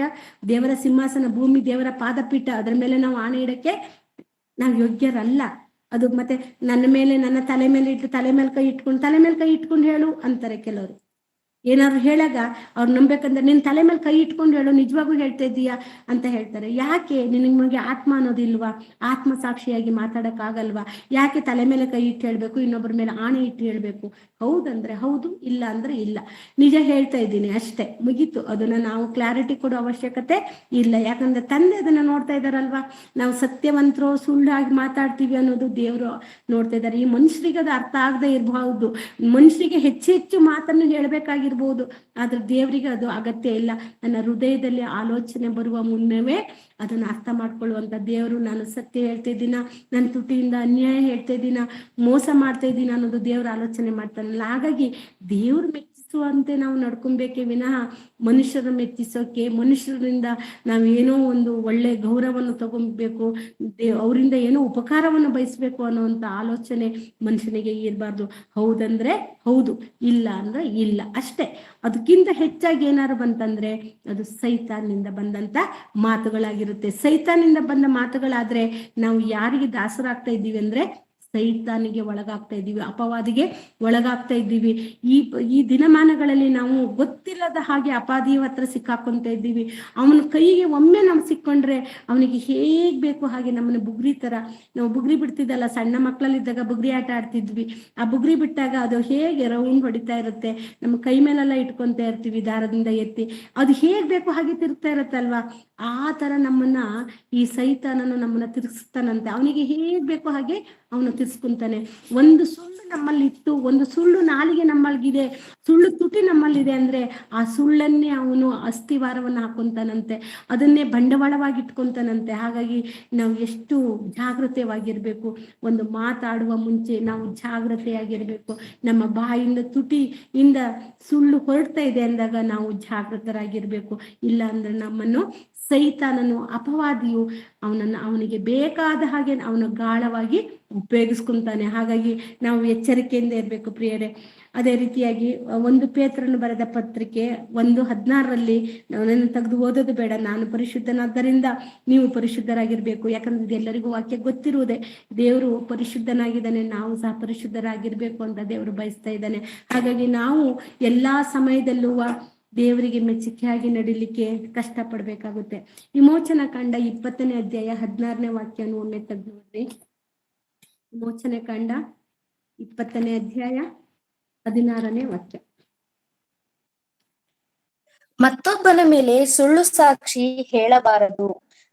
ದೇವರ ಸಿಂಹಾಸನ ಭೂಮಿ, ದೇವರ ಪಾದಪೀಠ, ಅದ್ರ ಮೇಲೆ ನಾವು ಆಣೆ ಇಡಕ್ಕೆ ನಾವು ಯೋಗ್ಯರಲ್ಲ. ಅದು ಮತ್ತೆ ನನ್ನ ಮೇಲೆ, ನನ್ನ ತಲೆ ಮೇಲೆ ಇಟ್ಟು ತಲೆ ಮೇಲೆ ಕೈ ಇಟ್ಕೊಂಡು ಹೇಳು ಅಂತಾರೆ ಕೆಲವರು. ಏನಾದ್ರು ಹೇಳಾಗ ಅವ್ರು ನಂಬೇಕಂದ್ರೆ ನಿನ್ ತಲೆ ಮೇಲೆ ಕೈ ಇಟ್ಕೊಂಡು ಹೇಳು, ನಿಜವಾಗೂ ಹೇಳ್ತಾ ಇದ್ದೀಯಾ ಅಂತ ಹೇಳ್ತಾರೆ. ಯಾಕೆ? ನಿಮಗೆ ಆತ್ಮ ಅನ್ನೋದಿಲ್ವಾ? ಆತ್ಮ ಸಾಕ್ಷಿಯಾಗಿ ಮಾತಾಡಕ್ ಆಗಲ್ವಾ? ಯಾಕೆ ತಲೆ ಮೇಲೆ ಕೈ ಇಟ್ಟು ಹೇಳ್ಬೇಕು, ಇನ್ನೊಬ್ಬರ ಮೇಲೆ ಆಣೆ ಇಟ್ಟು ಹೇಳ್ಬೇಕು? ಹೌದಂದ್ರೆ ಹೌದು, ಇಲ್ಲ ಅಂದ್ರೆ ಇಲ್ಲ, ನಿಜ ಹೇಳ್ತಾ ಇದ್ದೀನಿ ಅಷ್ಟೇ, ಮುಗೀತು. ಅದನ್ನ ನಾವು ಕ್ಲಾರಿಟಿ ಕೊಡೋ ಅವಶ್ಯಕತೆ ಇಲ್ಲ. ಯಾಕಂದ್ರೆ ತಂದೆ ಅದನ್ನ ನೋಡ್ತಾ ಇದಾರಲ್ವಾ. ನಾವು ಸತ್ಯವಂತರು ಸುಳ್ಳಾಗಿ ಮಾತಾಡ್ತೀವಿ ಅನ್ನೋದು ದೇವರು ನೋಡ್ತಾ ಇದ್ದಾರೆ. ಈ ಮನುಷ್ಯರಿಗೆ ಅದು ಅರ್ಥ ಆಗದೆ ಇರಬಹುದು, ಮನುಷ್ಯರಿಗೆ ಹೆಚ್ಚು ಮಾತನ್ನು ಹೇಳ್ಬೇಕಾಗಿರ್ಬೋದು, ಆದ್ರೆ ದೇವರಿಗೆ ಅದು ಅಗತ್ಯ ಇಲ್ಲ. ನನ್ನ ಹೃದಯದಲ್ಲಿ ಆಲೋಚನೆ ಬರುವ ಮುನ್ನವೇ ಅದನ್ನ ಅರ್ಥ ಮಾಡ್ಕೊಳ್ಳುವಂತ ದೇವರು, ನಾನು ಸತ್ಯ ಹೇಳ್ತಾ ಇದ್ದೀನ, ನನ್ನ ತುಟಿಯಿಂದ ಅನ್ಯಾಯ ಹೇಳ್ತಾ ಇದ್ದೀನ, ಮೋಸ ಮಾಡ್ತಾ ಇದ್ದೀನ ಅನ್ನೋದು ದೇವ್ರ ಆಲೋಚನೆ ಮಾಡ್ತಾನಲ್ಲ. ಹಾಗಾಗಿ ದೇವ್ರು ಮೆಚ್ಚಿಸುವಂತೆ ನಾವು ನಡ್ಕೊಬೇಕೇ ವಿನಃ ಮನುಷ್ಯರ ಮೆಚ್ಚಿಸೋಕೆ, ಮನುಷ್ಯರಿಂದ ನಾವೇನೋ ಒಂದು ಒಳ್ಳೆ ಗೌರವವನ್ನು ತಗೊಬೇಕು, ಅವರಿಂದ ಏನೋ ಉಪಕಾರವನ್ನು ಬಯಸ್ಬೇಕು ಅನ್ನೋಂಥ ಆಲೋಚನೆ ಮನುಷ್ಯನಿಗೆ ಇರಬಾರ್ದು. ಹೌದಂದ್ರೆ ಹೌದು, ಇಲ್ಲ ಅಂದ್ರೆ ಇಲ್ಲ, ಅಷ್ಟೇ. ಅದಕ್ಕಿಂತ ಹೆಚ್ಚಾಗಿ ಏನಾರು ಬಂತಂದ್ರೆ ಅದು ಸೈತಾನಿಂದ ಬಂದಂತ ಮಾತುಗಳಾಗಿರುತ್ತೆ. ಸೈತಾನಿಂದ ಬಂದ ಮಾತುಗಳಾದ್ರೆ ನಾವು ಯಾರಿಗೆ ದಾಸರಾಗ್ತಾ ಇದ್ದೀವಿ ಅಂದ್ರೆ ಸೈತಾನಿಗೆ ಒಳಗಾಗ್ತಾ ಇದ್ದೀವಿ, ಅಪವಾದಿಗೆ ಒಳಗಾಗ್ತಾ ಇದ್ದೀವಿ. ಈ ದಿನಮಾನಗಳಲ್ಲಿ ನಾವು ಗೊತ್ತಿಲ್ಲದ ಹಾಗೆ ಅಪಾದಿಯ ಹತ್ರ ಸಿಕ್ಕಾಕೊಂತ ಇದ್ದೀವಿ. ಅವನ ಕೈಗೆ ಒಮ್ಮೆ ನಾವು ಸಿಕ್ಕೊಂಡ್ರೆ ಅವನಿಗೆ ಹೇಗ್ ಬೇಕು ಹಾಗೆ ನಮ್ಮನ್ನ ಬುಗ್ರಿ ತರ, ನಾವು ಬುಗ್ರಿ ಬಿಡ್ತಿದ್ದಲ್ಲ ಸಣ್ಣ ಮಕ್ಕಳಲ್ಲಿದ್ದಾಗ ಬುಗ್ರಿ ಆಟ ಆಡ್ತಿದ್ವಿ. ಆ ಬುಗ್ರಿ ಬಿಟ್ಟಾಗ ಅದು ಹೇಗೆ ರೌಂಡ್ ಹೊಡಿತಾ ಇರುತ್ತೆ, ನಮ್ಮ ಕೈ ಮೇಲೆಲ್ಲ ಇಟ್ಕೊಂತ ಇರ್ತೀವಿ ದಾರದಿಂದ ಎತ್ತಿ, ಅದು ಹೇಗ್ ಬೇಕು ಹಾಗೆ ತಿರುಗ್ತಾ ಇರುತ್ತಲ್ವಾ. ಆ ತರ ನಮ್ಮನ್ನ ಈ ಸೈತಾನನು ನಮ್ಮನ್ನ ತಿರ್ಗಿಸ್ತಾನಂತೆ. ಅವನಿಗೆ ಹೇಗ್ ಬೇಕು ಹಾಗೆ ಅವನು ತಿರ್ಸ್ಕೊಂತಾನೆ. ಒಂದು ಸುಳ್ಳು ನಮ್ಮಲ್ಲಿ ಇಟ್ಟು, ಒಂದು ಸುಳ್ಳು ನಾಲಿಗೆ ನಮ್ಮಲ್ಲಿದೆ, ಸುಳ್ಳು ತುಟಿ ನಮ್ಮಲ್ಲಿದೆ ಅಂದ್ರೆ ಆ ಸುಳ್ಳನ್ನೇ ಅವನು ಅಸ್ಥಿವಾರವನ್ನು ಹಾಕೊಂತಾನಂತೆ, ಅದನ್ನೇ ಬಂಡವಾಳವಾಗಿ ಇಟ್ಕೊಂತಾನಂತೆ. ಹಾಗಾಗಿ ನಾವು ಎಷ್ಟು ಜಾಗೃತೆವಾಗಿರ್ಬೇಕು. ಒಂದು ಮಾತಾಡುವ ಮುಂಚೆ ನಾವು ಜಾಗೃತೆಯಾಗಿರ್ಬೇಕು. ನಮ್ಮ ಬಾಯಿಂದ ತುಟಿಯಿಂದ ಸುಳ್ಳು ಹೊರಡ್ತಾ ಇದೆ ಅಂದಾಗ ನಾವು ಜಾಗೃತರಾಗಿರ್ಬೇಕು. ಇಲ್ಲ ಅಂದ್ರೆ ನಮ್ಮನ್ನು ಸೈತಾನನು, ಅಪವಾದಿಯು ಅವನಿಗೆ ಬೇಕಾದ ಹಾಗೆ ಅವನು ಗಾಳವಾಗಿ ಉಪಯೋಗಿಸ್ಕೊಂತಾನೆ. ಹಾಗಾಗಿ ನಾವು ಎಚ್ಚರಿಕೆಯಿಂದ ಇರ್ಬೇಕು ಪ್ರಿಯರೇ. ಅದೇ ರೀತಿಯಾಗಿ 1 ಪೇತ್ರನು ಬರೆದ ಪತ್ರಿಕೆ 1:16 ನಾನು ತೆಗೆದು ಓದೋದು ಬೇಡ, ನಾನು ಪರಿಶುದ್ಧನಾದ್ದರಿಂದ ನೀವು ಪರಿಶುದ್ಧರಾಗಿರ್ಬೇಕು. ಯಾಕಂದ್ರೆ ಇದೆಲ್ಲರಿಗೂ ವಾಕ್ಯ ಗೊತ್ತಿರುವುದೇ. ದೇವರು ಪರಿಶುದ್ಧನಾಗಿದ್ದಾನೆ, ನಾವು ಸಹ ಪರಿಶುದ್ಧರಾಗಿರ್ಬೇಕು ಅಂತ ದೇವರು ಬಯಸ್ತಾ ಇದ್ದಾನೆ. ಹಾಗಾಗಿ ನಾವು ಎಲ್ಲಾ ಸಮಯದಲ್ಲೂ ದೇವರಿಗೆ ಮೆಚ್ಚುಗೆಯಾಗಿ ನಡಿಲಿಕ್ಕೆ ಕಷ್ಟ ಪಡ್ಬೇಕಾಗುತ್ತೆ. ವಿಮೋಚನ ಕಾಂಡ 20ನೇ ಅಧ್ಯಾಯ 16ನೇ ವಾಕ್ಯವನ್ನು ಒಮ್ಮೆ ತೆಗೆದು ನೋಡ್ರಿ. ವಿಮೋಚನೆ ಕಾಂಡ 20ನೇ ಅಧ್ಯಾಯ 16ನೇ ವಾಕ್ಯ. ಮತ್ತೊಬ್ಬನ ಮೇಲೆ ಸುಳ್ಳು ಸಾಕ್ಷಿ ಹೇಳಬಾರದು,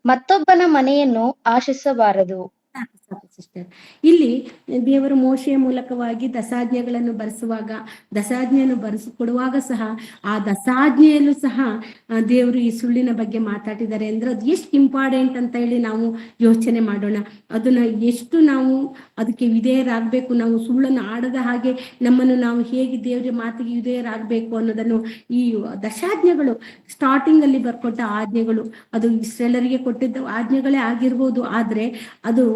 ಮತ್ತೊಬ್ಬನ ಮನೆಯನ್ನು ಆಶಿಸಬಾರದು. ಸಿಸ್ಟರ್, ಇಲ್ಲಿ ದೇವರು ಮೋಶೆಯ ಮೂಲಕವಾಗಿ ದಸಾಜ್ಞೆಗಳನ್ನು ಬರೆಸುವಾಗ, ದಸಾಜ್ಞೆಯನ್ನು ಬರೆಸಿಕೊಡುವಾಗ ಸಹ ಆ ದಸಾಜ್ಞೆಯಲ್ಲೂ ಸಹ ದೇವರು ಈ ಸುಳ್ಳಿನ ಬಗ್ಗೆ ಮಾತಾಡಿದ್ದಾರೆ ಅಂದ್ರೆ ಅದು ಎಷ್ಟು ಇಂಪಾರ್ಟೆಂಟ್ ಅಂತ ಹೇಳಿ ನಾವು ಯೋಚನೆ ಮಾಡೋಣ. ಅದನ್ನ ಎಷ್ಟು ನಾವು ಅದಕ್ಕೆ ವಿಧೇಯರಾಗಬೇಕು, ನಾವು ಸುಳ್ಳನ್ನು ಆಡದ ಹಾಗೆ ನಮ್ಮನ್ನು ನಾವು ಹೇಗೆ ದೇವರ ಮಾತಿಗೆ ವಿಧೇಯರಾಗಬೇಕು ಅನ್ನೋದನ್ನು ಈ ದಶಾಜ್ಞೆಗಳು, ಸ್ಟಾರ್ಟಿಂಗ್ ಅಲ್ಲಿ ಬರ್ಕೊಟ್ಟ ಆಜ್ಞೆಗಳು, ಅದು ಇಸ್ರೇಲರಿಗೆ ಕೊಟ್ಟಿದ್ದ ಆಜ್ಞೆಗಳೇ ಆಗಿರ್ಬೋದು, ಆದ್ರೆ ಅದು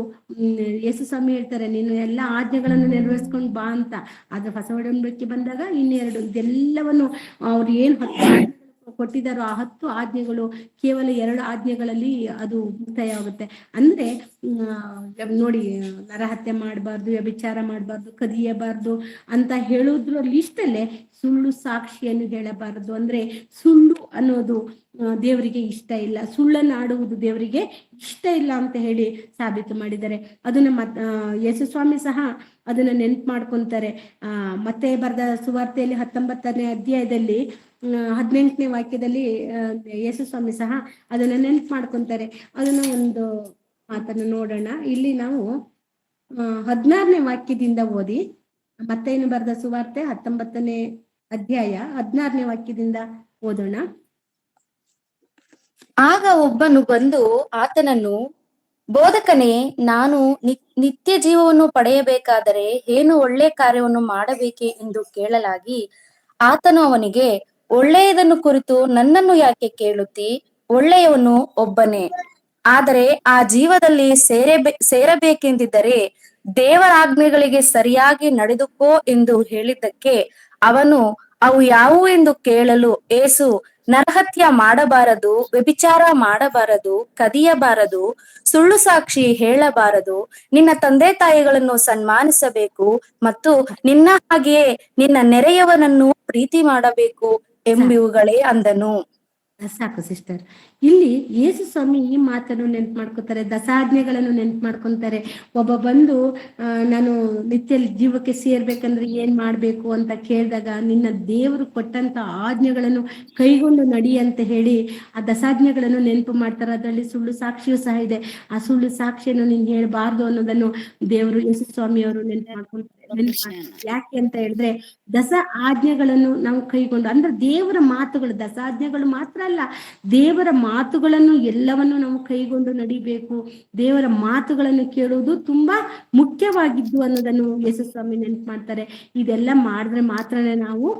ಯೇಸು ಸ್ವಾಮಿ ಹೇಳ್ತಾರೆ, ನೀನು ಎಲ್ಲ ಆಜ್ಞೆಗಳನ್ನು ನೆರವೇರಿಸ್ಕೊಂಡು ಬಾ ಅಂತ. ಆದ್ರೆ ಹೊಸ ಒಡಂಬಡಿಕೆ ಬಂದಾಗ ಇನ್ನೆರಡು, ಇದೆಲ್ಲವನ್ನು ಅವ್ರು ಏನ್ 10 ಆಜ್ಞೆಗಳು ಕೊಟ್ಟಿದ್ದಾರೋ ಆ 10 ಆಜ್ಞೆಗಳು ಕೇವಲ 2 ಆಜ್ಞೆಗಳಲ್ಲಿ ಅದು ಮುಕ್ತಾಯ ಆಗುತ್ತೆ. ಅಂದ್ರೆ ನೋಡಿ, ನರಹತ್ಯೆ ಮಾಡಬಾರ್ದು, ವ್ಯಭಿಚಾರ ಮಾಡಬಾರ್ದು, ಕದಿಯಬಾರ್ದು ಅಂತ ಹೇಳುದ್ರ ಲಿಸ್ಟಲ್ಲೇ ಸುಳ್ಳು ಸಾಕ್ಷಿಯನ್ನು ಹೇಳಬಾರದು. ಅಂದ್ರೆ ಸುಳ್ಳು ಅನ್ನೋದು ದೇವರಿಗೆ ಇಷ್ಟ ಇಲ್ಲ, ಸುಳ್ಳನ್ನು ಆಡುವುದು ದೇವರಿಗೆ ಇಷ್ಟ ಇಲ್ಲ ಅಂತ ಹೇಳಿ ಸಾಬೀತು ಮಾಡಿದ್ದಾರೆ. ಅದನ್ನ ಯೇಸು ಸ್ವಾಮಿ ಸಹ ಅದನ್ನ ನೆನ್ಪು ಮಾಡ್ಕೊಂತಾರೆ. ಮತ್ತೆ ಬರೆದ ಸುವಾರ್ತೆಯಲ್ಲಿ 19ನೇ ಅಧ್ಯಾಯದಲ್ಲಿ 18ನೇ ವಾಕ್ಯದಲ್ಲಿ ಯೇಸು ಸ್ವಾಮಿ ಸಹ ಅದನ್ನ ನೆನ್ಪು ಮಾಡ್ಕೊಂತಾರೆ. ಅದನ್ನ ಒಂದು ಮಾತನ್ನ ನೋಡೋಣ. ಇಲ್ಲಿ ನಾವು 16ನೇ ವಾಕ್ಯದಿಂದ ಓದಿ. ಮತ್ತೇನು ಬರೆದ ಸುವಾರ್ತೆ 19ನೇ ಅಧ್ಯಾಯ 16ನೇ ವಾಕ್ಯದಿಂದ ಓದೋಣ. ಆಗ ಒಬ್ಬನು ಬಂದು ಆತನನ್ನು, ಬೋಧಕನೇ, ನಾನು ನಿತ್ಯ ಜೀವವನ್ನು ಪಡೆಯಬೇಕಾದರೆ ಏನು ಒಳ್ಳೆ ಕಾರ್ಯವನ್ನು ಮಾಡಬೇಕೆ ಎಂದು ಕೇಳಲಾಗಿ, ಆತನು ಅವನಿಗೆ, ಒಳ್ಳೆಯದನ್ನು ಕುರಿತು ನನ್ನನ್ನು ಯಾಕೆ ಕೇಳುತ್ತಿ? ಒಳ್ಳೆಯವನು ಒಬ್ಬನೇ. ಆದರೆ ಆ ಜೀವದಲ್ಲಿ ಸೇರಬೇಕೆಂದಿದ್ದರೆ ದೇವರ ಆಜ್ಞೆಗಳಿಗೆ ಸರಿಯಾಗಿ ನಡೆದುಕೋ ಎಂದು ಹೇಳಿದ್ದಕ್ಕೆ ಅವನು, ಅವು ಯಾವುವು ಎಂದು ಕೇಳಲು ಏಸು, ನರಹತ್ಯ ಮಾಡಬಾರದು, ವ್ಯಭಿಚಾರ ಮಾಡಬಾರದು, ಕದಿಯಬಾರದು, ಸುಳ್ಳು ಸಾಕ್ಷಿ ಹೇಳಬಾರದು, ನಿನ್ನ ತಂದೆ ತಾಯಿಗಳನ್ನು ಸನ್ಮಾನಿಸಬೇಕು ಮತ್ತು ನಿನ್ನ ಹಾಗೆಯೇ ನಿನ್ನ ನೆರೆಯವನನ್ನು ಪ್ರೀತಿ ಮಾಡಬೇಕು ಎಂಬಿವುಗಳೇ ಅಂದನು. ಸಾಕು ಸಿಸ್ಟರ್. ಇಲ್ಲಿ ಯೇಸು ಸ್ವಾಮಿ ಈ ಮಾತನ್ನು ನೆನ್ಪು ಮಾಡ್ಕೊತಾರೆ, ದಸಾಜ್ಞೆಗಳನ್ನು ನೆನ್ಪು ಮಾಡ್ಕೊಂತಾರೆ. ಒಬ್ಬ ಬಂದು ನಾನು ನಿತ್ಯ ಜೀವಕ್ಕೆ ಸೇರ್ಬೇಕಂದ್ರೆ ಏನ್ ಮಾಡ್ಬೇಕು ಅಂತ ಕೇಳಿದಾಗ, ನಿನ್ನ ದೇವರು ಕೊಟ್ಟಂತ ಆಜ್ಞೆಗಳನ್ನು ಕೈಗೊಂಡು ನಡಿ ಅಂತ ಹೇಳಿ ಆ ದಸಾಜ್ಞೆಗಳನ್ನು ನೆನಪು ಮಾಡ್ತಾರೆ. ಅದರಲ್ಲಿ ಸುಳ್ಳು ಸಾಕ್ಷಿಯೂ ಸಹ ಇದೆ. ಆ ಸುಳ್ಳು ಸಾಕ್ಷಿಯನ್ನು ನೀನ್ ಹೇಳ್ಬಾರ್ದು ಅನ್ನೋದನ್ನು ದೇವರು ಯೇಸು ಸ್ವಾಮಿ ಅವರು ನೆನ್ಪು ಮಾಡ್ಕೊಂತಾರೆ. ಯಾಕೆ ಅಂತ ಹೇಳಿದ್ರೆ, ದಸ ಆಜ್ಞೆಗಳನ್ನು ನಾವು ಕೈಗೊಂಡು, ಅಂದ್ರೆ ದೇವರ ಮಾತುಗಳು, ದಸಾಜ್ಞೆಗಳು ಮಾತ್ರ ಅಲ್ಲ, ದೇವರ ಮಾತುಗಳನ್ನು ಎಲ್ಲವನ್ನು ನಾವು ಕೈಗೊಂಡು ನಡಿಬೇಕು. ದೇವರ ಮಾತುಗಳನ್ನು ಕೇಳುವುದು ತುಂಬಾ ಮುಖ್ಯವಾಗಿದ್ದು ಅನ್ನೋದನ್ನು ಯೇಸು ಸ್ವಾಮಿ ನೆನ್ಪು ಮಾಡ್ತಾರೆ. ಇದೆಲ್ಲ ಮಾಡಿದ್ರೆ ಮಾತ್ರನೇ ನಾವು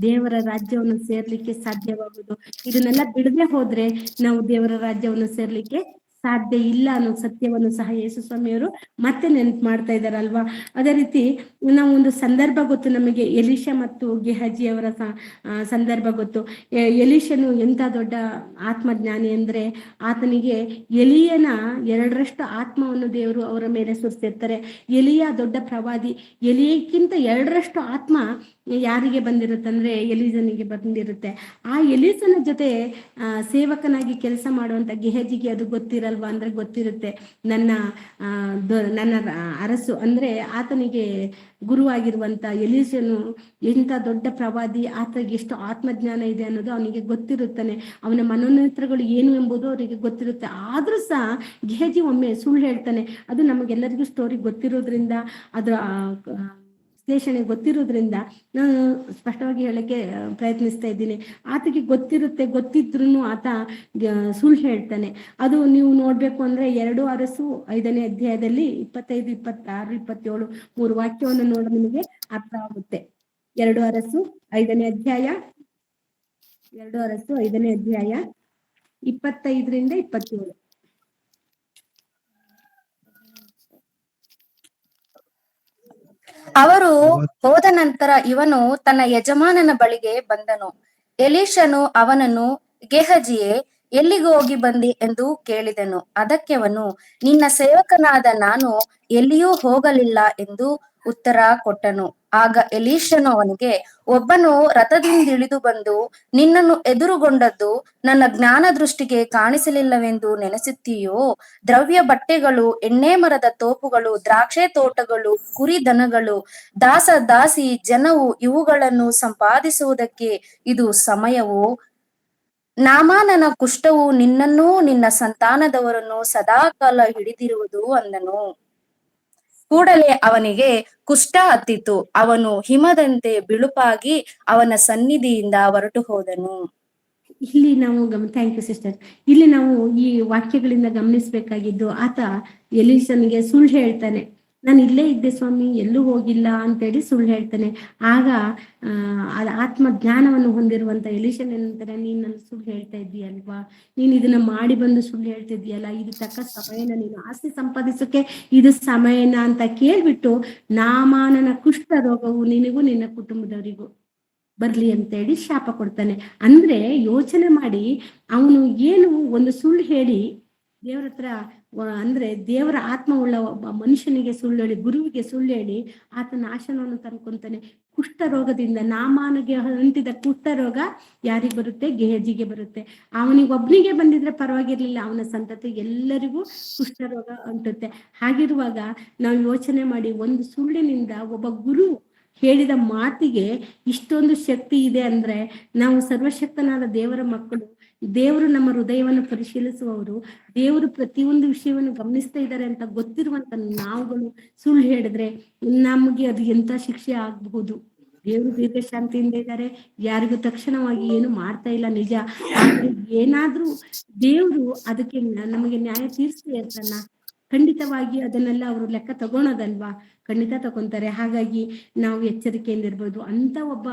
ದೇವರ ರಾಜ್ಯವನ್ನು ಸೇರ್ಲಿಕ್ಕೆ ಸಾಧ್ಯವಾಗುವುದು. ಇದನ್ನೆಲ್ಲ ಬಿಡದೆ ಹೋದ್ರೆ ನಾವು ದೇವರ ರಾಜ್ಯವನ್ನು ಸೇರ್ಲಿಕ್ಕೆ ಸಾಧ್ಯ ಇಲ್ಲ ಅನ್ನೋ ಸತ್ಯವನ್ನು ಸಹ ಯೇಸು ಸ್ವಾಮಿಯವರು ಮತ್ತೆ ನೆನ್ಪು ಮಾಡ್ತಾ ಇದ್ದಾರಲ್ವಾ. ಅದೇ ರೀತಿ ನಾವು ಒಂದು ಸಂದರ್ಭ ಗೊತ್ತು ನಮಗೆ, ಎಲೀಷಾ ಮತ್ತು ಗೆಹಜಿ ಅವರ ಸಂದರ್ಭ ಗೊತ್ತು. ಎಲೀಷನು ಎಂತ ದೊಡ್ಡ ಆತ್ಮಜ್ಞಾನಿ ಅಂದ್ರೆ, ಆತನಿಗೆ ಎಲಿಯನ 2ರಷ್ಟು ಆತ್ಮವನ್ನು ದೇವರು ಅವರ ಮೇಲೆ ಸುರಿಸಿರ್ತಾರೆ. ಎಲಿಯ ದೊಡ್ಡ ಪ್ರವಾದಿ, ಎಲಿಯಕ್ಕಿಂತ 2ರಷ್ಟು ಆತ್ಮ ಯಾರಿಗೆ ಬಂದಿರುತ್ತಂದ್ರೆ ಎಲೀಸನಿಗೆ ಬಂದಿರುತ್ತೆ. ಆ ಎಲೀಸನ ಜೊತೆ ಸೇವಕನಾಗಿ ಕೆಲಸ ಮಾಡುವಂತ ಗೆಹಜಿಗೆ ಅದು ಗೊತ್ತಿರಲ್ವಾ? ಅಂದ್ರೆ ಗೊತ್ತಿರುತ್ತೆ. ನನ್ನ ಅರಸು ಅಂದ್ರೆ ಆತನಿಗೆ ಗುರುವಾಗಿರುವಂತ ಎಲೀಸನು ಎಂತ ದೊಡ್ಡ ಪ್ರವಾದಿ, ಆತನಿಗೆ ಎಷ್ಟು ಆತ್ಮಜ್ಞಾನ ಇದೆ ಅನ್ನೋದು ಅವನಿಗೆ ಗೊತ್ತಿರುತ್ತಾನೆ. ಅವನ ಮನೋನೇತ್ರಗಳು ಏನು ಎಂಬುದು ಅವರಿಗೆ ಗೊತ್ತಿರುತ್ತೆ. ಆದ್ರೂ ಸಹ ಗೆಹಜಿ ಒಮ್ಮೆ ಸುಳ್ಳು ಹೇಳ್ತಾನೆ. ಅದು ನಮಗೆಲ್ಲರಿಗೂ ಸ್ಟೋರಿ ಗೊತ್ತಿರೋದ್ರಿಂದ, ಅದರ ವಿಶ್ಲೇಷಣೆ ಗೊತ್ತಿರೋದ್ರಿಂದ ನಾನು ಸ್ಪಷ್ಟವಾಗಿ ಹೇಳಕ್ಕೆ ಪ್ರಯತ್ನಿಸ್ತಾ ಇದ್ದೀನಿ. ಆತಗೆ ಗೊತ್ತಿದ್ರು ಆತ ಸುಳ್ಳು ಹೇಳ್ತಾನೆ. ಅದು ನೀವು ನೋಡ್ಬೇಕು ಅಂದ್ರೆ 2 ಅರಸು 5ನೇ ಅಧ್ಯಾಯದಲ್ಲಿ 25, 26, 27 3 ವಾಕ್ಯವನ್ನು ನೋಡಿ ನಿಮಗೆ ಅರ್ಥ ಆಗುತ್ತೆ. 2 ಅರಸು 5ನೇ ಅಧ್ಯಾಯ 25ರಿಂದ 27. ಅವರು ಹೋದ ನಂತರ ಇವನು ತನ್ನ ಯಜಮಾನನ ಬಳಿಗೆ ಬಂದನು. ಎಲೀಷನು ಅವನನ್ನು, ಗೆಹಜಿಯೇ, ಎಲ್ಲಿಗೆ ಹೋಗಿ ಬಂದಿ ಎಂದು ಕೇಳಿದನು. ಅದಕ್ಕೆ ಅವನು, ನಿನ್ನ ಸೇವಕನಾದ ನಾನು ಎಲ್ಲಿಯೂ ಹೋಗಲಿಲ್ಲ ಎಂದು ಉತ್ತರ ಕೊಟ್ಟನು. ಆಗ ಎಲೀಷನು ಅವನಿಗೆ, ಒಬ್ಬನು ರಥದಿಂದಿಳಿದು ಬಂದು ನಿನ್ನನ್ನು ಎದುರುಗೊಂಡದ್ದು ನನ್ನ ಜ್ಞಾನ ದೃಷ್ಟಿಗೆ ಕಾಣಿಸಲಿಲ್ಲವೆಂದು ನೆನೆಸುತ್ತೀಯೋ? ದ್ರವ್ಯ ಬಟ್ಟೆಗಳು, ಎಣ್ಣೆ ಮರದ ತೋಪುಗಳು, ದ್ರಾಕ್ಷೆ ತೋಟಗಳು, ಕುರಿ ದನಗಳು, ದಾಸ ದಾಸಿ ಜನವು, ಇವುಗಳನ್ನು ಸಂಪಾದಿಸುವುದಕ್ಕೆ ಇದು ಸಮಯವೋ? ನಾಮಾನನ ಕುಷ್ಠವು ನಿನ್ನನ್ನೂ ನಿನ್ನ ಸಂತಾನದವರನ್ನು ಸದಾಕಾಲ ಹಿಡಿದಿರುವುದು ಅಂದನು. ಕೂಡಲೇ ಅವನಿಗೆ ಕುಷ್ಠ ಹತ್ತಿತು. ಅವನು ಹಿಮದಂತೆ ಬಿಳುಪಾಗಿ ಅವನ ಸನ್ನಿಧಿಯಿಂದ ಹೊರಟು ಹೋದನು. ಇಲ್ಲಿ ನಾವು ಥ್ಯಾಂಕ್ ಯು ಸಿಸ್ಟರ್. ಇಲ್ಲಿ ನಾವು ಈ ವಾಕ್ಯಗಳಿಂದ ಗಮನಿಸಬೇಕಾಗಿದ್ದು, ಆತ ಎಲೀಷನಿಗೆ ಸುಳ್ಳು ಹೇಳ್ತಾನೆ. ನಾನು ಇಲ್ಲೇ ಇದ್ದೆ ಸ್ವಾಮಿ, ಎಲ್ಲೂ ಹೋಗಿಲ್ಲ ಅಂತೇಳಿ ಸುಳ್ಳು ಹೇಳ್ತಾನೆ. ಆಗ ಆತ್ಮ ಜ್ಞಾನವನ್ನು ಹೊಂದಿರುವಂತ ಎಲೀಷನ್ ಏನಂತಾರೆ, ನೀನ್ ನನ್ನ ಸುಳ್ಳು ಹೇಳ್ತಾ ಇದ್ದೀಯಲ್ವಾ, ನೀನ್ ಇದನ್ನ ಮಾಡಿ ಬಂದು ಸುಳ್ಳು ಹೇಳ್ತಾ ಇದೀಯಲ್ಲ, ಇದು ತಕ್ಕ ಸಮಯನ, ನೀನು ಆಸ್ತಿ ಸಂಪಾದಿಸೋಕೆ ಇದು ಸಮಯನ ಅಂತ ಕೇಳ್ಬಿಟ್ಟು, ನಾಮಾನನ ಕುಷ್ಠ ರೋಗವು ನಿನಗೂ ನಿನ್ನ ಕುಟುಂಬದವರಿಗೂ ಬರ್ಲಿ ಅಂತೇಳಿ ಶಾಪ ಕೊಡ್ತಾನೆ. ಅಂದ್ರೆ ಯೋಚನೆ ಮಾಡಿ, ಅವನು ಏನು ಒಂದು ಸುಳ್ಳು ಹೇಳಿ ದೇವ್ರ ಹತ್ರ ಅಂದ್ರೆ ದೇವರ ಆತ್ಮ ಉಳ್ಳ ಒಬ್ಬ ಮನುಷ್ಯನಿಗೆ ಸುಳ್ಳು ಹೇಳಿ, ಗುರುವಿಗೆ ಸುಳ್ಳು ಹೇಳಿ ಆತ ನಾಶನವನ್ನು ತಂದ್ಕೊಂತಾನೆ. ಕುಷ್ಠ ರೋಗದಿಂದ, ನಾಮಾನಿಗೆ ಅಂಟಿದ ಕುಷ್ಠ ರೋಗ ಯಾರಿಗೆ ಬರುತ್ತೆ? ಗೆಹಜಿಗೆ ಬರುತ್ತೆ. ಅವನಿಗೆ ಒಬ್ನಿಗೆ ಬಂದಿದ್ರೆ ಪರವಾಗಿರ್ಲಿಲ್ಲ, ಅವನ ಸಂತತಿ ಎಲ್ಲರಿಗೂ ಕುಷ್ಠ ರೋಗ ಅಂಟುತ್ತೆ. ಹಾಗಿರುವಾಗ ನಾವು ಯೋಚನೆ ಮಾಡಿ, ಒಂದು ಸುಳ್ಳಿನಿಂದ ಒಬ್ಬ ಗುರು ಹೇಳಿದ ಮಾತಿಗೆ ಇಷ್ಟೊಂದು ಶಕ್ತಿ ಇದೆ ಅಂದ್ರೆ, ನಾವು ಸರ್ವಶಕ್ತನಾದ ದೇವರ ಮಕ್ಕಳು, ದೇವರು ನಮ್ಮ ಹೃದಯವನ್ನು ಪರಿಶೀಲಿಸುವವರು, ದೇವರು ಪ್ರತಿಯೊಂದು ವಿಷಯವನ್ನು ಗಮನಿಸ್ತಾ ಇದ್ದಾರೆ ಅಂತ ಗೊತ್ತಿರುವಂತ ನಾವುಗಳು ಸುಳ್ಳು ಹೇಳಿದ್ರೆ ನಮಗೆ ಅದು ಎಂತ ಶಿಕ್ಷೆ ಆಗಬಹುದು. ದೇವರು ದೀರ್ಘ ಶಾಂತಿಯಿಂದ ಇದ್ದಾರೆ, ಯಾರಿಗೂ ತಕ್ಷಣವಾಗಿ ಏನು ಮಾಡ್ತಾ ಇಲ್ಲ ನಿಜ. ಆದ್ರೆ ಏನಾದ್ರೂ ದೇವರು ಅದಕ್ಕೆ ನಮಗೆ ನ್ಯಾಯ ತೀರಿಸ್ತಾ ಇರ್ತಾನ, ಖಂಡಿತವಾಗಿ ಅದನ್ನೆಲ್ಲ ಅವರು ಲೆಕ್ಕ ತಗೊಳೋದಲ್ವಾ? ಖಂಡಿತ ತಗೊಂತಾರೆ. ಹಾಗಾಗಿ ನಾವು ಎಚ್ಚರಿಕೆಯಿಂದ ಇರ್ಬೋದು. ಅಂತ ಒಬ್ಬ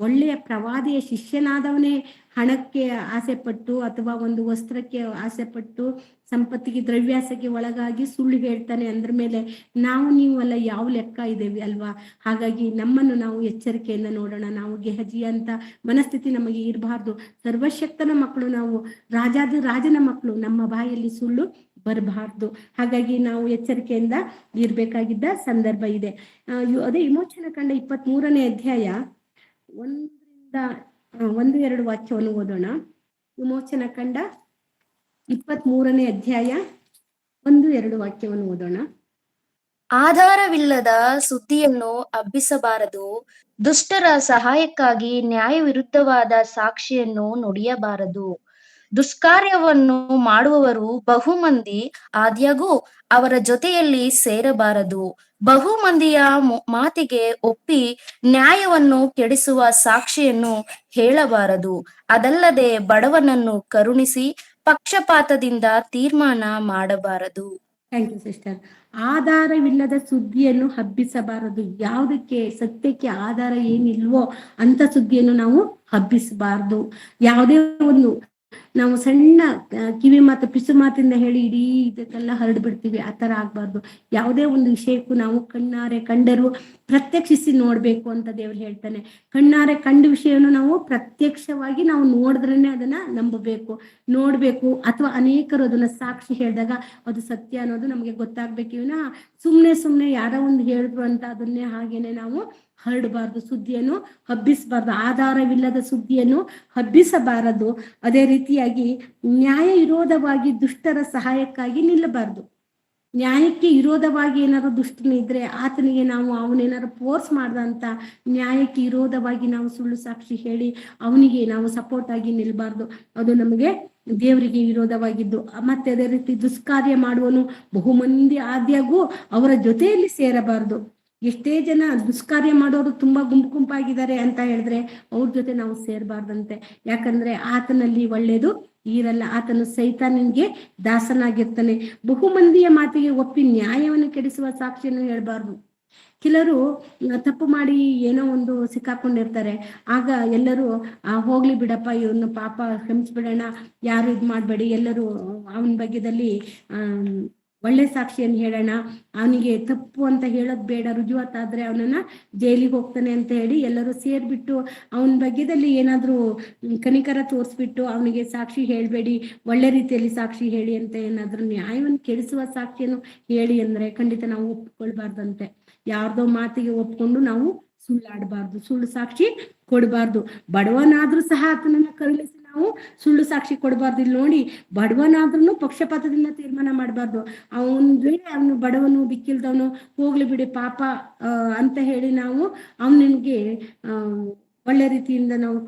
ಒಳ್ಳೆಯ ಪ್ರವಾದಿಯ ಶಿಷ್ಯನಾದವನೇ ಹಣಕ್ಕೆ ಆಸೆ ಪಟ್ಟು ಅಥವಾ ಒಂದು ವಸ್ತ್ರಕ್ಕೆ ಆಸೆ ಪಟ್ಟು ಸಂಪತ್ತಿಗೆ ದ್ರವ್ಯಾಸಕ್ಕೆ ಒಳಗಾಗಿ ಸುಳ್ಳು ಹೇಳ್ತಾನೆ ಅಂದ್ರ ಮೇಲೆ ನಾವು ನೀವೆಲ್ಲ ಯಾವ ಲೆಕ್ಕ ಇದ್ದೇವೆ ಅಲ್ವಾ? ಹಾಗಾಗಿ ನಮ್ಮನ್ನು ನಾವು ಎಚ್ಚರಿಕೆಯಿಂದ ನೋಡೋಣ. ನಾವು ಗೆಹಜಿ ಅಂತ ಮನಸ್ಥಿತಿ ನಮಗೆ ಇರಬಾರ್ದು. ಸರ್ವಶಕ್ತನ ಮಕ್ಕಳು ನಾವು, ರಾಜನ ಮಕ್ಕಳು, ನಮ್ಮ ಬಾಯಲ್ಲಿ ಸುಳ್ಳು ಬರಬಾರ್ದು. ಹಾಗಾಗಿ ನಾವು ಎಚ್ಚರಿಕೆಯಿಂದ ಇರ್ಬೇಕಾಗಿದ್ದ ಸಂದರ್ಭ ಇದೆ. ಅದೇ ವಿಮೋಚನ ಕಂಡ 23ನೇ ಅಧ್ಯಾಯ 1-2 ವಾಕ್ಯವನ್ನು ಓದೋಣ. ವಿಮೋಚನ ಕಂಡ 23ನೇ ಅಧ್ಯಾಯ 1-2 ವಾಕ್ಯವನ್ನು ಓದೋಣ. ಆಧಾರವಿಲ್ಲದ ಸುದ್ದಿಯನ್ನು ಹಬ್ಬಿಸಬಾರದು, ದುಷ್ಟರ ಸಹಾಯಕ್ಕಾಗಿ ನ್ಯಾಯ ವಿರುದ್ಧವಾದ ಸಾಕ್ಷಿಯನ್ನು ನುಡಿಯಬಾರದು. ದುಷ್ಕಾರ್ಯವನ್ನು ಮಾಡುವವರು ಬಹುಮಂದಿ, ಆದ್ಯಾಗೂ ಅವರ ಜೊತೆಯಲ್ಲಿ ಸೇರಬಾರದು. ಬಹುಮಂದಿಯ ಮಾತಿಗೆ ಒಪ್ಪಿ ನ್ಯಾಯವನ್ನು ಕೆಡಿಸುವ ಸಾಕ್ಷಿಯನ್ನು ಹೇಳಬಾರದು. ಅದಲ್ಲದೆ ಬಡವನನ್ನು ಕರುಣಿಸಿ ಪಕ್ಷಪಾತದಿಂದ ತೀರ್ಮಾನ ಮಾಡಬಾರದು. Thank you sister. ಆಧಾರವಿಲ್ಲದ ಸುದ್ದಿಯನ್ನು ಹಬ್ಬಿಸಬಾರದು. ಯಾವುದಕ್ಕೆ? ಸತ್ಯಕ್ಕೆ ಆಧಾರ ಏನಿಲ್ವೋ ಅಂತ ಸುದ್ದಿಯನ್ನು ನಾವು ಹಬ್ಬಿಸಬಾರ್ದು. ಯಾವುದೇ ಒಂದು ನಾವು ಸಣ್ಣ ಕಿವಿ ಮಾತು, ಪಿಸು ಮಾತಿಂದ ಹೇಳಿ ಇಡೀ ಇದಕ್ಕೆಲ್ಲ ಹರಡ್ಬಿಡ್ತೀವಿ. ಆ ತರ ಆಗ್ಬಾರ್ದು. ಯಾವುದೇ ಒಂದು ವಿಷಯಕ್ಕೂ ನಾವು ಕಣ್ಣಾರೆ ಕಂಡರೂ ಪ್ರತ್ಯಕ್ಷಿಸಿ ನೋಡ್ಬೇಕು ಅಂತ ದೇವ್ರು ಹೇಳ್ತಾನೆ. ಕಣ್ಣಾರೆ ಕಂಡ ವಿಷಯವನ್ನು ನಾವು ಪ್ರತ್ಯಕ್ಷವಾಗಿ ನಾವು ನೋಡಿದ್ರೇನೆ ಅದನ್ನ ನಂಬಬೇಕು, ನೋಡ್ಬೇಕು. ಅಥವಾ ಅನೇಕರು ಅದನ್ನ ಸಾಕ್ಷಿ ಹೇಳಿದಾಗ ಅದು ಸತ್ಯ ಅನ್ನೋದು ನಮಗೆ ಗೊತ್ತಾಗ್ಬೇಕು. ಇವನ ಸುಮ್ನೆ ಯಾರೋ ಒಂದು ಹೇಳಿದ್ರು ಅಂತ ಅದನ್ನೇ ಹಾಗೇನೆ ನಾವು ಹರಡಬಾರ್ದು. ಸುದ್ದಿಯನ್ನು ಹಬ್ಬಿಸಬಾರ್ದು. ಆಧಾರವಿಲ್ಲದ ಸುದ್ದಿಯನ್ನು ಹಬ್ಬಿಸಬಾರದು. ಅದೇ ರೀತಿಯಾಗಿ ನ್ಯಾಯ ವಿರೋಧವಾಗಿ ದುಷ್ಟರ ಸಹಾಯಕ್ಕಾಗಿ ನಿಲ್ಲಬಾರ್ದು. ನ್ಯಾಯಕ್ಕೆ ವಿರೋಧವಾಗಿ ಏನಾದ್ರು ದುಷ್ಟನಿದ್ರೆ ಆತನಿಗೆ ನಾವು ಅವನೇನಾದ್ರು ಫೋರ್ಸ್ ಮಾಡ್ದಂತ ನ್ಯಾಯಕ್ಕೆ ವಿರೋಧವಾಗಿ ನಾವು ಸುಳ್ಳು ಸಾಕ್ಷಿ ಹೇಳಿ ಅವನಿಗೆ ನಾವು ಸಪೋರ್ಟ್ ಆಗಿ ನಿಲ್ಬಾರ್ದು. ಅದು ನಮಗೆ ದೇವರಿಗೆ ವಿರೋಧವಾಗಿದ್ದು. ಮತ್ತೆ ಅದೇ ರೀತಿ ದುಷ್ಕಾರ್ಯ ಮಾಡುವನು ಬಹುಮಂದಿ, ಆದ್ಯಾಗೂ ಅವರ ಜೊತೆಯಲ್ಲಿ ಸೇರಬಾರದು. ಎಷ್ಟೇ ಜನ ದುಷ್ಕಾರ್ಯ ಮಾಡೋರು ತುಂಬಾ ಗುಂಪಾಗಿದ್ದಾರೆ ಅಂತ ಹೇಳಿದ್ರೆ ಅವ್ರ ಜೊತೆ ನಾವು ಸೇರಬಾರ್ದಂತೆ. ಯಾಕಂದ್ರೆ ಆತನಲ್ಲಿ ಒಳ್ಳೇದು ಇರಲ್ಲ. ಆತನು ಸೈತಾನನಿಗೆ ದಾಸನಾಗಿರ್ತಾನೆ. ಬಹುಮಂದಿಯ ಮಾತಿಗೆ ಒಪ್ಪಿ ನ್ಯಾಯವನ್ನು ಕೆಡಿಸುವ ಸಾಕ್ಷಿಯನ್ನು ಹೇಳ್ಬಾರ್ದು. ಕೆಲವರು ತಪ್ಪು ಮಾಡಿ ಏನೋ ಒಂದು ಸಿಕ್ಕಾಕೊಂಡಿರ್ತಾರೆ. ಆಗ ಎಲ್ಲರೂ ಹೋಗ್ಲಿ ಬಿಡಪ್ಪ, ಇವನು ಪಾಪ ಕ್ಷಮಿಸ್ಬಿಡೋಣ, ಯಾರು ಇದ್ ಮಾಡ್ಬೇಡಿ, ಎಲ್ಲರೂ ಅವನ ಬಗ್ಗೆದಲ್ಲಿ ಒಳ್ಳೆ ಸಾಕ್ಷಿಯನ್ನು ಹೇಳೋಣ, ಅವನಿಗೆ ತಪ್ಪು ಅಂತ ಹೇಳೋದ್ ಬೇಡ, ರುಜುವಾತಾದ್ರೆ ಅವನನ್ನ ಜೈಲಿಗೆ ಹೋಗ್ತಾನೆ ಅಂತ ಹೇಳಿ ಎಲ್ಲರೂ ಸೇರ್ಬಿಟ್ಟು ಅವನ ಬಗ್ಗೆದಲ್ಲಿ ಏನಾದ್ರೂ ಕನಿಕರ ತೋರಿಸ್ಬಿಟ್ಟು ಅವನಿಗೆ ಸಾಕ್ಷಿ ಹೇಳ್ಬೇಡಿ, ಒಳ್ಳೆ ರೀತಿಯಲ್ಲಿ ಸಾಕ್ಷಿ ಹೇಳಿ ಅಂತ ಏನಾದ್ರೂ ನ್ಯಾಯವನ್ನು ಕೆಡಿಸುವ ಸಾಕ್ಷಿಯನ್ನು ಹೇಳಿ ಅಂದ್ರೆ ಖಂಡಿತ ನಾವು ಒಪ್ಕೊಳ್ಬಾರ್ದಂತೆ. ಯಾರ್ದೋ ಮಾತಿಗೆ ಒಪ್ಕೊಂಡು ನಾವು ಸುಳ್ಳಾಡಬಾರ್ದು, ಸುಳ್ಳು ಸಾಕ್ಷಿ ಕೊಡಬಾರ್ದು. ಬಡವನಾದ್ರೂ ಸಹ ಆತನನ್ನ ಕರುಣಿಸಿ ನಾವು ಸುಳ್ಳು ಸಾಕ್ಷಿ ಕೊಡಬಾರ್ದು. ಇಲ್ಲಿ ನೋಡಿ, ಬಡವನಾದ್ರೂ ಪಕ್ಷಪಾತದಿಂದ ತೀರ್ಮಾನ ಮಾಡಬಾರ್ದು. ಅವನು ಬಡವನು, ಬಿಕ್ಕಿಲ್ದವನು, ಹೋಗ್ಲಿ ಬಿಡಿ ಪಾಪ ಅಂತ ಹೇಳಿ ನಾವು ಅವನಿಗೆ ಒಳ್ಳೆ ರೀತಿಯಿಂದ ನಾವು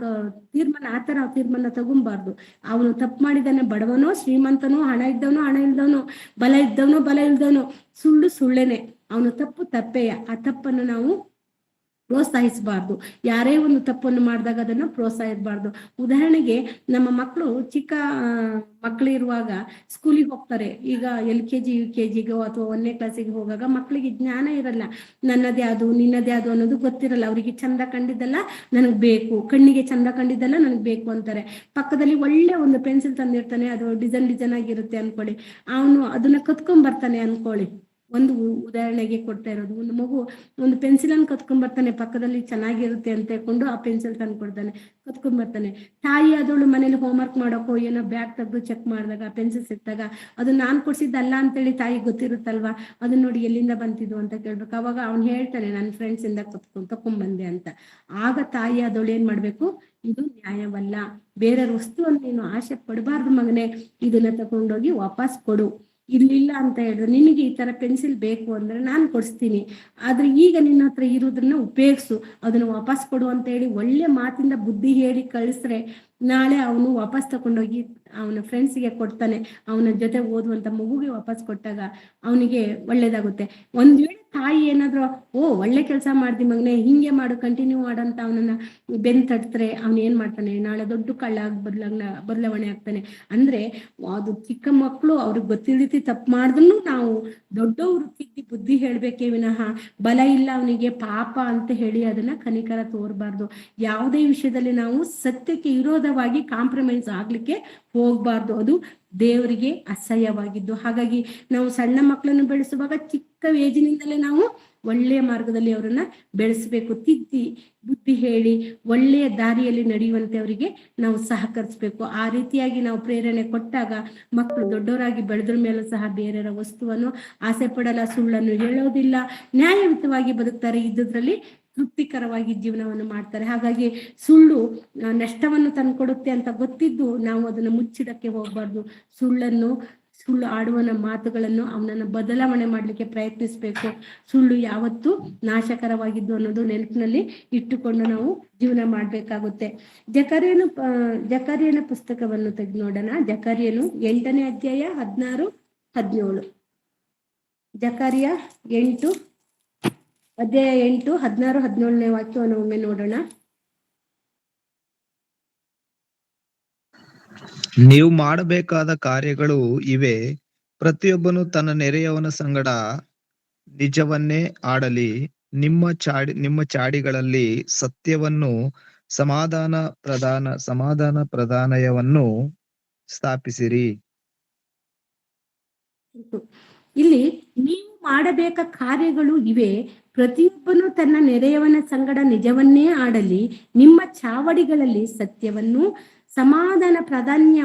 ಆತರ ತೀರ್ಮಾನ ತಗೊಂಬಾರ್ದು. ಅವನು ತಪ್ಪು ಮಾಡಿದಾನೆ, ಬಡವನೋ ಶ್ರೀಮಂತನೋ, ಹಣ ಇದ್ದವನು ಹಣ ಇಲ್ದವನು, ಬಲ ಇದ್ದವನು ಬಲ ಇಲ್ದವನು, ಸುಳ್ಳು ಸುಳ್ಳೇನೆ, ಅವನು ತಪ್ಪು ತಪ್ಪೆಯ. ಆ ತಪ್ಪನ್ನು ನಾವು ಪ್ರೋತ್ಸಾಹಿಸಬಾರ್ದು. ಯಾರೇ ಒಂದು ತಪ್ಪನ್ನು ಮಾಡಿದಾಗ ಅದನ್ನು ಪ್ರೋತ್ಸಾಹಿಸಬಾರ್ದು. ಉದಾಹರಣೆಗೆ ನಮ್ಮ ಮಕ್ಕಳು ಚಿಕ್ಕ ಮಕ್ಕಳಿರುವಾಗ ಸ್ಕೂಲಿಗೆ ಹೋಗ್ತಾರೆ. ಈಗ LKG UKGಗೋ ಅಥವಾ 1ನೇ ಕ್ಲಾಸಿಗೆ ಹೋಗಾಗ ಮಕ್ಕಳಿಗೆ ಜ್ಞಾನ ಇರಲ್ಲ. ನನ್ನದೇ ಅದು ನಿನ್ನದೇ ಅದು ಅನ್ನೋದು ಗೊತ್ತಿರಲ್ಲ. ಅವರಿಗೆ ಚಂದ ಕಂಡಿದ್ದಲ್ಲ ನನಗ್ ಬೇಕು, ಕಣ್ಣಿಗೆ ಚಂದ ಕಂಡಿದ್ದಲ್ಲ ನನಗ್ ಬೇಕು ಅಂತಾರೆ. ಪಕ್ಕದಲ್ಲಿ ಒಳ್ಳೆ ಒಂದು ಪೆನ್ಸಿಲ್ ತಂದಿರ್ತಾನೆ, ಅದು ಡಿಸೈನ್ ಆಗಿರುತ್ತೆ ಅನ್ಕೊಳ್ಳಿ, ಅವನು ಅದನ್ನ ಕತ್ಕೊಂಡ್ ಬರ್ತಾನೆ ಅನ್ಕೊಳ್ಳಿ. ಒಂದು ಉದಾಹರಣೆಗೆ ಕೊಡ್ತಾ ಇರೋದು. ಒಂದು ಮಗು ಒಂದು ಪೆನ್ಸಿಲ್ ಅನ್ನು ಕತ್ಕೊಂಡ್ ಬರ್ತಾನೆ, ಪಕ್ಕದಲ್ಲಿ ಚೆನ್ನಾಗಿರುತ್ತೆ ಅಂತ ಹೇಳ್ಕೊಂಡು ಆ ಪೆನ್ಸಿಲ್ ತಂದು ಕೊಡ್ತಾನೆ, ಕತ್ಕೊಂಡ್ ಬರ್ತಾನೆ. ತಾಯಿ ಅದವಳು ಮನೇಲಿ ಹೋಮ್ವರ್ಕ್ ಮಾಡೋಕೋ ಏನೋ ಬ್ಯಾಗ್ ತೆಗೆದು ಚೆಕ್ ಮಾಡಿದಾಗ ಪೆನ್ಸಿಲ್ ಸಿಕ್ತಾಗ ಅದು ನಾನ್ ಕೊಡ್ಸಿದ್ದಲ್ಲ ಅಂತೇಳಿ ತಾಯಿ ಗೊತ್ತಿರುತ್ತಲ್ವಾ, ಅದನ್ನ ನೋಡಿ ಎಲ್ಲಿಂದ ಬಂತಿದ್ದು ಅಂತ ಕೇಳ್ಬೇಕು. ಅವಾಗ ಅವ್ನು ಹೇಳ್ತಾನೆ ನನ್ನ ಫ್ರೆಂಡ್ಸ್ ಇಂದ ತಕೊಂಡ್ ಬಂದೆ ಅಂತ. ಆಗ ತಾಯಿ ಅದವಳು ಏನ್ ಮಾಡ್ಬೇಕು, ಇದು ನ್ಯಾಯವಲ್ಲ, ಬೇರೆ ವಸ್ತುವನ್ನು ನೀನು ಆಸೆ ಪಡಬಾರ್ದು ಮಗನೇ, ಇದನ್ನ ತಗೊಂಡೋಗಿ ವಾಪಸ್ ಕೊಡು. ಇಲ್ಲಿಲ್ಲ ಅಂತ ಹೇಳಿದ್ರು, ನಿನಗೆ ಈ ತರ ಪೆನ್ಸಿಲ್ ಬೇಕು ಅಂದ್ರೆ ನಾನು ಕೊಡಿಸ್ತೀನಿ, ಆದ್ರೆ ಈಗ ನಿನ್ನ ಹತ್ರ ಇರೋದನ್ನ ಉಪಯೋಗಿಸು, ಅದನ್ನ ವಾಪಸ್ ಕೊಡು ಅಂತ ಹೇಳಿ ಒಳ್ಳೆ ಮಾತಿಂದ ಬುದ್ಧಿ ಹೇಳಿ ಕಳಿಸ್ರೆ ನಾಳೆ ಅವನು ವಾಪಸ್ ತಕೊಂಡೋಗಿ ಅವನ ಫ್ರೆಂಡ್ಸ್ಗೆ ಕೊಡ್ತಾನೆ. ಅವನ ಜೊತೆ ಓದುವಂತ ಮಗುಗೆ ವಾಪಸ್ ಕೊಟ್ಟಾಗ ಅವನಿಗೆ ಒಳ್ಳೇದಾಗುತ್ತೆ. ಒಂದ್ ವೇಳೆ ತಾಯಿ ಏನಾದ್ರು ಒಳ್ಳೆ ಕೆಲಸ ಮಾಡ್ದಿ ಮಗನೆ, ಹಿಂಗೆ ಮಾಡು, ಕಂಟಿನ್ಯೂ ಮಾಡಂತ ಅವನನ್ನ ಬೆನ್ ತಡ್ತಾರೆ, ಅವನ್ ಏನ್ ಮಾಡ್ತಾನೆ, ನಾಳೆ ದೊಡ್ಡ ಕಳ್ಳ ಬದಲಾವಣೆ ಆಗ್ತಾನೆ. ಅಂದ್ರೆ ಅದು ಚಿಕ್ಕ ಮಕ್ಕಳು ಅವ್ರಿಗೆ ಗೊತ್ತಿಲ್ದಿ ತಪ್ಪು ಮಾಡಿದ್ರು ನಾವು ದೊಡ್ಡವರು ತಿದ್ದಿ ಬುದ್ಧಿ ಹೇಳ್ಬೇಕೇ ವಿನಃ ಬಲ ಇಲ್ಲ ಅವನಿಗೆ ಪಾಪ ಅಂತ ಹೇಳಿ ಅದನ್ನ ಕನಿಕರ ತೋರ್ಬಾರ್ದು. ಯಾವುದೇ ವಿಷಯದಲ್ಲಿ ನಾವು ಸತ್ಯಕ್ಕೆ ವಿರೋಧವಾಗಿ ಕಾಂಪ್ರಮೈಸ್ ಆಗ್ಲಿಕ್ಕೆ ಹೋಗ್ಬಾರ್ದು. ಅದು ದೇವರಿಗೆ ಅಸಹ್ಯವಾಗಿದ್ದು. ಹಾಗಾಗಿ ನಾವು ಸಣ್ಣ ಮಕ್ಕಳನ್ನು ಬೆಳೆಸುವಾಗ ಚಿಕ್ಕ ಏಜಿನಿಂದಲೇ ನಾವು ಒಳ್ಳೆಯ ಮಾರ್ಗದಲ್ಲಿ ಅವರನ್ನ ಬೆಳೆಸಬೇಕು. ತಿದ್ದಿ ಬುದ್ಧಿ ಹೇಳಿ ಒಳ್ಳೆಯ ದಾರಿಯಲ್ಲಿ ನಡೆಯುವಂತೆ ಅವರಿಗೆ ನಾವು ಸಹಕರಿಸ್ಬೇಕು. ಆ ರೀತಿಯಾಗಿ ನಾವು ಪ್ರೇರಣೆ ಕೊಟ್ಟಾಗ ಮಕ್ಕಳು ದೊಡ್ಡವರಾಗಿ ಬೆಳೆದ್ರ ಮೇಲೂ ಸಹ ಬೇರೆಯವರ ವಸ್ತುವನ್ನು ಆಸೆ ಪಡಲ್ಲ, ಸುಳ್ಳನ್ನು ಹೇಳೋದಿಲ್ಲ, ನ್ಯಾಯಯುತವಾಗಿ ಬದುಕ್ತಾರೆ, ಇದ್ದುದ್ರಲ್ಲಿ ತೃಪ್ತಿಕರವಾಗಿ ಜೀವನವನ್ನು ಮಾಡ್ತಾರೆ. ಹಾಗಾಗಿ ಸುಳ್ಳು ನಷ್ಟವನ್ನು ತಂದ್ಕೊಡುತ್ತೆ ಅಂತ ಗೊತ್ತಿದ್ದು ನಾವು ಅದನ್ನು ಮುಚ್ಚಿಡಕ್ಕೆ ಹೋಗ್ಬಾರ್ದು. ಸುಳ್ಳು ಆಡುವನ ಮಾತುಗಳನ್ನು ಅವನನ್ನು ಬದಲಾವಣೆ ಮಾಡ್ಲಿಕ್ಕೆ ಪ್ರಯತ್ನಿಸ್ಬೇಕು. ಸುಳ್ಳು ಯಾವತ್ತೂ ನಾಶಕರವಾಗಿದ್ದು ಅನ್ನೋದು ನೆನಪಿನಲ್ಲಿ ಇಟ್ಟುಕೊಂಡು ನಾವು ಜೀವನ ಮಾಡ್ಬೇಕಾಗುತ್ತೆ. ಜಕರಿಯನ ಪುಸ್ತಕವನ್ನು ತೆಗೆದು ನೋಡೋಣ. ಜಕರಿಯನು 8ನೇ ಅಧ್ಯಾಯ 16, 17. ಜಕರಿಯ 8 ಅಧ್ಯಾಯ 8, 16, 17ನೇ ವಾಕ್ಯವನ್ನು ಒಮ್ಮೆ ನೋಡೋಣ. ನೀವು ಮಾಡಬೇಕಾದ ಕಾರ್ಯಗಳು ಇವೆ, ಪ್ರತಿಯೊಬ್ಬನು ತನ್ನ ನೆರೆಯವನ ಸಂಗಡ ನಿಜವನ್ನೇ ಆಡಲಿ, ನಿಮ್ಮ ಚಾಡಿಗಳಲ್ಲಿ ಸತ್ಯವನ್ನು ಸಮಾಧಾನ ಪ್ರದಾನವನ್ನು ಸ್ಥಾಪಿಸಿರಿ. ಇಲ್ಲಿ ನೀವು ಮಾಡಬೇಕ ಕಾರ್ಯಗಳು ಇವೆ, ಪ್ರತಿಯೊಬ್ಬನು ತನ್ನ ನೆರೆಯವನ ಸಂಗಡ ನಿಜವನ್ನೇ ಆಡಲಿ, ನಿಮ್ಮ ಚಾವಡಿಗಳಲ್ಲಿ ಸತ್ಯವನ್ನು ಸಮಾಧಾನ ಪ್ರಾಧಾನ್ಯ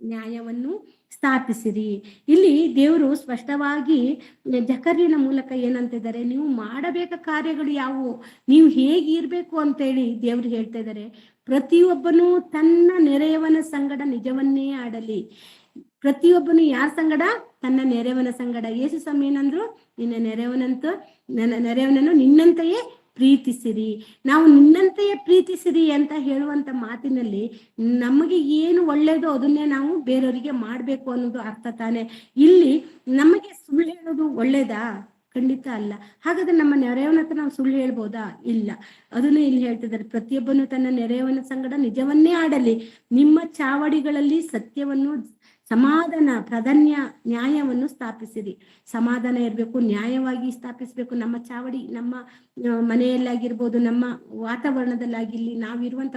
ನ್ಯಾಯವನ್ನು ಸ್ಥಾಪಿಸಿರಿ. ಇಲ್ಲಿ ದೇವರು ಸ್ಪಷ್ಟವಾಗಿ ಜಕರ್ಯನ ಮೂಲಕ ಏನಂತಿದ್ದಾರೆ, ನೀವು ಮಾಡಬೇಕ ಕಾರ್ಯಗಳು ಯಾವುವು, ನೀವು ಹೇಗಿರ್ಬೇಕು ಅಂತೇಳಿ ದೇವ್ರು ಹೇಳ್ತಾ ಇದ್ದಾರೆ. ಪ್ರತಿಯೊಬ್ಬನು ತನ್ನ ನೆರೆಯವನ ಸಂಗಡ ನಿಜವನ್ನೇ ಆಡಲಿ. ಪ್ರತಿಯೊಬ್ಬನು ಯಾರ ಸಂಗಡ, ತನ್ನ ನೆರೆಯವನ ಸಂಗಡ. ಯೇಸು ಸ್ವಾಮಿ ಏನಂದ್ರು, ನನ್ನ ನೆರೆಯವನನ್ನು ನಿನ್ನಂತೆಯೇ ಪ್ರೀತಿಸಿರಿ. ನಾವು ನಿನ್ನಂತೆಯೇ ಪ್ರೀತಿಸಿರಿ ಅಂತ ಹೇಳುವಂತ ಮಾತಿನಲ್ಲಿ ನಮಗೆ ಏನು ಒಳ್ಳೇದೋ ಅದನ್ನೇ ನಾವು ಬೇರೆಯವರಿಗೆ ಮಾಡ್ಬೇಕು ಅನ್ನೋದು ಅರ್ಥ ತಾನೆ. ಇಲ್ಲಿ ನಮಗೆ ಸುಳ್ಳು ಹೇಳೋದು ಒಳ್ಳೇದಾ? ಖಂಡಿತ ಅಲ್ಲ. ಹಾಗಾದ್ರೆ ನಮ್ಮ ನೆರೆಯವನ ಹತ್ರ ನಾವು ಸುಳ್ಳು ಹೇಳ್ಬೋದಾ? ಇಲ್ಲ. ಅದನ್ನೇ ಇಲ್ಲಿ ಹೇಳ್ತಿದ್ದಾರೆ, ಪ್ರತಿಯೊಬ್ಬನು ತನ್ನ ನೆರೆಯವನ ಸಂಗಡ ನಿಜವನ್ನೇ ಆಡಲಿ, ನಿಮ್ಮ ಚಾವಡಿಗಳಲ್ಲಿ ಸತ್ಯವನ್ನು ಸಮಾಧಾನ ಪ್ರಾಧಾನ್ಯ ನ್ಯಾಯವನ್ನು ಸ್ಥಾಪಿಸಿರಿ. ಸಮಾಧಾನ ಇರಬೇಕು, ನ್ಯಾಯವಾಗಿ ಸ್ಥಾಪಿಸ್ಬೇಕು. ನಮ್ಮ ಚಾವಡಿ, ನಮ್ಮ ಮನೆಯಲ್ಲಾಗಿರ್ಬೋದು, ನಮ್ಮ ವಾತಾವರಣದಲ್ಲಾಗಿರ್ಲಿ, ನಾವಿರುವಂತ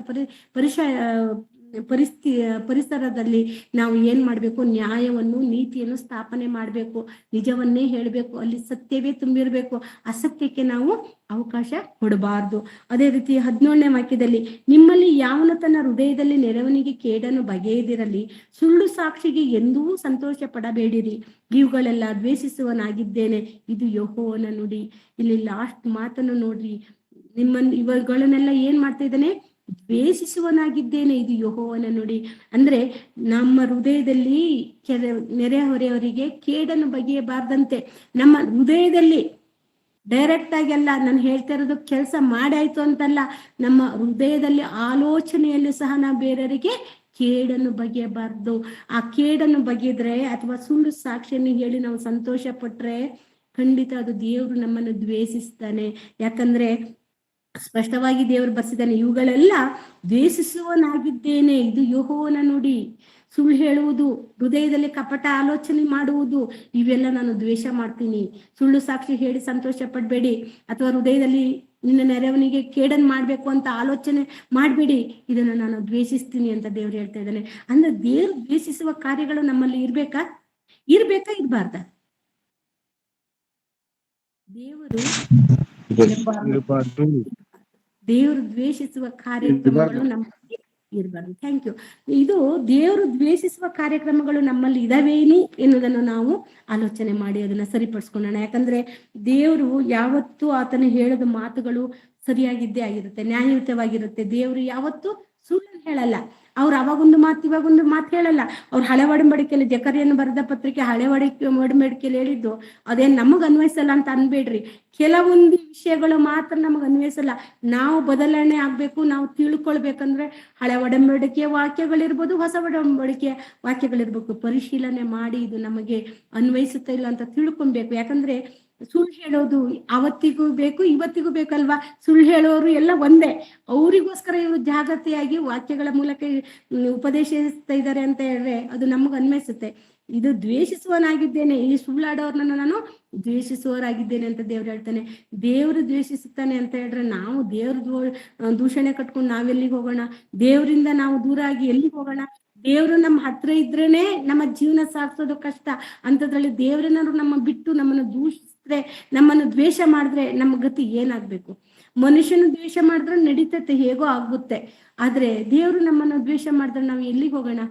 ಪರಿಸರದಲ್ಲಿ ನಾವು ಏನ್ ಮಾಡ್ಬೇಕು, ನ್ಯಾಯವನ್ನು ನೀತಿಯನ್ನು ಸ್ಥಾಪನೆ ಮಾಡ್ಬೇಕು, ನಿಜವನ್ನೇ ಹೇಳ್ಬೇಕು, ಅಲ್ಲಿ ಸತ್ಯವೇ ತುಂಬಿರ್ಬೇಕು, ಅಸತ್ಯಕ್ಕೆ ನಾವು ಅವಕಾಶ ಕೊಡಬಾರ್ದು. ಅದೇ ರೀತಿ 17ನೇ ವಾಕ್ಯದಲ್ಲಿ, ನಿಮ್ಮಲ್ಲಿ ಯಾವನು ತನ್ನ ಹೃದಯದಲ್ಲಿ ನೆರವನಿಗೆ ಕೇಡನ್ನು ಬಗೆಯದಿರಲಿ, ಸುಳ್ಳು ಸಾಕ್ಷಿಗೆ ಎಂದೂ ಸಂತೋಷ ಪಡಬೇಡಿರಿ, ಇವುಗಳೆಲ್ಲ ದ್ವೇಷಿಸುವನಾಗಿದ್ದೇನೆ, ಇದು ಯೆಹೋವನ ನುಡಿ. ಇಲ್ಲಿ ಲಾಸ್ಟ್ ಮಾತನ್ನು ನೋಡ್ರಿ, ಇವುಗಳನ್ನೆಲ್ಲ ಏನ್ ಮಾಡ್ತಾ ಇದ್ದಾನೆ, ದ್ವೇಷಿಸುವನಾಗಿದ್ದೇನೆ, ಇದು ಯೆಹೋವನ ನುಡಿ. ಅಂದ್ರೆ ನಮ್ಮ ಹೃದಯದಲ್ಲಿ ನೆರೆಹೊರೆಯವರಿಗೆ ಕೇಡನ್ನು ಬಗೆಯಬಾರ್ದಂತೆ. ನಮ್ಮ ಹೃದಯದಲ್ಲಿ ಡೈರೆಕ್ಟ್ ಆಗಿ ಅಲ್ಲ, ನಾನು ಹೇಳ್ತಾ ಇರೋದು ಕೆಲಸ ಮಾಡಾಯ್ತು ಅಂತಲ್ಲ, ನಮ್ಮ ಹೃದಯದಲ್ಲಿ ಆಲೋಚನೆಯಲ್ಲೂ ಸಹ ನಾವು ಬೇರೆಯವರಿಗೆ ಕೇಡನ್ನು ಬಗೆಯಬಾರ್ದು. ಆ ಕೇಡನ್ನು ಬಗೆದ್ರೆ ಅಥವಾ ಸುಳ್ಳು ಸಾಕ್ಷಿಯನ್ನು ಹೇಳಿ ನಾವು ಸಂತೋಷ ಪಟ್ರೆ ಖಂಡಿತ ಅದು ದೇವರು ನಮ್ಮನ್ನು ದ್ವೇಷಿಸ್ತಾನೆ. ಯಾಕಂದ್ರೆ ಸ್ಪಷ್ಟವಾಗಿ ದೇವರು ಬರ್ಸಿದ್ದಾನೆ, ಇವುಗಳೆಲ್ಲ ದ್ವೇಷಿಸುವನಾಗಿದ್ದೇನೆ, ಇದು ಯೆಹೋವನ ನುಡಿ. ಸುಳ್ಳು ಹೇಳುವುದು, ಹೃದಯದಲ್ಲಿ ಕಪಟ ಆಲೋಚನೆ ಮಾಡುವುದು, ಇವೆಲ್ಲ ನಾನು ದ್ವೇಷ ಮಾಡ್ತೀನಿ. ಸುಳ್ಳು ಸಾಕ್ಷಿ ಹೇಳಿ ಸಂತೋಷ ಪಡ್ಬೇಡಿ, ಅಥವಾ ಹೃದಯದಲ್ಲಿ ನಿನ್ನ ನೆರವನಿಗೆ ಕೇಡನ್ ಮಾಡ್ಬೇಕು ಅಂತ ಆಲೋಚನೆ ಮಾಡ್ಬೇಡಿ, ಇದನ್ನ ನಾನು ದ್ವೇಷಿಸ್ತೀನಿ ಅಂತ ದೇವ್ರು ಹೇಳ್ತಾ ಇದ್ದಾನೆ. ಅಂದ್ರೆ ದೇವ್ರು ದ್ವೇಷಿಸುವ ಕಾರ್ಯಗಳು ನಮ್ಮಲ್ಲಿ ಇರ್ಬೇಕಾ ಇರ್ಬಾರ್ದ? ದೇವರು ಇರಬಾರ್ದು. ದೇವರು ದ್ವೇಷಿಸುವ ಕಾರ್ಯಕ್ರಮಗಳು ನಮ್ಮಲ್ಲಿ ಇರಬಾರ್ದು. Thank you. ಇದು ದೇವರು ದ್ವೇಷಿಸುವ ಕಾರ್ಯಕ್ರಮಗಳು ನಮ್ಮಲ್ಲಿ ಇದಾವೇನು ಎನ್ನುವುದನ್ನು ನಾವು ಆಲೋಚನೆ ಮಾಡಿ ಅದನ್ನ ಸರಿಪಡಿಸ್ಕೊಳ್ಳೋಣ. ಯಾಕಂದ್ರೆ ದೇವರು ಯಾವತ್ತೂ ಆತನು ಹೇಳಿದ ಮಾತುಗಳು ಸರಿಯಾಗಿದ್ದೇ ಆಗಿರುತ್ತೆ, ನ್ಯಾಯಯುತವಾಗಿರುತ್ತೆ. ದೇವರು ಯಾವತ್ತೂ ಸುಳ್ಳನ್ನು ಹೇಳಲ್ಲ. ಅವ್ರು ಅವಾಗೊಂದು ಮಾತು ಇವಾಗೊಂದು ಮಾತು ಹೇಳಲ್ಲ. ಅವ್ರು ಹಳೆ ಒಡಂಬಡಿಕೆಯಲ್ಲಿ ಜಕರ್ಯನು ಬರೆದ ಪತ್ರಿಕೆ ಹಳೆ ಒಡಂಬಡಿಕೆಯಲ್ಲಿ ಹೇಳಿದ್ದು ಅದೇನ್ ನಮಗ್ ಅನ್ವಯಿಸಲ್ಲ ಅಂತ ಅನ್ಬೇಡ್ರಿ. ಕೆಲವೊಂದು ವಿಷಯಗಳು ಮಾತ್ರ ನಮಗ್ ಅನ್ವಯಿಸಲ್ಲ. ನಾವು ಬದಲಾವಣೆ ಆಗ್ಬೇಕು, ನಾವು ತಿಳ್ಕೊಳ್ಬೇಕಂದ್ರೆ ಹಳೆ ಒಡಂಬಡಿಕೆಯ ವಾಕ್ಯಗಳಿರ್ಬೋದು, ಹೊಸ ಒಡಂಬಡಿಕೆಯ ವಾಕ್ಯಗಳಿರ್ಬೇಕು, ಪರಿಶೀಲನೆ ಮಾಡಿ ಇದು ನಮಗೆ ಅನ್ವಯಿಸುತ್ತಾ ಇಲ್ಲ ಅಂತ ತಿಳ್ಕೊಬೇಕು. ಯಾಕಂದ್ರೆ ಸುಳ್ಳು ಹೇಳೋದು ಅವತ್ತಿಗೂ ಬೇಕು ಇವತ್ತಿಗೂ ಬೇಕಲ್ವಾ? ಸುಳ್ಳು ಹೇಳೋರು ಎಲ್ಲ ಒಂದೇ. ಅವರಿಗೋಸ್ಕರ ಇವರು ಜಾಗೃತಿಯಾಗಿ ವಾಕ್ಯಗಳ ಮೂಲಕ ಉಪದೇಶಿಸ್ತಾ ಇದ್ದಾರೆ ಅಂತ ಹೇಳಿದ್ರೆ ಅದು ನಮಗ್ ಅನ್ವಯಿಸುತ್ತೆ. ಇದು ದ್ವೇಷಿಸುವನಾಗಿದ್ದೇನೆ, ಈ ಸುಳ್ಳಾಡೋರ್ನ ನಾನು ದ್ವೇಷಿಸುವವರಾಗಿದ್ದೇನೆ ಅಂತ ದೇವ್ರು ಹೇಳ್ತಾನೆ. ದೇವ್ರು ದ್ವೇಷಿಸುತ್ತಾನೆ ಅಂತ ಹೇಳಿದ್ರೆ ನಾವು ದೇವ್ರ ದೂಷಣೆ ಕಟ್ಕೊಂಡು ನಾವೆಲ್ಲಿಗೆ ಹೋಗೋಣ? ದೇವರಿಂದ ನಾವು ದೂರ ಆಗಿ ಎಲ್ಲಿಗೆ ಹೋಗೋಣ? ದೇವ್ರು ನಮ್ಮ ಹತ್ರ ಇದ್ರೇನೆ ನಮ್ಮ ಜೀವನ ಸಾಗಿಸೋದು ಕಷ್ಟ. ಅಂತದ್ರಲ್ಲಿ ದೇವ್ರನ್ನಾದ್ರು ನಮ್ಮ ಬಿಟ್ಟು ನಮ್ಮನ್ನು ದೂಷಿಸಿದ್ರೆ, ನಮ್ಮನ್ನು ದ್ವೇಷ ಮಾಡಿದ್ರೆ ನಮ್ಮ ಗತಿ ಏನಾಗ್ಬೇಕು? ಮನುಷ್ಯನ ದ್ವೇಷ ಮಾಡಿದ್ರೆ ನಡೀತತೆ, ಹೇಗೋ ಆಗುತ್ತೆ. ಆದ್ರೆ ದೇವ್ರು ನಮ್ಮನ್ನು ದ್ವೇಷ ಮಾಡಿದ್ರೆ ನಾವು ಎಲ್ಲಿಗೆ ಹೋಗೋಣ?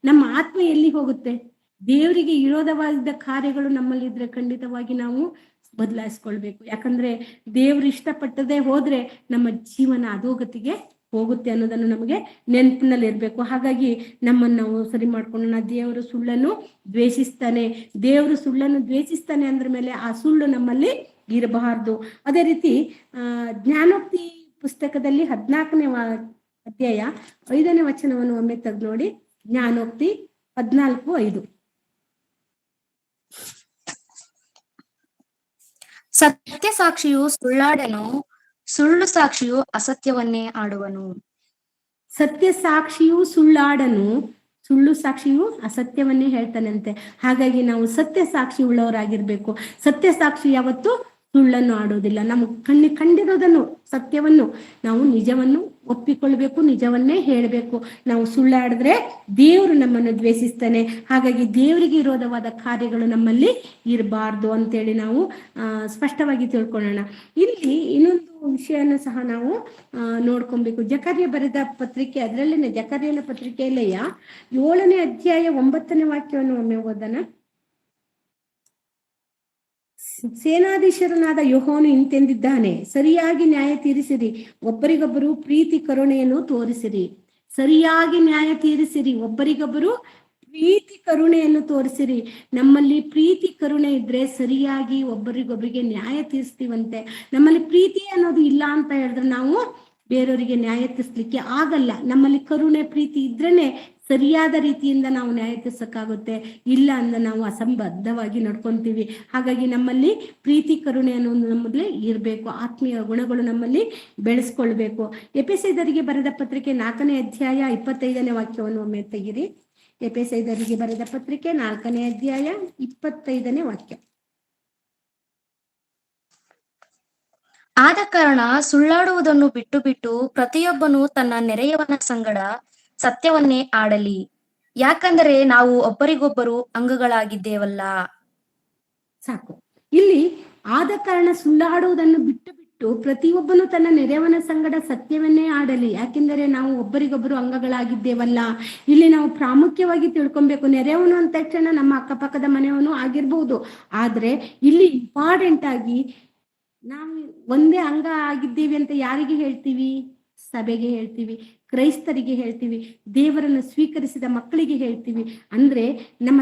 ನಮ್ಮ ಆತ್ಮ ಎಲ್ಲಿಗೆ ಹೋಗುತ್ತೆ? ದೇವರಿಗೆ ವಿರೋಧವಾದ ಕಾರ್ಯಗಳು ನಮ್ಮಲ್ಲಿದ್ರೆ ಖಂಡಿತವಾಗಿ ನಾವು ಬದಲಾಯಿಸ್ಕೊಳ್ಬೇಕು. ಯಾಕಂದ್ರೆ ದೇವ್ರು ಇಷ್ಟಪಟ್ಟದೇ ಹೋದ್ರೆ ನಮ್ಮ ಜೀವನ ಅಧೋಗತಿಗೆ ಹೋಗುತ್ತೆ ಅನ್ನೋದನ್ನು ನಮಗೆ ನೆನಪಿನಲ್ಲಿ ಇರ್ಬೇಕು. ಹಾಗಾಗಿ ನಮ್ಮನ್ನು ನಾವು ಸರಿ ಮಾಡ್ಕೊಳ್ಳೋಣ. ದೇವರು ಸುಳ್ಳನ್ನು ದ್ವೇಷಿಸ್ತಾನೆ. ದೇವರು ಸುಳ್ಳನ್ನು ದ್ವೇಷಿಸ್ತಾನೆ ಅಂದ್ರ ಮೇಲೆ ಆ ಸುಳ್ಳು ನಮ್ಮಲ್ಲಿ ಇರಬಾರ್ದು. ಅದೇ ರೀತಿ ಜ್ಞಾನೋಕ್ತಿ ಪುಸ್ತಕದಲ್ಲಿ 14ನೇ ಅಧ್ಯಾಯ 5ನೇ ವಚನವನ್ನು ಒಮ್ಮೆ ತೆಗೆದು ನೋಡಿ. ಜ್ಞಾನೋಕ್ತಿ 14:5. ಸತ್ಯ ಸಾಕ್ಷಿಯು ಸುಳ್ಳಾಡನು, ಸುಳ್ಳು ಸಾಕ್ಷಿಯು ಅಸತ್ಯವನ್ನೇ ಆಡುವನು. ಸತ್ಯ ಸಾಕ್ಷಿಯು ಸುಳ್ಳಾಡನು, ಸುಳ್ಳು ಸಾಕ್ಷಿಯು ಅಸತ್ಯವನ್ನೇ ಹೇಳ್ತಾನಂತೆ. ಹಾಗಾಗಿ ನಾವು ಸತ್ಯ ಸಾಕ್ಷಿ ಉಳ್ಳವರಾಗಿರ್ಬೇಕು. ಸತ್ಯ ಸಾಕ್ಷಿ ಯಾವತ್ತು ಸುಳ್ಳನ್ನು ಆಡೋದಿಲ್ಲ. ನಮ್ಗೆ ಕಂಡಿರೋದನ್ನು ಸತ್ಯವನ್ನು ನಾವು ನಿಜವನ್ನು ಒಪ್ಪಿಕೊಳ್ಬೇಕು, ನಿಜವನ್ನೇ ಹೇಳಬೇಕು. ನಾವು ಸುಳ್ಳಾಡಿದ್ರೆ ದೇವರು ನಮ್ಮನ್ನು ದ್ವೇಷಿಸ್ತಾನೆ. ಹಾಗಾಗಿ ದೇವರಿಗೆ ವಿರೋಧವಾದ ಕಾರ್ಯಗಳು ನಮ್ಮಲ್ಲಿ ಇರಬಾರ್ದು ಅಂತೇಳಿ ನಾವು ಸ್ಪಷ್ಟವಾಗಿ ತಿಳ್ಕೊಳ್ಳೋಣ. ಇಲ್ಲಿ ಇನ್ನೊಂದು ವಿಷಯನ ಸಹ ನಾವು ನೋಡ್ಕೊಬೇಕು. ಜಕರ್ಯ ಬರೆದ ಪತ್ರಿಕೆ, ಅದರಲ್ಲಿನ ಜಕರ್ಯನ ಪತ್ರಿಕೆಯಲ್ಲಿಯ 7ನೇ ಅಧ್ಯಾಯ 9ನೇ ವಾಕ್ಯವನ್ನು ಒಮ್ಮೆ ಓದೋಣ. ಸೇನಾಧೀಶರನಾದ ಯೆಹೋವನು ಇಂತೆಂದಿದ್ದಾನೆ, ಸರಿಯಾಗಿ ನ್ಯಾಯ ತೀರಿಸಿರಿ, ಒಬ್ಬರಿಗೊಬ್ಬರು ಪ್ರೀತಿ ಕರುಣೆಯನ್ನು ತೋರಿಸಿರಿ. ಸರಿಯಾಗಿ ನ್ಯಾಯ ತೀರಿಸಿರಿ, ಒಬ್ಬರಿಗೊಬ್ಬರು ಪ್ರೀತಿ ಕರುಣೆಯನ್ನು ತೋರಿಸಿರಿ. ನಮ್ಮಲ್ಲಿ ಪ್ರೀತಿ ಕರುಣೆ ಇದ್ರೆ ಸರಿಯಾಗಿ ಒಬ್ಬರಿಗೊಬ್ಬರಿಗೆ ನ್ಯಾಯ ತೀರಿಸ್ತೀವಂತೆ. ನಮ್ಮಲ್ಲಿ ಪ್ರೀತಿ ಅನ್ನೋದು ಇಲ್ಲ ಅಂತ ಹೇಳಿದ್ರೆ ನಾವು ಬೇರೆಯವರಿಗೆ ನ್ಯಾಯ ತೀರಿಸ್ಲಿಕ್ಕೆ ಆಗಲ್ಲ. ನಮ್ಮಲ್ಲಿ ಕರುಣೆ ಪ್ರೀತಿ ಇದ್ರೇನೆ ಸರಿಯಾದ ರೀತಿಯಿಂದ ನಾವು ನ್ಯಾಯ ತೀರ್ಸಕ್ಕಾಗುತ್ತೆ. ಇಲ್ಲ ಅಂದ್ರೆ ನಾವು ಅಸಂಬದ್ಧವಾಗಿ ನಡ್ಕೊಂತೀವಿ. ಹಾಗಾಗಿ ನಮ್ಮಲ್ಲಿ ಪ್ರೀತಿ ಕರುಣೆ ಅನ್ನೋದು ನಮ್ಮಲ್ಲಿ ಇರಬೇಕು. ಆತ್ಮೀಯ ಗುಣಗಳು ನಮ್ಮಲ್ಲಿ ಬೆಳೆಸ್ಕೊಳ್ಬೇಕು. ಎಫೆಸದವರಿಗೆ ಬರೆದ ಪತ್ರಿಕೆ 4ನೇ ಅಧ್ಯಾಯ 25ನೇ ವಾಕ್ಯವನ್ನು ಒಮ್ಮೆ ತೆಗಿರಿ. ಎಫೆಸದವರಿಗೆ ಬರೆದ ಪತ್ರಿಕೆ 4ನೇ ಅಧ್ಯಾಯ 25ನೇ ವಾಕ್ಯ. ಆದ ಕಾರಣ ಸುಳ್ಳಾಡುವುದನ್ನು ಬಿಟ್ಟು ಬಿಟ್ಟು ಪ್ರತಿಯೊಬ್ಬನು ತನ್ನ ನೆರೆಯವನ ಸಂಗಡ ಸತ್ಯವನ್ನೇ ಆಡಲಿ, ಯಾಕಂದರೆ ನಾವು ಒಬ್ಬರಿಗೊಬ್ಬರು ಅಂಗಗಳಾಗಿದ್ದೇವಲ್ಲ. ಸಾಕು. ಇಲ್ಲಿ ಆದ ಕಾರಣ ಸುಳ್ಳಾಡುವುದನ್ನು ಬಿಟ್ಟು ಬಿಟ್ಟು ಪ್ರತಿಯೊಬ್ಬನು ತನ್ನ ನೆರೆಯವನ ಸಂಗಡ ಸತ್ಯವನ್ನೇ ಆಡಲಿ, ಯಾಕೆಂದರೆ ನಾವು ಒಬ್ಬರಿಗೊಬ್ಬರು ಅಂಗಗಳಾಗಿದ್ದೇವಲ್ಲ. ಇಲ್ಲಿ ನಾವು ಪ್ರಾಮುಖ್ಯವಾಗಿ ತಿಳ್ಕೊಬೇಕು. ನೆರೆಯವನು ಅಂದ ತಕ್ಷಣ ನಮ್ಮ ಅಕ್ಕಪಕ್ಕದ ಮನೆಯವನು ಆಗಿರ್ಬಹುದು. ಆದ್ರೆ ಇಲ್ಲಿ ಇಂಪಾರ್ಟೆಂಟ್ ಆಗಿ ನಾವು ಒಂದೇ ಅಂಗ ಆಗಿದ್ದೀವಿ ಅಂತ ಯಾರಿಗೆ ಹೇಳ್ತೀವಿ? ಸಭೆಗೆ ಹೇಳ್ತೀವಿ, ಕ್ರೈಸ್ತರಿಗೆ ಹೇಳ್ತೀವಿ, ದೇವರನ್ನು ಸ್ವೀಕರಿಸಿದ ಮಕ್ಕಳಿಗೆ ಹೇಳ್ತೀವಿ. ಅಂದ್ರೆ ನಮ್ಮ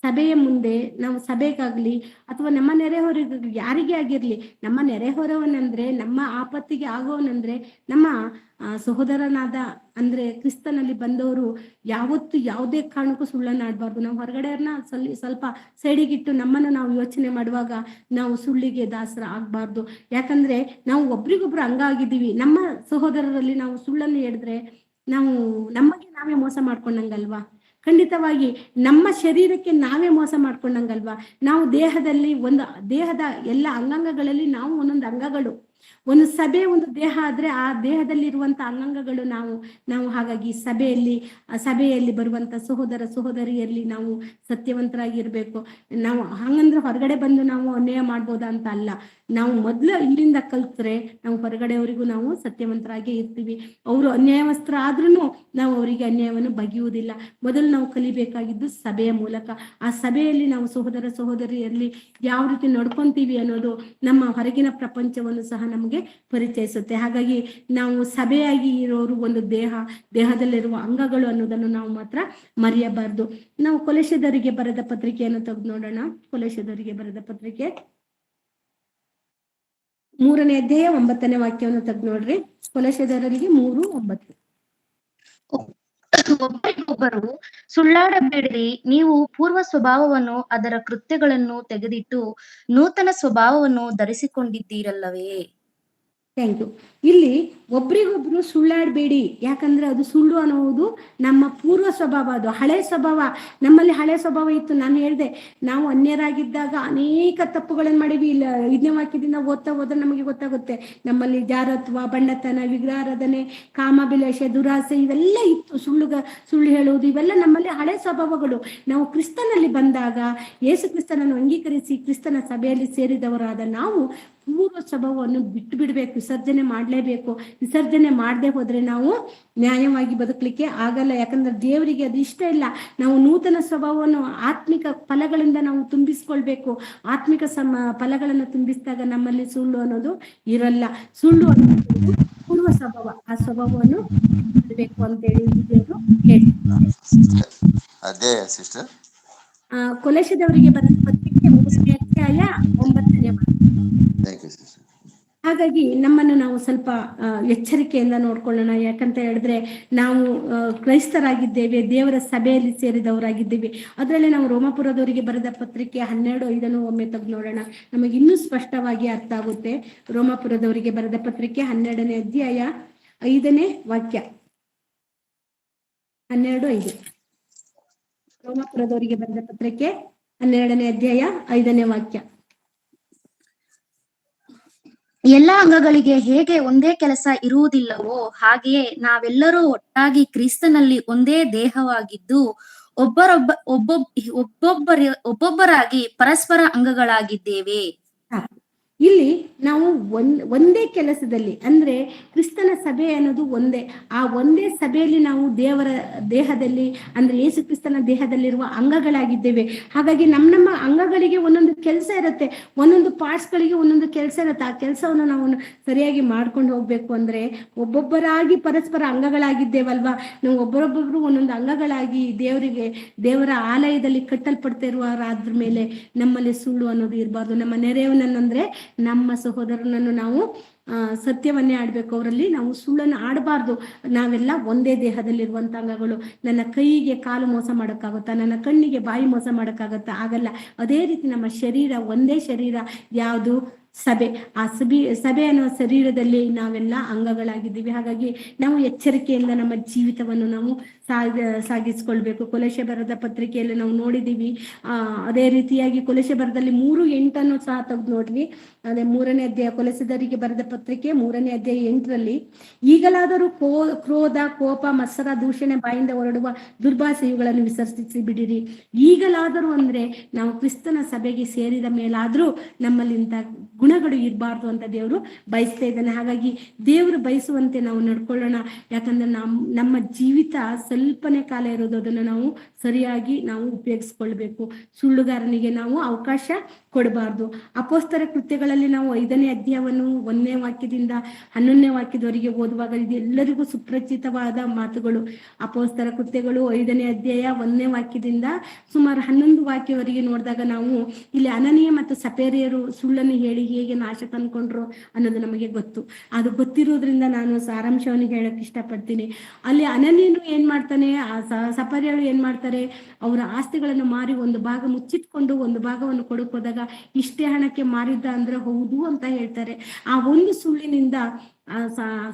ಸಭೆಯ ಮುಂದೆ ನಾವು ಸಭೆಗಾಗ್ಲಿ ಅಥವಾ ನಮ್ಮ ನೆರೆಹೊರೆಗಾಗ್ಲಿ ಯಾರಿಗೇ ಆಗಿರ್ಲಿ, ನಮ್ಮ ನೆರೆಹೊರವನಂದ್ರೆ, ನಮ್ಮ ಆಪತ್ತಿಗೆ ಆಗೋವನಂದ್ರೆ ನಮ್ಮ ಸಹೋದರನಾದ ಅಂದ್ರೆ ಕ್ರಿಸ್ತನಲ್ಲಿ ಬಂದವರು ಯಾವತ್ತು ಯಾವುದೇ ಕಾರಣಕ್ಕೂ ಸುಳ್ಳನ್ನು ಆಡಬಾರ್ದು. ನಾವು ಹೊರಗಡೆಯವ್ರನ್ನ ಸ್ವಲ್ಪ ಸೈಡಿಗಿಟ್ಟು ನಮ್ಮನ್ನು ನಾವು ಯೋಚನೆ ಮಾಡುವಾಗ ನಾವು ಸುಳ್ಳಿಗೆ ದಾಸರ ಆಗ್ಬಾರ್ದು. ಯಾಕಂದ್ರೆ ನಾವು ಒಬ್ರಿಗೊಬ್ರು ಹಂಗ ಆಗಿದ್ದೀವಿ. ನಮ್ಮ ಸಹೋದರರಲ್ಲಿ ನಾವು ಸುಳ್ಳನ್ನು ಹೇಳಿದ್ರೆ ನಾವು ನಮಗೆ ನಾವೇ ಮೋಸ ಮಾಡ್ಕೊಂಡಂಗಲ್ವಾ? ಖಂಡಿತವಾಗಿ ನಮ್ಮ ಶರೀರಕ್ಕೆ ನಾವೇ ಮೋಸ ಮಾಡ್ಕೊಂಡಂಗಲ್ವಾ? ನಾವು ದೇಹದ ಎಲ್ಲ ಅಂಗಾಂಗಗಳಲ್ಲಿ ನಾವು ಒಂದೊಂದು ಅಂಗಗಳು. ಒಂದು ಸಭೆ ಒಂದು ದೇಹ ಆದ್ರೆ ಆ ದೇಹದಲ್ಲಿರುವಂತ ಅಂಗಾಂಗಗಳು ನಾವು ಹಾಗಾಗಿ ಸಭೆಯಲ್ಲಿ ಬರುವಂತ ಸಹೋದರಿಯರಲ್ಲಿ ನಾವು ಸತ್ಯವಂತರಾಗಿರ್ಬೇಕು. ನಾವು ಹಂಗಂದ್ರೆ ಹೊರಗಡೆ ಬಂದು ನಾವು ಅನ್ಯಾಯ ಮಾಡ್ಬೋದಾ ಅಂತ ಅಲ್ಲ. ನಾವು ಮೊದ್ಲು ಇಲ್ಲಿಂದ ಕಲ್ತ್ರೆ ನಾವು ಹೊರಗಡೆಯವರಿಗೂ ನಾವು ಸತ್ಯವಂತರಾಗಿ ಇರ್ತೀವಿ. ಅವರು ಅನ್ಯಾಯಸ್ಥರ ಆದ್ರೂ ನಾವು ಅವರಿಗೆ ಅನ್ಯಾಯವನ್ನು ಬಗೆಯುವುದಿಲ್ಲ. ಮೊದಲು ನಾವು ಕಲಿಬೇಕಾಗಿದ್ದು ಸಭೆಯ ಮೂಲಕ. ಆ ಸಭೆಯಲ್ಲಿ ನಾವು ಸಹೋದರಿಯರಲ್ಲಿ ಯಾವ ರೀತಿ ನಡ್ಕೊಂತೀವಿ ಅನ್ನೋದು ನಮ್ಮ ಹೊರಗಿನ ಪ್ರಪಂಚವನ್ನು ಸಹ ನಮಗೆ ಪರಿಚಯಿಸುತ್ತೆ. ಹಾಗಾಗಿ ನಾವು ಸಭೆಯಾಗಿ ಇರೋರು ಒಂದು ದೇಹದಲ್ಲಿರುವ ಅಂಗಗಳು ಅನ್ನೋದನ್ನು ನಾವು ಮಾತ್ರ ಮರೆಯಬಾರ್ದು. ನಾವು ಕೊಲೆಸದವರಿಗೆ ಬರೆದ ಪತ್ರಿಕೆಯನ್ನು ತೆಗೆದು ನೋಡೋಣ. ಕೊಲೆಸದವರಿಗೆ ಬರೆದ ಪತ್ರಿಕೆ 3ನೇ ಅಧ್ಯಾಯ 9ನೇ ವಾಕ್ಯವನ್ನು ತೆಗೆದು ನೋಡ್ರಿ. ಕೊಲೆಸದವರಿಗೆ 3:9. ಒಬ್ಬರಿಗೊಬ್ಬರು ಸುಳ್ಳಾಡಬೇಡಿರಿ. ನೀವು ಪೂರ್ವ ಸ್ವಭಾವವನ್ನು ಅದರ ಕೃತ್ಯಗಳನ್ನು ತೆಗೆದಿಟ್ಟು ನೂತನ ಸ್ವಭಾವವನ್ನು ಧರಿಸಿಕೊಂಡಿದ್ದೀರಲ್ಲವೇ? Thank you. ಇಲ್ಲಿ ಒಬ್ರಿಗೊಬ್ರು ಸುಳ್ಳಾಡಬೇಡಿ. ಯಾಕಂದ್ರೆ ಅದು ಸುಳ್ಳು ಅನ್ನೋದು ನಮ್ಮ ಪೂರ್ವ ಸ್ವಭಾವ, ಅದು ಹಳೆ ಸ್ವಭಾವ. ನಮ್ಮಲ್ಲಿ ಹಳೆ ಸ್ವಭಾವ ಇತ್ತು. ನಾನು ಹೇಳಿದೆ, ನಾವು ಅನ್ಯರಾಗಿದ್ದಾಗ ಅನೇಕ ತಪ್ಪುಗಳನ್ನು ಮಾಡಿವಿ. ಇಲ್ಲ 5ನೇ ವಾಕ್ಯದಿಂದ ಓದ್ತಾ ಹೋದ್ರೆ ನಮಗೆ ಗೊತ್ತಾಗುತ್ತೆ. ನಮ್ಮಲ್ಲಿ ಜಾರತ್ವ, ಬಣ್ಣತನ, ವಿಗ್ರಹಾರಾಧನೆ, ಕಾಮಾಭಿಲಾಷ, ದುರಾಸೆ ಇವೆಲ್ಲ ಇತ್ತು. ಸುಳ್ಳು ಹೇಳುವುದು ಇವೆಲ್ಲ ನಮ್ಮಲ್ಲಿ ಹಳೆ ಸ್ವಭಾವಗಳು. ನಾವು ಕ್ರಿಸ್ತನಲ್ಲಿ ಬಂದಾಗ, ಯೇಸು ಕ್ರಿಸ್ತನನ್ನು ಅಂಗೀಕರಿಸಿ ಕ್ರಿಸ್ತನ ಸಭೆಯಲ್ಲಿ ಸೇರಿದವರಾದ ನಾವು ಪೂರ್ವ ಸ್ವಭಾವವನ್ನು ಬಿಟ್ಟು ಬಿಡಬೇಕು, ವಿಸರ್ಜನೆ ಮಾಡಲೇಬೇಕು. ವಿಸರ್ಜನೆ ಮಾಡದೆ ಹೋದ್ರೆ ನಾವು ನ್ಯಾಯವಾಗಿ ಬದುಕಲಿಕ್ಕೆ ಆಗಲ್ಲ. ಯಾಕಂದ್ರೆ ದೇವರಿಗೆ ಅದು ಇಷ್ಟ ಇಲ್ಲ. ನಾವು ನೂತನ ಸ್ವಭಾವವನ್ನು ಆತ್ಮಿಕ ಫಲಗಳಿಂದ ನಾವು ತುಂಬಿಸ್ಕೊಳ್ಬೇಕು. ಆತ್ಮಿಕ ಫಲಗಳನ್ನು ತುಂಬಿಸಿದಾಗ ನಮ್ಮಲ್ಲಿ ಸುಳ್ಳು ಅನ್ನೋದು ಇರಲ್ಲ. ಸುಳ್ಳು ಅನ್ನೋದು ಪೂರ್ವ ಸ್ವಭಾವ. ಆ ಸ್ವಭಾವವನ್ನು ಬಿಡಬೇಕು ಅಂತೇಳಿ ದೇವರು ಹೇಳ್ತಾರೆ. ಕೊಲೆಸದವರಿಗೆ ಬರೆದ ಪತ್ರಿಕೆ 3ನೇ ಅಧ್ಯಾಯ 9ನೇ ವಾಕ್ಯ. ಹಾಗಾಗಿ ನಮ್ಮನ್ನು ನಾವು ಸ್ವಲ್ಪ ಎಚ್ಚರಿಕೆಯಿಂದ ನೋಡ್ಕೊಳ್ಳೋಣ. ಯಾಕಂತ ಹೇಳಿದ್ರೆ ನಾವು ಕ್ರೈಸ್ತರಾಗಿದ್ದೇವೆ, ದೇವರ ಸಭೆಯಲ್ಲಿ ಸೇರಿದವರಾಗಿದ್ದೇವೆ. ಅದರಲ್ಲಿ ನಾವು ರೋಮಾಪುರದವರಿಗೆ ಬರೆದ ಪತ್ರಿಕೆ 12:5 ಒಮ್ಮೆ ತೆಗೆದು ನೋಡೋಣ. ನಮಗೆ ಇನ್ನೂ ಸ್ಪಷ್ಟವಾಗಿ ಅರ್ಥ ಆಗುತ್ತೆ. ರೋಮಾಪುರದವರಿಗೆ ಬರೆದ ಪತ್ರಿಕೆ 12ನೇ ಅಧ್ಯಾಯ 5ನೇ ವಾಕ್ಯ. 12:5. ರೋಮಾಪುರದವರಿಗೆ ಬರೆದ ಪತ್ರಿಕೆ 12ನೇ ಅಧ್ಯಾಯ 5ನೇ ವಾಕ್ಯ. ಎಲ್ಲ ಅಂಗಗಳಿಗೆ ಹೇಗೆ ಒಂದೇ ಕೆಲಸ ಇರುವುದಿಲ್ಲವೋ ಹಾಗೆಯೇ ನಾವೆಲ್ಲರೂ ಒಟ್ಟಾಗಿ ಕ್ರಿಸ್ತನಲ್ಲಿ ಒಂದೇ ದೇಹವಾಗಿದ್ದು ಒಬ್ಬೊಬ್ಬರಾಗಿ ಪರಸ್ಪರ ಅಂಗಗಳಾಗಿದ್ದೇವೆ. ಇಲ್ಲಿ ನಾವು ಒಂದೇ ಕೆಲಸದಲ್ಲಿ, ಅಂದ್ರೆ ಕ್ರಿಸ್ತನ ಸಭೆ ಅನ್ನೋದು ಒಂದೇ. ಆ ಒಂದೇ ಸಭೆಯಲ್ಲಿ ನಾವು ದೇವರ ದೇಹದಲ್ಲಿ, ಅಂದ್ರೆ ಯೇಸು ಕ್ರಿಸ್ತನ ದೇಹದಲ್ಲಿರುವ ಅಂಗಗಳಾಗಿದ್ದೇವೆ. ಹಾಗಾಗಿ ನಮ್ಮ ಅಂಗಗಳಿಗೆ ಒಂದೊಂದು ಕೆಲಸ ಇರುತ್ತೆ, ಒಂದೊಂದು ಪಾರ್ಟ್ಸ್ಗಳಿಗೆ ಒಂದೊಂದು ಕೆಲಸ ಇರುತ್ತೆ. ಆ ಕೆಲಸವನ್ನು ನಾವು ಸರಿಯಾಗಿ ಮಾಡ್ಕೊಂಡು ಹೋಗ್ಬೇಕು. ಅಂದ್ರೆ ಒಬ್ಬೊಬ್ಬರಾಗಿ ಪರಸ್ಪರ ಅಂಗಗಳಾಗಿದ್ದೇವಲ್ವಾ, ನಾವು ಒಬ್ಬರೊಬ್ಬೊಬ್ರು ಒಂದೊಂದು ಅಂಗಗಳಾಗಿ ದೇವರ ಆಲಯದಲ್ಲಿ ಕಟ್ಟಲ್ಪಡ್ತಿರುವರಾದ್ರ ಮೇಲೆ ನಮ್ಮಲ್ಲಿ ಸುಳ್ಳು ಅನ್ನೋದು ಇರಬಾರ್ದು. ನಮ್ಮ ನೆರೆಯವನನ್ನಂದ್ರೆ ನಮ್ಮ ಸಹೋದರನನ್ನು ನಾವು ಸತ್ಯವನ್ನೇ ಆಡ್ಬೇಕು. ಅವರಲ್ಲಿ ನಾವು ಸುಳ್ಳನ್ನು ಆಡಬಾರ್ದು. ನಾವೆಲ್ಲ ಒಂದೇ ದೇಹದಲ್ಲಿರುವಂತ ಅಂಗಗಳು. ನನ್ನ ಕೈಗೆ ಕಾಲು ಮೋಸ ಮಾಡೋಕ್ಕಾಗುತ್ತಾ? ನನ್ನ ಕಣ್ಣಿಗೆ ಬಾಯಿ ಮೋಸ ಮಾಡೋಕ್ಕಾಗತ್ತಾ? ಆಗಲ್ಲ. ಅದೇ ರೀತಿ ನಮ್ಮ ಶರೀರ ಒಂದೇ ಶರೀರ. ಯಾವುದು? ಸಭೆ. ಆ ಸಭೆ ಅನ್ನೋ ಶರೀರದಲ್ಲಿ ನಾವೆಲ್ಲ ಅಂಗಗಳಾಗಿದ್ದೀವಿ. ಹಾಗಾಗಿ ನಾವು ಎಚ್ಚರಿಕೆಯಿಂದ ನಮ್ಮ ಜೀವಿತವನ್ನು ನಾವು ಸಾಗಿಸ್ಕೊಳ್ಬೇಕು. ಕೊಲೆಸೆ ಬರೆದ ಪತ್ರಿಕೆಯಲ್ಲಿ ನಾವು ನೋಡಿದೀವಿ. ಅದೇ ರೀತಿಯಾಗಿ ಕೊಲೆಸೆ ಬರದಲ್ಲಿ 3:8 ಸಹ ತೆಗೆದು ನೋಡ್ರಿ. ಅದೇ 3ನೇ ಅಧ್ಯಾಯ, ಕೊಲೆಸದವರಿಗೆ ಬರೆದ ಪತ್ರಿಕೆ 3ನೇ ಅಧ್ಯಾಯ 8ರಲ್ಲಿ, ಈಗಲಾದರೂ ಕ್ರೋಧ, ಕೋಪ, ಮತ್ಸರ, ದೂಷಣೆ, ಬಾಯಿಂದ ಹೊರಡುವ ದುರ್ಭಾಷೆ ಇವುಗಳನ್ನು ವಿಸರ್ಜಿಸಿ ಬಿಡಿರಿ. ಈಗಲಾದರೂ ಅಂದ್ರೆ ನಾವು ಕ್ರಿಸ್ತನ ಸಭೆಗೆ ಸೇರಿದ ಮೇಲಾದ್ರೂ ನಮ್ಮಲ್ಲಿ ಇಂಥ ಗುಣಗಳು ಇರಬಾರ್ದು ಅಂತ ದೇವರು ಬಯಸ್ತಾ ಇದ್ದಾನೆ. ಹಾಗಾಗಿ ದೇವರು ಬಯಸುವಂತೆ ನಾವು ನಡ್ಕೊಳ್ಳೋಣ. ಯಾಕಂದ್ರೆ ನಮ್ಮ ಜೀವಿತ ಸ್ವಲ್ಪನೇ ಕಾಲ ಇರೋದು, ಅದನ್ನು ನಾವು ಸರಿಯಾಗಿ ನಾವು ಉಪಯೋಗಿಸ್ಕೊಳ್ಬೇಕು. ಸುಳ್ಳುಗಾರನಿಗೆ ನಾವು ಅವಕಾಶ ಕೊಡಬಾರ್ದು. ಅಪೊಸ್ತರ ಕೃತ್ಯಗಳಲ್ಲಿ ನಾವು 5ನೇ ಅಧ್ಯಾಯವನ್ನು 1ನೇ ವಾಕ್ಯದಿಂದ 11ನೇ ವಾಕ್ಯದವರೆಗೆ ಓದುವಾಗ ಇದೆಲ್ಲರಿಗೂ ಸುಪ್ರಚಿತವಾದ ಮಾತುಗಳು. ಅಪೊಸ್ತರ ಕೃತ್ಯಗಳು 5ನೇ ಅಧ್ಯಾಯ 1ನೇ ವಾಕ್ಯದಿಂದ ಸುಮಾರು 11 ವಾಕ್ಯವರೆಗೆ ನೋಡಿದಾಗ ನಾವು ಇಲ್ಲಿ ಅನನೀಯ ಮತ್ತು ಸಪೇರಿಯರು ಸುಳ್ಳನ್ನು ಹೇಳಿ ಹೇಗೆ ನಾಶ ತಂದ್ಕೊಂಡ್ರು ಅನ್ನೋದು ನಮಗೆ ಗೊತ್ತು. ಅದು ಗೊತ್ತಿರೋದ್ರಿಂದ ನಾನು ಸಾರಾಂಶವನ್ನು ಹೇಳಕ್ ಇಷ್ಟಪಡ್ತೀನಿ. ಅಲ್ಲಿ ಅನನೀಯನು ಏನ್ ಮಾಡ್ತಾನೆ, ಸಪರ್ಯರು ಏನ್ ಮಾಡ್ತಾರೆ, ಅವರ ಆಸ್ತಿಗಳನ್ನು ಮಾರಿ ಒಂದು ಭಾಗ ಮುಚ್ಚಿಟ್ಕೊಂಡು ಒಂದು ಭಾಗವನ್ನು ಕೊಡಕ್ ಹೋದಾಗ ಇಷ್ಟೇ ಹಣಕ್ಕೆ ಮಾರಿದ್ದ ಅಂದ್ರೆ ಹೌದು ಅಂತ ಹೇಳ್ತಾರೆ. ಆ ಒಂದು ಸುಳ್ಳಿನಿಂದ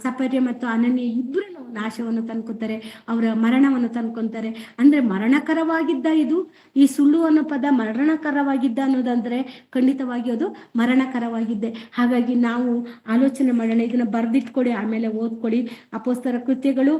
ಸಪರ್ಯ ಮತ್ತು ಅನನ್ಯ ಇಬ್ಬರು ನಾಶವನ್ನು ತಂದ್ಕೊತಾರೆ, ಅವರ ಮರಣವನ್ನು ತಂದ್ಕೊಂತಾರೆ. ಅಂದ್ರೆ ಮರಣಕರವಾಗಿದ್ದ ಇದು, ಈ ಸುಳ್ಳು ಅನ್ನೋ ಪದ ಮರಣಕರವಾಗಿದ್ದ ಅನ್ನೋದಂದ್ರೆ ಖಂಡಿತವಾಗಿ ಅದು ಮರಣಕರವಾಗಿದ್ದೆ. ಹಾಗಾಗಿ ನಾವು ಆಲೋಚನೆ ಮಾಡೋಣ, ಇದನ್ನ ಬರ್ದಿಟ್ಕೊಡಿ, ಆಮೇಲೆ ಓದ್ಕೊಡಿ. ಅಪೊಸ್ತರ ಕೃತ್ಯಗಳು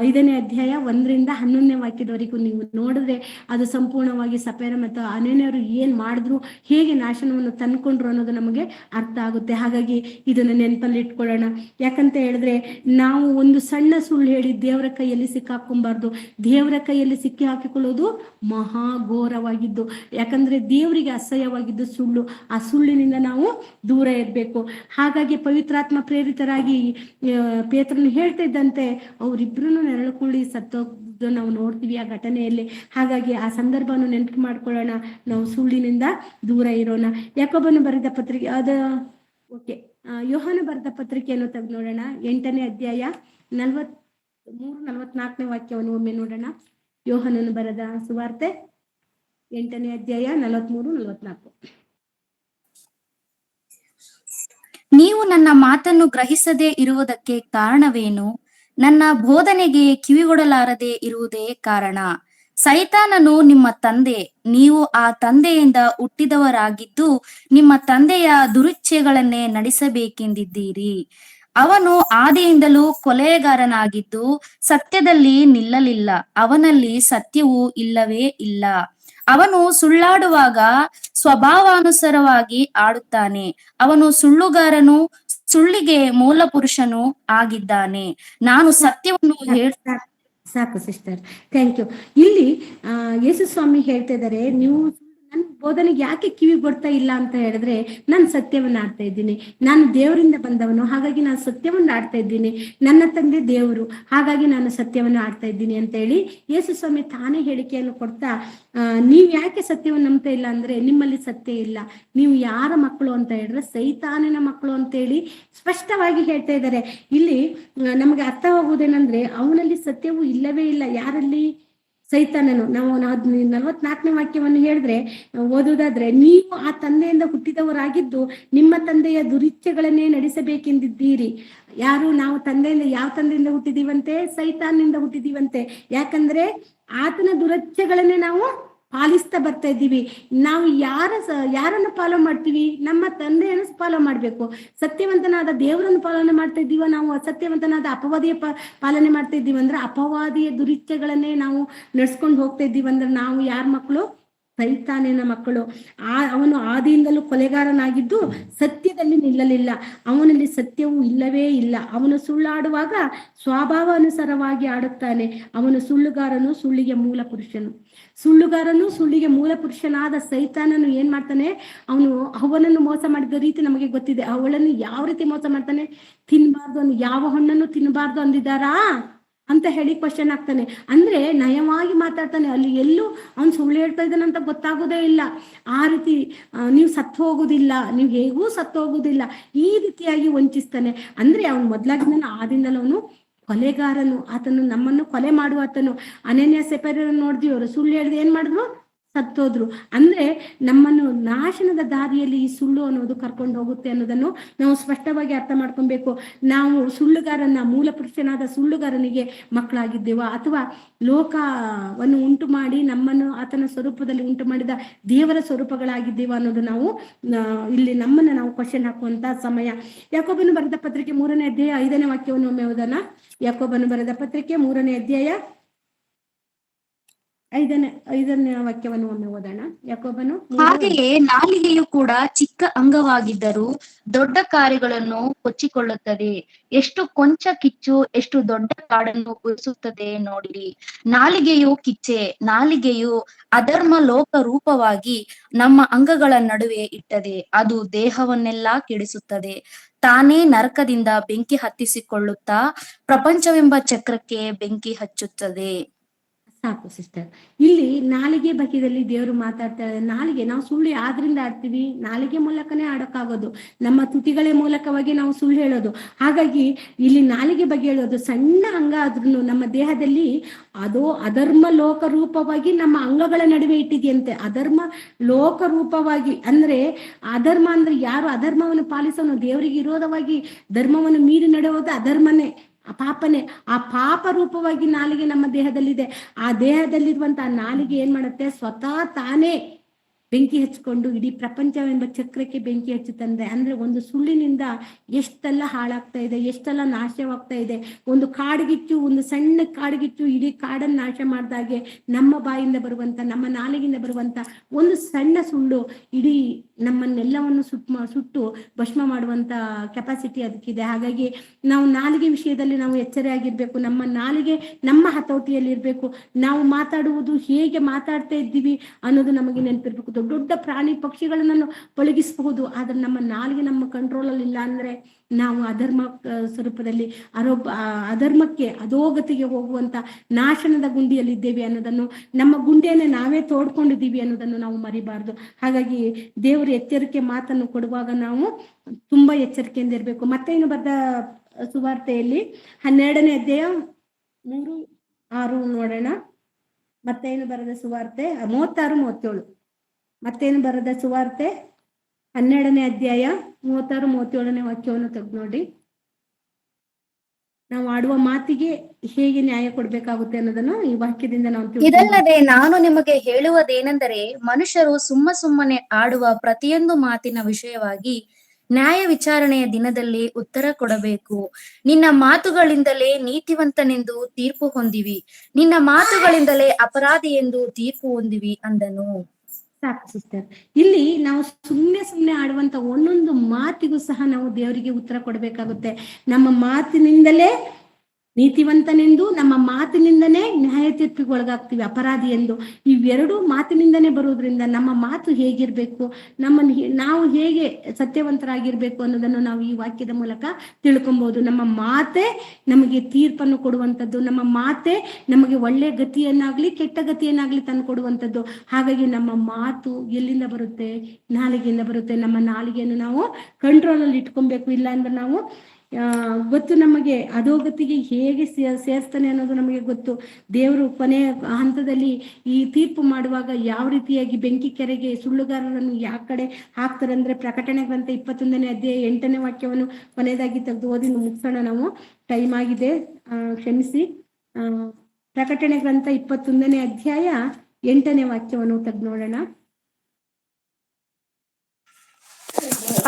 5ನೇ ಅಧ್ಯಾಯ 1ರಿಂದ 11ನೇ ವಾಕ್ಯದವರೆಗೂ ನೀವು ನೋಡಿದ್ರೆ ಅದು ಸಂಪೂರ್ಣವಾಗಿ ಸಪೇರ ಮತ್ತು ಅನನ್ಯರು ಏನ್ ಮಾಡಿದ್ರು, ಹೇಗೆ ನಾಶನವನ್ನು ತಂದ್ಕೊಂಡ್ರು ಅನ್ನೋದು ನಮಗೆ ಅರ್ಥ ಆಗುತ್ತೆ. ಹಾಗಾಗಿ ಇದನ್ನ ನೆನಪಲ್ಲಿ ಇಟ್ಕೊಳ್ಳೋಣ. ಯಾಕಂತ ಹೇಳಿದ್ರೆ ನಾವು ಒಂದು ಸಣ್ಣ ಸುಳ್ಳು ಹೇಳಿ ದೇವರ ಕೈಯಲ್ಲಿ ಸಿಕ್ಕಾಕೊಂಬಾರ್ದು. ದೇವರ ಕೈಯಲ್ಲಿ ಸಿಕ್ಕಿ ಹಾಕಿಕೊಳ್ಳೋದು ಮಹಾಘೋರವಾಗಿದ್ದು, ಯಾಕಂದ್ರೆ ದೇವರಿಗೆ ಅಸಹ್ಯವಾಗಿದ್ದು ಸುಳ್ಳು. ಆ ಸುಳ್ಳಿನಿಂದ ನಾವು ದೂರ ಇರಬೇಕು. ಹಾಗಾಗಿ ಪವಿತ್ರಾತ್ಮ ಪ್ರೇರಿತರಾಗಿ ಪೇತ್ರನು ಹೇಳ್ತಾ ಇದ್ದಂತೆ ಅವರಿಬ್ರು ನೆರಳುಕೊಳ್ಳಿ ಸತ್ತೋಗ್ದು ನಾವು ನೋಡ್ತೀವಿ ಆ ಘಟನೆಯಲ್ಲಿ. ಹಾಗಾಗಿ ಆ ಸಂದರ್ಭವನ್ನು ನೆನಪು ಮಾಡ್ಕೊಳ್ಳೋಣ, ನಾವು ಸುಳ್ಳಿನಿಂದ ದೂರ ಇರೋಣ. ಯಾಕೋಬನು ಬರೆದ ಪತ್ರಿಕೆ ಯೋಹಾನ ಬರೆದ ಪತ್ರಿಕೆಯನ್ನು ತೆಗೆದು ನೋಡೋಣ. 8ನೇ ಅಧ್ಯಾಯ 43-44ನೇ ವಾಕ್ಯವನ್ನು ಒಮ್ಮೆ ನೋಡೋಣ. ಯೋಹಾನನು ಬರೆದ ಸುವಾರ್ತೆ 8ನೇ ಅಧ್ಯಾಯ 43-44. ನೀವು ನನ್ನ ಮಾತನ್ನು ಗ್ರಹಿಸದೆ ಇರುವುದಕ್ಕೆ ಕಾರಣವೇನು? ನನ್ನ ಬೋಧನೆಗೆ ಕಿವಿಗೊಡಲಾರದೆ ಇರುವುದೇ ಕಾರಣ. ಸೈತಾನನು ನಿಮ್ಮ ತಂದೆ, ನೀವು ಆ ತಂದೆಯಿಂದ ಹುಟ್ಟಿದವರಾಗಿದ್ದು ನಿಮ್ಮ ತಂದೆಯ ದುರಿಚ್ಛೆಗಳನ್ನೇ ನಡೆಸಬೇಕೆಂದಿದ್ದೀರಿ. ಅವನು ಆದಿಯಿಂದಲೂ ಕೊಲೆಗಾರನಾಗಿದ್ದು ಸತ್ಯದಲ್ಲಿ ನಿಲ್ಲಲಿಲ್ಲ, ಅವನಲ್ಲಿ ಸತ್ಯವೂ ಇಲ್ಲವೇ ಇಲ್ಲ. ಅವನು ಸುಳ್ಳಾಡುವಾಗ ಸ್ವಭಾವಾನುಸಾರವಾಗಿ ಆಡುತ್ತಾನೆ. ಅವನು ಸುಳ್ಳುಗಾರನು, ಸುಳ್ಳಿಗೆ ಮೂಲ ಪುರುಷನು ಆಗಿದ್ದಾನೆ. ನಾನು ಸತ್ಯವನ್ನು ಸಾಕು ಸಿಸ್ಟರ್, ಥ್ಯಾಂಕ್ ಯು. ಇಲ್ಲಿ ಯೇಸು ಸ್ವಾಮಿ ಹೇಳ್ತಾ ಇದ್ದಾರೆ, ನೀವು ನನ್ನ ಬೋಧನೆಗೆ ಯಾಕೆ ಕಿವಿ ಕೊಡ್ತಾ ಇಲ್ಲ ಅಂತ ಹೇಳಿದ್ರೆ, ನಾನು ಸತ್ಯವನ್ನ ಆಡ್ತಾ ಇದ್ದೀನಿ, ನಾನು ದೇವರಿಂದ ಬಂದವನು, ಹಾಗಾಗಿ ನಾನು ಸತ್ಯವನ್ನ ಆಡ್ತಾ ಇದ್ದೀನಿ, ನನ್ನ ತಂದೆ ದೇವರು, ಹಾಗಾಗಿ ನಾನು ಸತ್ಯವನ್ನ ಆಡ್ತಾ ಇದ್ದೀನಿ ಅಂತ ಹೇಳಿ ಯೇಸು ಸ್ವಾಮಿ ತಾನೇ ಹೇಳಿಕೆಯನ್ನು ಕೊಡ್ತಾ, ನೀವ್ ಯಾಕೆ ಸತ್ಯವನ್ನು ನಂಬ್ತಾ ಇಲ್ಲ ಅಂದ್ರೆ ನಿಮ್ಮಲ್ಲಿ ಸತ್ಯ ಇಲ್ಲ, ನೀವು ಯಾರ ಮಕ್ಕಳು ಅಂತ ಹೇಳಿದ್ರೆ ಸೈತಾನನ ಮಕ್ಕಳು ಅಂತ ಹೇಳಿ ಸ್ಪಷ್ಟವಾಗಿ ಹೇಳ್ತಾ ಇದ್ದಾರೆ. ಇಲ್ಲಿ ನಮಗೆ ಅರ್ಥವಾಗುವುದೇನಂದ್ರೆ ಅವನಲ್ಲಿ ಸತ್ಯವೂ ಇಲ್ಲವೇ ಇಲ್ಲ. ಯಾರಲ್ಲಿ? ಸೈತಾನನು. ನಾವು 44ನೇ ವಾಕ್ಯವನ್ನು ಹೇಳಿದ್ರೆ ಓದುವುದಾದ್ರೆ, ನೀವು ಆ ತಂದೆಯಿಂದ ಹುಟ್ಟಿದವರಾಗಿದ್ದು ನಿಮ್ಮ ತಂದೆಯ ದುರಿಚ್ಛೆಗಳನ್ನೇ ನಡೆಸಬೇಕೆಂದಿದ್ದೀರಿ. ಯಾರು? ನಾವು ತಂದೆಯಿಂದ, ಯಾವ ತಂದೆಯಿಂದ ಹುಟ್ಟಿದೀವಂತೆ? ಸೈತಾನನಿಂದ ಹುಟ್ಟಿದೀವಂತೆ. ಯಾಕಂದ್ರೆ ಆತನ ದುರಿಚ್ಛೆಗಳನ್ನೇ ನಾವು ಪಾಲಿಸ್ತಾ ಬರ್ತಾ ಇದ್ದೀವಿ. ನಾವು ಯಾರನ್ನ ಫಾಲೋ ಮಾಡ್ತೀವಿ? ನಮ್ಮ ತಂದೆಯನ್ನು ಫಾಲೋ ಮಾಡ್ಬೇಕು. ಸತ್ಯವಂತನಾದ ದೇವರನ್ನು ಪಾಲನೆ ಮಾಡ್ತಾ ಇದ್ದೀವ, ನಾವು ಅಸತ್ಯವಂತನಾದ ಅಪವಾದಿಯ ಪಾಲನೆ ಮಾಡ್ತಾ ಇದ್ದೀವಿ ಅಂದ್ರೆ, ಅಪವಾದಿಯ ದುರಿಚ್ಛೆಗಳನ್ನೇ ನಾವು ನಡ್ಸ್ಕೊಂಡು ಹೋಗ್ತಾ ಇದ್ದೀವಿ ಅಂದ್ರೆ ನಾವು ಯಾರ ಮಕ್ಕಳು? ಸೈತಾನನ ಮಕ್ಕಳು. ಅವನು ಆದಿಯಿಂದಲೂ ಕೊಲೆಗಾರನಾಗಿದ್ದು ಸತ್ಯದಲ್ಲಿ ನಿಲ್ಲಲಿಲ್ಲ, ಅವನಲ್ಲಿ ಸತ್ಯವೂ ಇಲ್ಲವೇ ಇಲ್ಲ. ಅವನು ಸುಳ್ಳಾಡುವಾಗ ಸ್ವಭಾವಾನುಸಾರವಾಗಿ ಆಡುತ್ತಾನೆ. ಅವನು ಸುಳ್ಳುಗಾರನು, ಸುಳ್ಳಿಗೆ ಮೂಲ ಪುರುಷನು. ಸುಳ್ಳುಗಾರನು, ಸುಳ್ಳಿಗೆ ಮೂಲ ಪುರುಷನಾದ ಸೈತಾನನು ಏನ್ ಮಾಡ್ತಾನೆ? ಅವನನ್ನು ಮೋಸ ಮಾಡಿದ ರೀತಿ ನಮಗೆ ಗೊತ್ತಿದೆ. ಅವಳನ್ನು ಯಾವ ರೀತಿ ಮೋಸ ಮಾಡ್ತಾನೆ? ತಿನ್ಬಾರ್ದು, ಅವನು ಯಾವ ಹಣ್ಣನ್ನು ತಿನ್ಬಾರ್ದು ಅಂದಿದ್ದಾರಾ ಅಂತ ಹೇಳಿ ಕ್ವಶನ್ ಆಗ್ತಾನೆ. ಅಂದ್ರೆ ನಯವಾಗಿ ಮಾತಾಡ್ತಾನೆ. ಅಲ್ಲಿ ಎಲ್ಲೂ ಅವ್ನು ಸುಳ್ಳು ಹೇಳ್ತಾ ಇದ್ದಾನಂತ ಗೊತ್ತಾಗೋದೇ ಇಲ್ಲ. ಆ ರೀತಿ ನೀವು ಸತ್ತು ಹೋಗುದಿಲ್ಲ, ನೀವು ಹೇಗೂ ಸತ್ತು ಹೋಗುದಿಲ್ಲ, ಈ ರೀತಿಯಾಗಿ ವಂಚಿಸ್ತಾನೆ. ಅಂದ್ರೆ ಅವನು ಮೊದ್ಲಾಗಿಂದ ಆದಿಂದಲೂ ಅವನು ಕೊಲೆಗಾರನು. ಆತನು ನಮ್ಮನ್ನು ಕೊಲೆ ಮಾಡುವ ಆತನು. ಅನನ್ಯ ಸೆಪರ್ಯರನ್ನು ನೋಡಿದ್ವಿ, ಅವರು ಸುಳ್ಳು ಹೇಳಿದ ಏನ್ ಮಾಡಿದ್ರು? ಸತ್ತೋದ್ರು. ಅಂದ್ರೆ ನಮ್ಮನ್ನು ನಾಶನದ ದಾರಿಯಲ್ಲಿ ಈ ಸುಳ್ಳು ಅನ್ನೋದು ಕರ್ಕೊಂಡು ಹೋಗುತ್ತೆ ಅನ್ನೋದನ್ನು ನಾವು ಸ್ಪಷ್ಟವಾಗಿ ಅರ್ಥ ಮಾಡ್ಕೊಬೇಕು. ನಾವು ಸುಳ್ಳುಗಾರನ, ಮೂಲ ಪುರುಷನಾದ ಸುಳ್ಳುಗಾರನಿಗೆ ಮಕ್ಕಳಾಗಿದ್ದೇವಾ, ಅಥವಾ ಲೋಕವನ್ನು ಉಂಟು ಮಾಡಿ ನಮ್ಮನ್ನು ಆತನ ಸ್ವರೂಪದಲ್ಲಿ ಉಂಟು ಮಾಡಿದ ದೇವರ ಸ್ವರೂಪಗಳಾಗಿದ್ದೇವಾ ಅನ್ನೋದು ನಾವು ಇಲ್ಲಿ ನಮ್ಮನ್ನು ನಾವು ಕ್ವಶನ್ ಹಾಕುವಂತ ಸಮಯ. ಯಾಕೋಬನು ಬರೆದ ಪತ್ರಿಕೆ 3ನೇ ಅಧ್ಯಾಯ 5ನೇ ವಾಕ್ಯವನ್ನು ಒಮ್ಮೆ ಓದೋಣ. ಯಾಕೋಬನು ಬರೆದ ಪತ್ರಿಕೆ 3ನೇ ಅಧ್ಯಾಯ ಐದನೇ ವಾಕ್ಯವನ್ನು ಒಮ್ಮೆ ಓದೋಣ. ಯಾಕೋಬನು 3:5. ಹಾಗೆಯೇ ನಾಲಿಗೆಯು ಕೂಡ ಚಿಕ್ಕ ಅಂಗವಾಗಿದ್ದರೂ ದೊಡ್ಡ ಕಾರ್ಯಗಳನ್ನು ಕೊಚ್ಚಿಕೊಳ್ಳುತ್ತದೆ. ಎಷ್ಟು ಕೊಂಚ ಕಿಚ್ಚು ಎಷ್ಟು ದೊಡ್ಡ ಕಾಡನ್ನು ಉರಿಸುತ್ತದೆ ನೋಡಿರಿ. ನಾಲಿಗೆಯು ಕಿಚ್ಚೆ, ನಾಲಿಗೆಯು ಅಧರ್ಮ ಲೋಕ ರೂಪವಾಗಿ ನಮ್ಮ ಅಂಗಗಳ ನಡುವೆ ಇಟ್ಟದೆ. ಅದು ದೇಹವನ್ನೆಲ್ಲಾ ಕೆಡಿಸುತ್ತದೆ. ತಾನೇ ನರಕದಿಂದ ಬೆಂಕಿ ಹತ್ತಿಸಿಕೊಳ್ಳುತ್ತಾ ಪ್ರಪಂಚವೆಂಬ ಚಕ್ರಕ್ಕೆ ಬೆಂಕಿ ಹಚ್ಚುತ್ತದೆ. ಸಾಕು ಸಿಸ್ಟರ್. ಇಲ್ಲಿ ನಾಲಿಗೆ ಬಗ್ಗೆದಲ್ಲಿ ದೇವರು ಮಾತಾಡ್ತಾ ಇದ್ದಾರೆ. ನಾಲಿಗೆ, ನಾವು ಸುಳ್ಳು ಯಾವ್ದ್ರಿಂದ ಆಡ್ತೀವಿ? ನಾಲಿಗೆ ಮೂಲಕನೇ ಆಡೋಕ್ಕಾಗೋದು. ನಮ್ಮ ತುಟಿಗಳ ಮೂಲಕವಾಗಿ ನಾವು ಸುಳ್ಳು ಹೇಳೋದು. ಹಾಗಾಗಿ ಇಲ್ಲಿ ನಾಲಿಗೆ ಬಗ್ಗೆ ಹೇಳೋದು, ಸಣ್ಣ ಅಂಗ ಆದ್ರೂ ನಮ್ಮ ದೇಹದಲ್ಲಿ ಅದು ಅಧರ್ಮ ಲೋಕ ರೂಪವಾಗಿ ನಮ್ಮ ಅಂಗಗಳ ನಡುವೆ ಇಟ್ಟಿದೆಯಂತೆ. ಅಧರ್ಮ ಲೋಕ ರೂಪವಾಗಿ ಅಂದ್ರೆ, ಅಧರ್ಮ ಅಂದ್ರೆ ಯಾರು ಅಧರ್ಮವನ್ನು ಪಾಲಿಸೋನು, ದೇವರಿಗೆ ವಿರೋಧವಾಗಿ ಧರ್ಮವನ್ನು ಮೀರಿ ನಡೆಯೋದು ಅಧರ್ಮನೇ, ಪಾಪನೇ. ಆ ಪಾಪ ರೂಪವಾಗಿ ನಾಲಿಗೆ ನಮ್ಮ ದೇಹದಲ್ಲಿದೆ. ಆ ದೇಹದಲ್ಲಿರುವಂತಹ ನಾಲಿಗೆ ಏನ್ ಮಾಡುತ್ತೆ? ಸ್ವತಃ ತಾನೇ ಬೆಂಕಿ ಹಚ್ಕೊಂಡು ಇಡೀ ಪ್ರಪಂಚವೆಂಬ ಚಕ್ರಕ್ಕೆ ಬೆಂಕಿ ಹಚ್ಚುತ್ತಂದ್ರೆ, ಅಂದ್ರೆ ಒಂದು ಸುಳ್ಳಿನಿಂದ ಎಷ್ಟೆಲ್ಲ ಹಾಳಾಗ್ತಾ ಇದೆ, ಎಷ್ಟೆಲ್ಲ ನಾಶವಾಗ್ತಾ ಇದೆ. ಒಂದು ಕಾಡ್ಗಿಚ್ಚು, ಒಂದು ಸಣ್ಣ ಕಾಡ್ಗಿಚ್ಚು ಇಡೀ ಕಾಡನ್ನು ನಾಶ ಮಾಡಿದಾಗೆ ನಮ್ಮ ಬಾಯಿಂದ ಬರುವಂತ, ನಮ್ಮ ನಾಲಿಗೆಯಿಂದ ಬರುವಂತ ಒಂದು ಸಣ್ಣ ಸುಳ್ಳು ಇಡೀ ನಮ್ಮನ್ನೆಲ್ಲವನ್ನು ಸುಟ್ಟು ಭಸ್ಮ ಮಾಡುವಂತ ಕೆಪಾಸಿಟಿ ಅದಕ್ಕಿದೆ. ಹಾಗಾಗಿ ನಾವು ನಾಲಿಗೆ ವಿಷಯದಲ್ಲಿ ನಾವು ಎಚ್ಚರಿಯಾಗಿರ್ಬೇಕು. ನಮ್ಮ ನಾಲಿಗೆ ನಮ್ಮ ಹತೋಟಿಯಲ್ಲಿ ಇರ್ಬೇಕು. ನಾವು ಮಾತಾಡುವುದು ಹೇಗೆ ಮಾತಾಡ್ತಾ ಇದ್ದೀವಿ ಅನ್ನೋದು ನಮಗೆ ನೆನಪಿರ್ಬೇಕು. ದೊಡ್ಡ ಪ್ರಾಣಿ ಪಕ್ಷಿಗಳನ್ನು ಪಳಗಿಸಬಹುದು, ಆದ್ರೆ ನಮ್ಮ ನಾಲಿಗೆ ನಮ್ಮ ಕಂಟ್ರೋಲ್ ಅಲ್ಲಿ ಇಲ್ಲ ಅಂದ್ರೆ ನಾವು ಅಧರ್ಮ ಸ್ವರೂಪದಲ್ಲಿ ಅಧರ್ಮಕ್ಕೆ, ಅಧೋಗತಿಗೆ ಹೋಗುವಂತ ನಾಶನದ ಗುಂಡಿಯಲ್ಲಿ ಇದ್ದೇವೆ ಅನ್ನೋದನ್ನು, ನಮ್ಮ ಗುಂಡಿಯನ್ನೇ ನಾವೇ ತೋಡ್ಕೊಂಡಿದ್ದೀವಿ ಅನ್ನೋದನ್ನು ನಾವು ಮರಿಬಾರ್ದು. ಹಾಗಾಗಿ ದೇವರು ಎಚ್ಚರಿಕೆ ಮಾತನ್ನು ಕೊಡುವಾಗ ನಾವು ತುಂಬಾ ಎಚ್ಚರಿಕೆಯಿಂದ ಇರಬೇಕು. ಮತ್ತೇನು ಬರೆದ ಸುವಾರ್ತೆಯಲ್ಲಿ 12ನೇ ಅಧ್ಯಾಯ 3-6 ನೋಡೋಣ. ಮತ್ತೇನು ಬರೆದ ಸುವಾರ್ತೆ 36-37. ಮತ್ತೇನು ಬರೆದ ಸುವಾರ್ತೆ 12ನೇ ಅಧ್ಯಾಯ 36-37ನೇ ವಾಕ್ಯವನ್ನು ತೆಗೆದು ನೋಡಿ. ನಾವು ಆಡುವ ಮಾತಿಗೆ ಹೇಗೆ ನ್ಯಾಯ ಕೊಡ್ಬೇಕಾಗುತ್ತೆ ಅನ್ನೋದನ್ನು ಈ ವಾಕ್ಯದಿಂದ ನಾವು ಇದಲ್ಲದೆ ನಾನು ನಿಮಗೆ ಹೇಳುವುದೇನೆಂದರೆ, ಮನುಷ್ಯರು ಸುಮ್ಮನೆ ಆಡುವ ಪ್ರತಿಯೊಂದು ಮಾತಿನ ವಿಷಯವಾಗಿ ನ್ಯಾಯ ವಿಚಾರಣೆಯ ದಿನದಲ್ಲಿ ಉತ್ತರ ಕೊಡಬೇಕು. ನಿನ್ನ ಮಾತುಗಳಿಂದಲೇ ನೀತಿವಂತನೆಂದು ತೀರ್ಪು ಹೊಂದಿವಿ, ನಿನ್ನ ಮಾತುಗಳಿಂದಲೇ ಅಪರಾಧಿ ಎಂದು ತೀರ್ಪು ಹೊಂದಿವಿ ಅಂದನು. ಸಾಕು ಸಿಸ್ಟರ್. ಇಲ್ಲಿ ನಾವು ಸುಮ್ಮನೆ ಆಡುವಂತ ಒಂದೊಂದು ಮಾತಿಗೂ ಸಹ ನಾವು ದೇವರಿಗೆ ಉತ್ತರ ಕೊಡಬೇಕಾಗುತ್ತೆ. ನಮ್ಮ ಮಾತಿನಿಂದಲೇ ನೀತಿವಂತನೆಂದು, ನಮ್ಮ ಮಾತಿನಿಂದನೇ ನ್ಯಾಯ ತೀರ್ಪಿಗೆ ಒಳಗಾಗ್ತೀವಿ, ಅಪರಾಧಿ ಎಂದು. ಇವೆರಡು ಮಾತಿನಿಂದನೇ ಬರೋದ್ರಿಂದ ನಮ್ಮ ಮಾತು ಹೇಗಿರ್ಬೇಕು, ನಾವು ಹೇಗೆ ಸತ್ಯವಂತರಾಗಿರ್ಬೇಕು ಅನ್ನೋದನ್ನು ನಾವು ಈ ವಾಕ್ಯದ ಮೂಲಕ ತಿಳ್ಕೊಬಹುದು. ನಮ್ಮ ಮಾತೇ ನಮಗೆ ತೀರ್ಪನ್ನು ಕೊಡುವಂಥದ್ದು, ನಮ್ಮ ಮಾತೇ ನಮಗೆ ಒಳ್ಳೆ ಗತಿಯನ್ನಾಗ್ಲಿ ಕೆಟ್ಟ ಗತಿಯನ್ನಾಗ್ಲಿ ತಂದು ಕೊಡುವಂಥದ್ದು. ಹಾಗಾಗಿ ನಮ್ಮ ಮಾತು ಎಲ್ಲಿಂದ ಬರುತ್ತೆ? ನಾಲಿಗೆಯಿಂದ ಬರುತ್ತೆ. ನಮ್ಮ ನಾಲಿಗೆಯನ್ನು ನಾವು ಕಂಟ್ರೋಲ್ ಅಲ್ಲಿ ಇಟ್ಕೊಬೇಕು. ಇಲ್ಲ ಅಂದ್ರೆ ನಾವು ಗೊತ್ತು, ನಮಗೆ ಅಧೋಗತಿಗೆ ಹೇಗೆ ಸೇರಿಸ್ತಾನೆ ಅನ್ನೋದು ನಮಗೆ ಗೊತ್ತು. ದೇವರು ಕೊನೆಯ ಹಂತದಲ್ಲಿ ಈ ತೀರ್ಪು ಮಾಡುವಾಗ ಯಾವ ರೀತಿಯಾಗಿ ಬೆಂಕಿ ಕೆರೆಗೆ ಸುಳ್ಳುಗಾರರನ್ನು ಯಾವ ಕಡೆ ಹಾಕ್ತಾರೆ ಅಂದ್ರೆ, ಪ್ರಕಟಣೆ ಗ್ರಂಥ 21ನೇ ಅಧ್ಯಾಯ 8ನೇ ವಾಕ್ಯವನ್ನು ಕೊನೆಯದಾಗಿ ತೆಗೆದು ಓದಿ ಮುಗಿಸೋಣ. ನಾವು ಟೈಮ್ ಆಗಿದೆ, ಕ್ಷಮಿಸಿ. ಪ್ರಕಟಣೆ ಗ್ರಂಥ 21ನೇ ಅಧ್ಯಾಯ 8ನೇ ವಾಕ್ಯವನ್ನು ತೆಗೆದು ನೋಡೋಣ.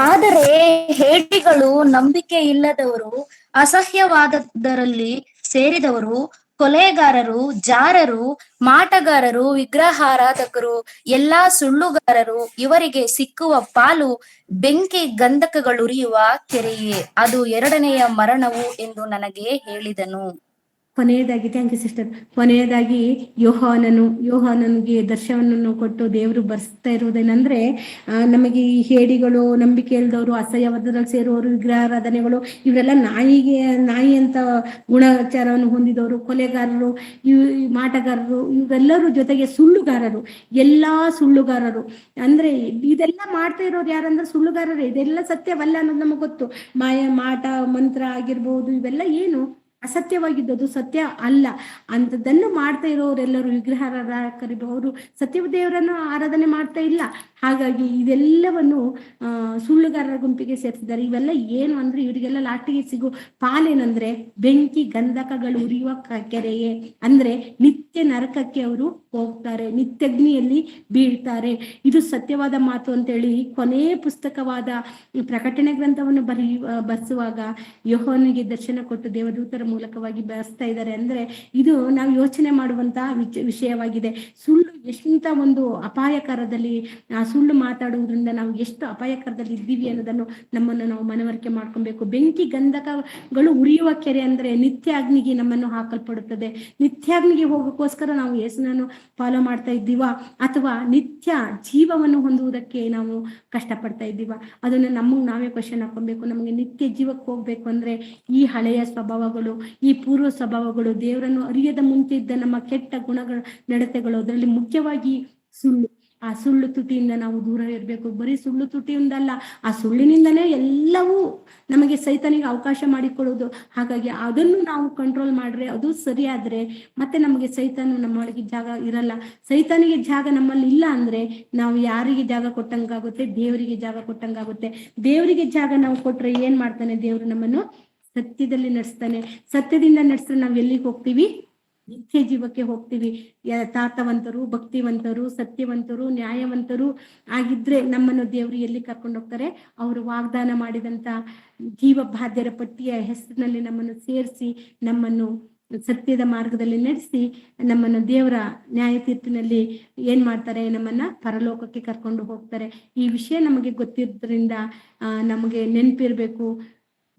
ಆದರೆ ಹೇಡಿಗಳು, ನಂಬಿಕೆ ಇಲ್ಲದವರು, ಅಸಹ್ಯವಾದದರಲ್ಲಿ ಸೇರಿದವರು, ಕೊಲೆಗಾರರು, ಜಾರರು, ಮಾಟಗಾರರು, ವಿಗ್ರಹಾರಾಧಕರು, ಎಲ್ಲಾ ಸುಳ್ಳುಗಾರರು, ಇವರಿಗೆ ಸಿಕ್ಕುವ ಪಾಲು ಬೆಂಕಿ ಗಂಧಕಗಳುರಿಯುವ ಕೆರೆಯೇ. ಅದು 2ನೆಯ ಮರಣವು ಎಂದು ನನಗೆ ಹೇಳಿದನು. ಕೊನೆಯದಾಗಿ, ಥ್ಯಾಂಕ್ ಯು ಸಿಸ್ಟರ್. ಕೊನೆಯದಾಗಿ ಯೋಹಾನನಿಗೆ ದರ್ಶನವನ್ನು ಕೊಟ್ಟು ದೇವರು ಬರ್ಸ್ತಾ ಇರುವುದೇನೆಂದ್ರೆ, ನಮಗೆ ಈ ಹೇಡಿಗಳು, ನಂಬಿಕೆ ಇಲ್ದವರು, ಅಸಹ್ಯವಾದದಲ್ಲಿ ಸೇರುವವರು, ವಿಗ್ರಹಾರಾಧನೆಗಳು, ಇವರೆಲ್ಲ ನಾಯಿ ಅಂತ ಗುಣಾಚಾರವನ್ನು ಹೊಂದಿದವರು, ಕೊಲೆಗಾರರು, ಮಾಟಗಾರರು, ಇವರೆಲ್ಲರೂ ಜೊತೆಗೆ ಸುಳ್ಳುಗಾರರು, ಎಲ್ಲಾ ಸುಳ್ಳುಗಾರರು. ಅಂದ್ರೆ ಇದೆಲ್ಲ ಮಾಡ್ತಾ ಇರೋರು ಯಾರಂದ್ರೆ ಸುಳ್ಳುಗಾರರೇ. ಇದೆಲ್ಲ ಸತ್ಯವಲ್ಲ ಅನ್ನೋದು ನಮಗೆ ಗೊತ್ತು. ಮಾಟ ಮಂತ್ರ ಆಗಿರ್ಬೋದು, ಇವೆಲ್ಲ ಏನು ಅಸತ್ಯವಾಗಿದ್ದದು ಸತ್ಯ ಅಲ್ಲ ಅಂಥದ್ದನ್ನು ಮಾಡ್ತಾ ಇರೋರೆಲ್ಲರೂ ವಿಗ್ರಹಾರಾಧಕರಿರ್ಬೋದು, ಸತ್ಯ ದೇವರನ್ನು ಆರಾಧನೆ ಮಾಡ್ತಾ ಇಲ್ಲ. ಹಾಗಾಗಿ ಇದೆಲ್ಲವನ್ನು ಸುಳ್ಳುಗಾರರ ಗುಂಪಿಗೆ ಸೇರಿಸಿದ್ದಾರೆ. ಇವೆಲ್ಲ ಏನು ಅಂದ್ರೆ, ಇವರಿಗೆಲ್ಲ ಲಾಟಿಗೆ ಸಿಗೋ ಪಾಲೇನಂದ್ರೆ ಬೆಂಕಿ ಗಂಧಕಗಳು ಉರಿಯುವ ಕೆರೆಯೇ. ಅಂದ್ರೆ ನಿತ್ಯ ನರಕಕ್ಕೆ ಅವರು ಹೋಗ್ತಾರೆ, ನಿತ್ಯಗ್ನಿಯಲ್ಲಿ ಬೀಳ್ತಾರೆ. ಇದು ಸತ್ಯವಾದ ಮಾತು ಅಂತೇಳಿ ಕೊನೆಯ ಪುಸ್ತಕವಾದ ಪ್ರಕಟಣೆ ಗ್ರಂಥವನ್ನು ಬರೆಸುವಾಗ ಯೋಹಾನನಿಗೆ ದರ್ಶನ ಕೊಟ್ಟು ದೇವದೂತರ ಮೂಲಕವಾಗಿ ಬೆಳೆಸ್ತಾ ಇದ್ದಾರೆ ಅಂದ್ರೆ ಇದು ನಾವು ಯೋಚನೆ ಮಾಡುವಂತಹ ವಿಷಯವಾಗಿದೆ. ಸುಳ್ಳು ಎಷ್ಟಂತ ಒಂದು ಅಪಾಯಕರದಲ್ಲಿ, ಆ ಸುಳ್ಳು ಮಾತಾಡುವುದರಿಂದ ನಾವು ಎಷ್ಟು ಅಪಾಯಕರದಲ್ಲಿ ಇದ್ದೀವಿ ಅನ್ನೋದನ್ನು ನಮ್ಮನ್ನು ನಾವು ಮನವರಿಕೆ ಮಾಡ್ಕೊಬೇಕು. ಬೆಂಕಿ ಗಂಧಕಗಳು ಉರಿಯುವ ಕೆರೆ ಅಂದ್ರೆ ನಿತ್ಯ ಅಗ್ನಿಗೆ ನಮ್ಮನ್ನು ಹಾಕಲ್ಪಡುತ್ತದೆ. ನಿತ್ಯಾಗ್ನಿಗೆ ಹೋಗೋಕ್ಕೋಸ್ಕರ ನಾವು ಯೇಸುನನ್ನು ಫಾಲೋ ಮಾಡ್ತಾ ಇದ್ದೀವ, ಅಥವಾ ನಿತ್ಯ ಜೀವವನ್ನು ಹೊಂದುವುದಕ್ಕೆ ನಾವು ಕಷ್ಟಪಡ್ತಾ ಇದ್ದೀವ? ಅದನ್ನು ನಮಗೆ ನಾವೇ ಕ್ವಶನ್ ಹಾಕೊಬೇಕು. ನಮಗೆ ನಿತ್ಯ ಜೀವಕ್ಕೆ ಹೋಗ್ಬೇಕು ಅಂದ್ರೆ ಈ ಹಳೆಯ ಸ್ವಭಾವಗಳು, ಈ ಪೂರ್ವ ಸ್ವಭಾವಗಳು, ದೇವರನ್ನು ಅರಿಯದ ಮುಂಚೆ ಇದ್ದ ನಮ್ಮ ಕೆಟ್ಟ ಗುಣಗಳು, ನಡತೆಗಳು, ಅದರಲ್ಲಿ ಮುಖ್ಯವಾಗಿ ಸುಳ್ಳು, ಆ ಸುಳ್ಳು ತುಟಿಯಿಂದ ನಾವು ದೂರ ಇರಬೇಕು. ಬರೀ ಸುಳ್ಳು ತುಟಿಯಿಂದಲ್ಲ, ಆ ಸುಳ್ಳಿನಿಂದನೇ ಎಲ್ಲವೂ ನಮಗೆ ಸೈತಾನಿಗೆ ಅವಕಾಶ ಮಾಡಿಕೊಡುವುದು. ಹಾಗಾಗಿ ಅದನ್ನು ನಾವು ಕಂಟ್ರೋಲ್ ಮಾಡ್ರೆ, ಅದು ಸರಿಯಾದ್ರೆ ಮತ್ತೆ ನಮಗೆ ಸೈತಾನು ನಮ್ಮೊಳಗೆ ಜಾಗ ಇರಲ್ಲ. ಸೈತಾನಿಗೆ ಜಾಗ ನಮ್ಮಲ್ಲಿ ಇಲ್ಲ ಅಂದ್ರೆ ನಾವು ಯಾರಿಗೆ ಜಾಗ ಕೊಟ್ಟಂಗಾಗುತ್ತೆ? ದೇವರಿಗೆ ಜಾಗ ಕೊಟ್ಟಂಗಾಗುತ್ತೆ. ದೇವರಿಗೆ ಜಾಗ ನಾವು ಕೊಟ್ರೆ ಏನ್ ಮಾಡ್ತಾನೆ ದೇವರು? ನಮ್ಮನ್ನು ಸತ್ಯದಲ್ಲಿ ನಡೆಸ್ತಾನೆ. ಸತ್ಯದಿಂದ ನಡೆಸಿದ್ರೆ ನಾವು ಎಲ್ಲಿಗೆ ಹೋಗ್ತೀವಿ? ನಿತ್ಯ ಜೀವಕ್ಕೆ ಹೋಗ್ತೀವಿ. ಯಥಾರ್ಥವಂತರು, ಭಕ್ತಿವಂತರು, ಸತ್ಯವಂತರು, ನ್ಯಾಯವಂತರು ಆಗಿದ್ರೆ ನಮ್ಮನ್ನು ದೇವರು ಎಲ್ಲಿ ಕರ್ಕೊಂಡು ಹೋಗ್ತಾರೆ? ಅವರು ವಾಗ್ದಾನ ಮಾಡಿದಂತ ಜೀವ ಬಾಧ್ಯರ ಪಟ್ಟಿಯ ಹೆಸರಿನಲ್ಲಿ ನಮ್ಮನ್ನು ಸೇರಿಸಿ, ನಮ್ಮನ್ನು ಸತ್ಯದ ಮಾರ್ಗದಲ್ಲಿ ನಡೆಸಿ, ನಮ್ಮನ್ನು ದೇವರ ನ್ಯಾಯ ತೀರ್ಪಿನಲ್ಲಿ ಏನ್ ಮಾಡ್ತಾರೆ? ನಮ್ಮನ್ನ ಪರಲೋಕಕ್ಕೆ ಕರ್ಕೊಂಡು ಹೋಗ್ತಾರೆ. ಈ ವಿಷಯ ನಮಗೆ ಗೊತ್ತಿರೋದ್ರಿಂದ ನಮಗೆ ನೆನಪಿರ್ಬೇಕು,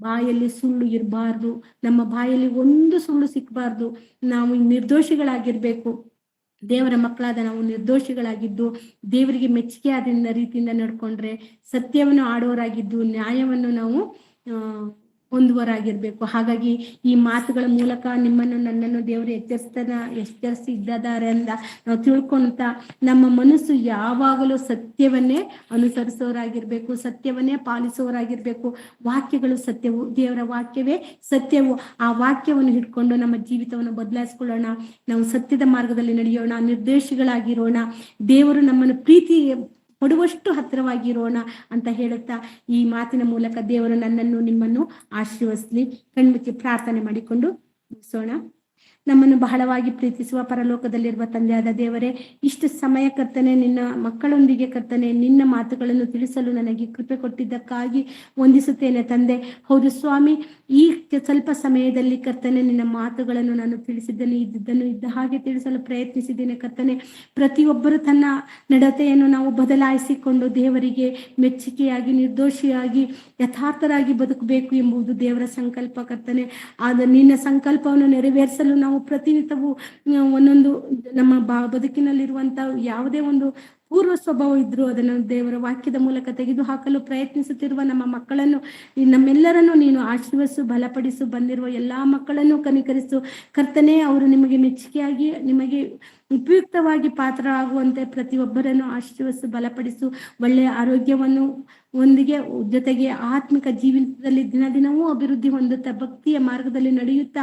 ಬಾಯಲ್ಲಿ ಸುಳ್ಳು ಇರಬಾರ್ದು. ನಮ್ಮ ಬಾಯಲ್ಲಿ ಒಂದು ಸುಳ್ಳು ಸಿಕ್ಕಬಾರ್ದು. ನಾವು ನಿರ್ದೋಷಿಗಳಾಗಿರ್ಬೇಕು. ದೇವರ ಮಕ್ಕಳಾದ ನಾವು ನಿರ್ದೋಷಿಗಳಾಗಿದ್ದು ದೇವರಿಗೆ ಮೆಚ್ಚುಗೆ ಆದ ರೀತಿಯಿಂದ ನಡ್ಕೊಂಡ್ರೆ, ಸತ್ಯವನ್ನು ಆಡೋರಾಗಿದ್ದು ನ್ಯಾಯವನ್ನು ನಾವು ಹೊಂದುವರಾಗಿರ್ಬೇಕು. ಹಾಗಾಗಿ ಈ ಮಾತುಗಳ ಮೂಲಕ ನಿಮ್ಮನ್ನು ನನ್ನನ್ನು ದೇವರು ಎಚ್ಚರಿಸಿದ್ದಾರೆ ಅಂತ ನಾವು ತಿಳ್ಕೊಂತ ನಮ್ಮ ಮನಸ್ಸು ಯಾವಾಗಲೂ ಸತ್ಯವನ್ನೇ ಅನುಸರಿಸೋರಾಗಿರ್ಬೇಕು, ಸತ್ಯವನ್ನೇ ಪಾಲಿಸೋರಾಗಿರ್ಬೇಕು. ವಾಕ್ಯಗಳು ಸತ್ಯವು, ದೇವರ ವಾಕ್ಯವೇ ಸತ್ಯವು. ಆ ವಾಕ್ಯವನ್ನು ಹಿಡ್ಕೊಂಡು ನಮ್ಮ ಜೀವಿತವನ್ನು ಬದಲಾಯಿಸ್ಕೊಳ್ಳೋಣ. ನಾವು ಸತ್ಯದ ಮಾರ್ಗದಲ್ಲಿ ನಡೆಯೋಣ, ನಿರ್ದೇಶಿಗಳಾಗಿರೋಣ, ದೇವರು ನಮ್ಮನ್ನು ಪ್ರೀತಿ ಪಡುವಷ್ಟು ಹತ್ತಿರವಾಗಿರೋಣ ಅಂತ ಹೇಳುತ್ತಾ ಈ ಮಾತಿನ ಮೂಲಕ ದೇವರು ನನ್ನನ್ನು ನಿಮ್ಮನ್ನು ಆಶೀರ್ವದಿಸಲಿ. ಕಣ್ಮುಚ್ಚಿ ಪ್ರಾರ್ಥನೆ ಮಾಡಿಕೊಂಡು ಮುಗಿಸೋಣ. ನಮ್ಮನ್ನು ಬಹಳವಾಗಿ ಪ್ರೀತಿಸುವ ಪರಲೋಕದಲ್ಲಿರುವ ತಂದೆಯಾದ ದೇವರೇ, ಇಷ್ಟು ಸಮಯ ಕರ್ತನೆ ನಿನ್ನ ಮಕ್ಕಳೊಂದಿಗೆ ಕರ್ತನೆ ನಿನ್ನ ಮಾತುಗಳನ್ನು ತಿಳಿಸಲು ನನಗೆ ಕೃಪೆ ಕೊಟ್ಟಿದ್ದಕ್ಕಾಗಿ ವಂದಿಸುತ್ತೇನೆ ತಂದೆ. ಹೌದು ಸ್ವಾಮಿ, ಈ ಸ್ವಲ್ಪ ಸಮಯದಲ್ಲಿ ಕರ್ತನೆ ನಿನ್ನ ಮಾತುಗಳನ್ನು ನಾನು ತಿಳಿಸಿದ್ದನ್ನು ಇದ್ದದ್ದನ್ನು ಇದ್ದ ಹಾಗೆ ತಿಳಿಸಲು ಪ್ರಯತ್ನಿಸಿದ್ದೇನೆ ಕರ್ತನೆ. ಪ್ರತಿಯೊಬ್ಬರು ತನ್ನ ನಡತೆಯನ್ನು ನಾವು ಬದಲಾಯಿಸಿಕೊಂಡು ದೇವರಿಗೆ ಮೆಚ್ಚುಗೆಯಾಗಿ, ನಿರ್ದೋಷಿಯಾಗಿ, ಯಥಾರ್ಥರಾಗಿ ಬದುಕಬೇಕು ಎಂಬುದು ದೇವರ ಸಂಕಲ್ಪ ಕರ್ತನೆ. ಆದ ನಿನ್ನ ಸಂಕಲ್ಪವನ್ನು ನೆರವೇರಿಸಲು ನಾವು ಪ್ರತಿನಿತ್ಯವೂ ಒಂದೊಂದು ನಮ್ಮ ಬದುಕಿನಲ್ಲಿರುವಂತ ಯಾವುದೇ ಒಂದು ಪೂರ್ವ ಸ್ವಭಾವ ಇದ್ರು ಅದನ್ನು ದೇವರ ವಾಕ್ಯದ ಮೂಲಕ ತೆಗೆದು ಹಾಕಲು ಪ್ರಯತ್ನಿಸುತ್ತಿರುವ ನಮ್ಮ ಮಕ್ಕಳನ್ನು, ನಮ್ಮೆಲ್ಲರನ್ನು ನೀನು ಆಶೀರ್ವದಿಸು, ಬಲಪಡಿಸು. ಬಂದಿರುವ ಎಲ್ಲಾ ಮಕ್ಕಳನ್ನು ಕನಿಕರಿಸು ಕರ್ತನೆ. ಅವರು ನಿಮಗೆ ಮೆಚ್ಚುಗೆಯಾಗಿ, ನಿಮಗೆ ಉಪಯುಕ್ತವಾಗಿ ಪಾತ್ರ ಆಗುವಂತೆ ಪ್ರತಿಯೊಬ್ಬರನ್ನು ಆಶೀರ್ವದಿಸು, ಬಲಪಡಿಸು. ಒಳ್ಳೆಯ ಆರೋಗ್ಯವನ್ನು ಒಂದಿಗೆ ಜೊತೆಗೆ ಆತ್ಮಿಕ ಜೀವನದಲ್ಲಿ ದಿನ ದಿನವೂ ಅಭಿವೃದ್ಧಿ ಹೊಂದುತ್ತಾ ಭಕ್ತಿಯ ಮಾರ್ಗದಲ್ಲಿ ನಡೆಯುತ್ತಾ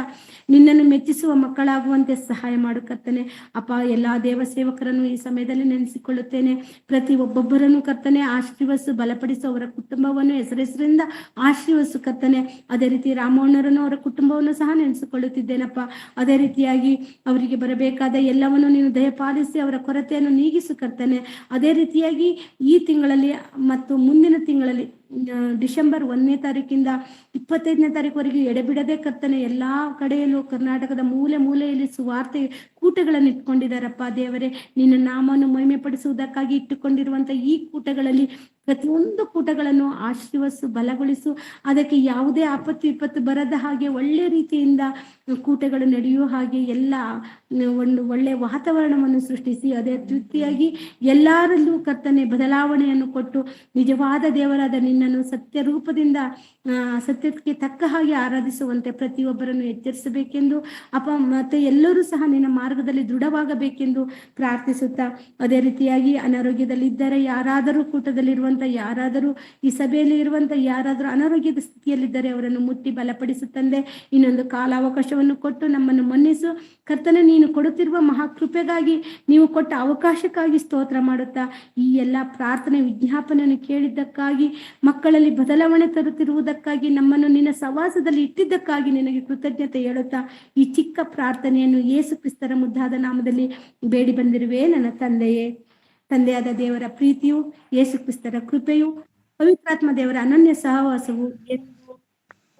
ನಿನ್ನನ್ನು ಮೆಚ್ಚಿಸುವ ಮಕ್ಕಳಾಗುವಂತೆ ಸಹಾಯ ಮಾಡು ಕರ್ತನೆ. ಅಪ್ಪ, ಎಲ್ಲಾ ದೇವ ಸೇವಕರನ್ನು ಈ ಸಮಯದಲ್ಲಿ ನೆನೆಸಿಕೊಳ್ಳುತ್ತೇನೆ. ಪ್ರತಿ ಒಬ್ಬೊಬ್ಬರನ್ನು ಕರ್ತನೆ ಆಶೀರ್ವದಿಸು, ಬಲಪಡಿಸು. ಅವರ ಕುಟುಂಬವನ್ನು ಹೆಸರಿಂದ ಆಶೀರ್ವದಿಸು ಕರ್ತನೆ. ಅದೇ ರೀತಿ ರಾಮಣ್ಣರನ್ನು, ಅವರ ಕುಟುಂಬವನ್ನು ಸಹ ನೆನೆಸಿಕೊಳ್ಳುತ್ತಿದ್ದೇನಪ್ಪ. ಅದೇ ರೀತಿಯಾಗಿ ಅವರಿಗೆ ಬರಬೇಕಾದ ಎಲ್ಲವನ್ನು ನೀನು ದಯಪಾಲಿಸಿ ಅವರ ಕೊರತೆಯನ್ನು ನೀಗಿಸು ಕರ್ತನೆ. ಅದೇ ರೀತಿಯಾಗಿ ಈ ತಿಂಗಳಲ್ಲಿ ಮತ್ತು ಮುಂದಿನ ತಿಂಗಳಲ್ಲಿ ಡಿಸೆಂಬರ್ 1ನೇ ತಾರೀಕಿಂದ 25ನೇ ತಾರೀಕುವರೆಗೆ ಎಡೆಬಿಡದೆ ಕರ್ತನೆ ಎಲ್ಲಾ ಕಡೆಯಲ್ಲೂ ಕರ್ನಾಟಕದ ಮೂಲೆ ಮೂಲೆಯಲ್ಲಿ ಸುವಾರ್ತೆ ಕೂಟಗಳನ್ನು ಇಟ್ಕೊಂಡಿದ್ದಾರಪ್ಪ ದೇವರೇ. ನಿನ್ನ ನಾಮವನ್ನು ಮಹಿಮೆ ಪಡಿಸುವುದಕ್ಕಾಗಿ ಇಟ್ಟುಕೊಂಡಿರುವಂತ ಈ ಕೂಟಗಳಲ್ಲಿ ಪ್ರತಿಯೊಂದು ಕೂಟಗಳನ್ನು ಆಶೀರ್ವದಿಸು, ಬಲಗೊಳಿಸು. ಅದಕ್ಕೆ ಯಾವುದೇ ಆಪತ್ತು ವಿಪತ್ತು ಬರದ ಹಾಗೆ ಒಳ್ಳೆ ರೀತಿಯಿಂದ ಕೂಟಗಳು ನಡೆಯುವ ಹಾಗೆ ಎಲ್ಲ ಒಂದು ಒಳ್ಳೆ ವಾತಾವರಣವನ್ನು ಸೃಷ್ಟಿಸಿ, ಅದೇ ರೀತಿಯಾಗಿ ಎಲ್ಲರಲ್ಲೂ ಕರ್ತನೆ ಬದಲಾವಣೆಯನ್ನು ಕೊಟ್ಟು ನಿಜವಾದ ದೇವರಾದ ನಿನ್ನನ್ನು ಸತ್ಯ ರೂಪದಿಂದ ಸತ್ಯಕ್ಕೆ ತಕ್ಕ ಹಾಗೆ ಆರಾಧಿಸುವಂತೆ ಪ್ರತಿಯೊಬ್ಬರನ್ನು ಎಚ್ಚರಿಸಬೇಕೆಂದು ಅಪ್ಪ, ಮತ್ತೆ ಎಲ್ಲರೂ ಸಹ ನಿನ್ನ ಮಾರ್ಗದಲ್ಲಿ ದೃಢವಾಗಬೇಕೆಂದು ಪ್ರಾರ್ಥಿಸುತ್ತಾ, ಅದೇ ರೀತಿಯಾಗಿ ಅನಾರೋಗ್ಯದಲ್ಲಿ ಇದ್ದರೆ ಯಾರಾದರೂ ಕೂಟದಲ್ಲಿರುವಂತ, ಯಾರಾದರೂ ಈ ಸಭೆಯಲ್ಲಿ ಇರುವಂತ ಯಾರಾದರೂ ಅನಾರೋಗ್ಯದ ಸ್ಥಿತಿಯಲ್ಲಿದ್ದರೆ ಅವರನ್ನು ಮುಟ್ಟಿ ಬಲಪಡಿಸುತ್ತಂದೆ. ಇನ್ನೊಂದು ಕಾಲಾವಕಾಶವನ್ನು ಕೊಟ್ಟು ನಮ್ಮನ್ನು ಮನ್ನಿಸು ಕರ್ತನೆ. ನೀನು ಕೊಡುತ್ತಿರುವ ಮಹಾಕೃಪೆಗಾಗಿ, ನೀವು ಕೊಟ್ಟ ಅವಕಾಶಕ್ಕಾಗಿ ಸ್ತೋತ್ರ ಮಾಡುತ್ತಾ, ಈ ಎಲ್ಲ ಪ್ರಾರ್ಥನೆ ವಿಜ್ಞಾಪನೆಯನ್ನು ಕೇಳಿದ್ದಕ್ಕಾಗಿ, ಮಕ್ಕಳಲ್ಲಿ ಬದಲಾವಣೆ ತರುತ್ತಿರುವುದಕ್ಕಾಗಿ, ನಮ್ಮನ್ನು ನಿನ್ನ ಸವಾಸದಲ್ಲಿ ಇಟ್ಟಿದ್ದಕ್ಕಾಗಿ ನಿನಗೆ ಕೃತಜ್ಞತೆ ಹೇಳುತ್ತಾ ಈ ಚಿಕ್ಕ ಪ್ರಾರ್ಥನೆಯನ್ನು ಯೇಸು ಕ್ರಿಸ್ತರ ಮುದ್ದಾದ ನಾಮದಲ್ಲಿ ಬೇಡಿ ಬಂದಿರುವೆ ನನ್ನ ತಂದೆಯೇ. ತಂದೆಯಾದ ದೇವರ ಪ್ರೀತಿಯು, ಯೇಸು ಕ್ರಿಸ್ತರ ಕೃಪೆಯು, ಪವಿತ್ರಾತ್ಮ ದೇವರ ಅನನ್ಯ ಸಹವಾಸವು ಎಂದು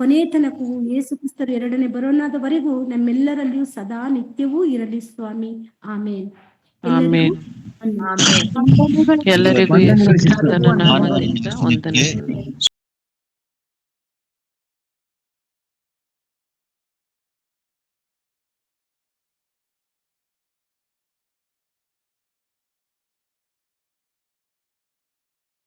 ಕೊನೆಯ ತನಕವೂ ಯೇಸು ಕ್ರಿಸ್ತರ ಎರಡನೇ ಬರೋಣದವರೆಗೂ ನಮ್ಮೆಲ್ಲರಲ್ಲಿಯೂ ಸದಾ ನಿತ್ಯವೂ ಇರಲಿ ಸ್ವಾಮಿ. ಆಮೇನ್. ಆಮೇನ್. ಎಲ್ಲರಿಗೂ ಎಲ್ಲರಿಗೂ ಯೇಸು ಕ್ರಿಸ್ತನ ನಾಮದಿಂದ ವಂದನೆಗಳು.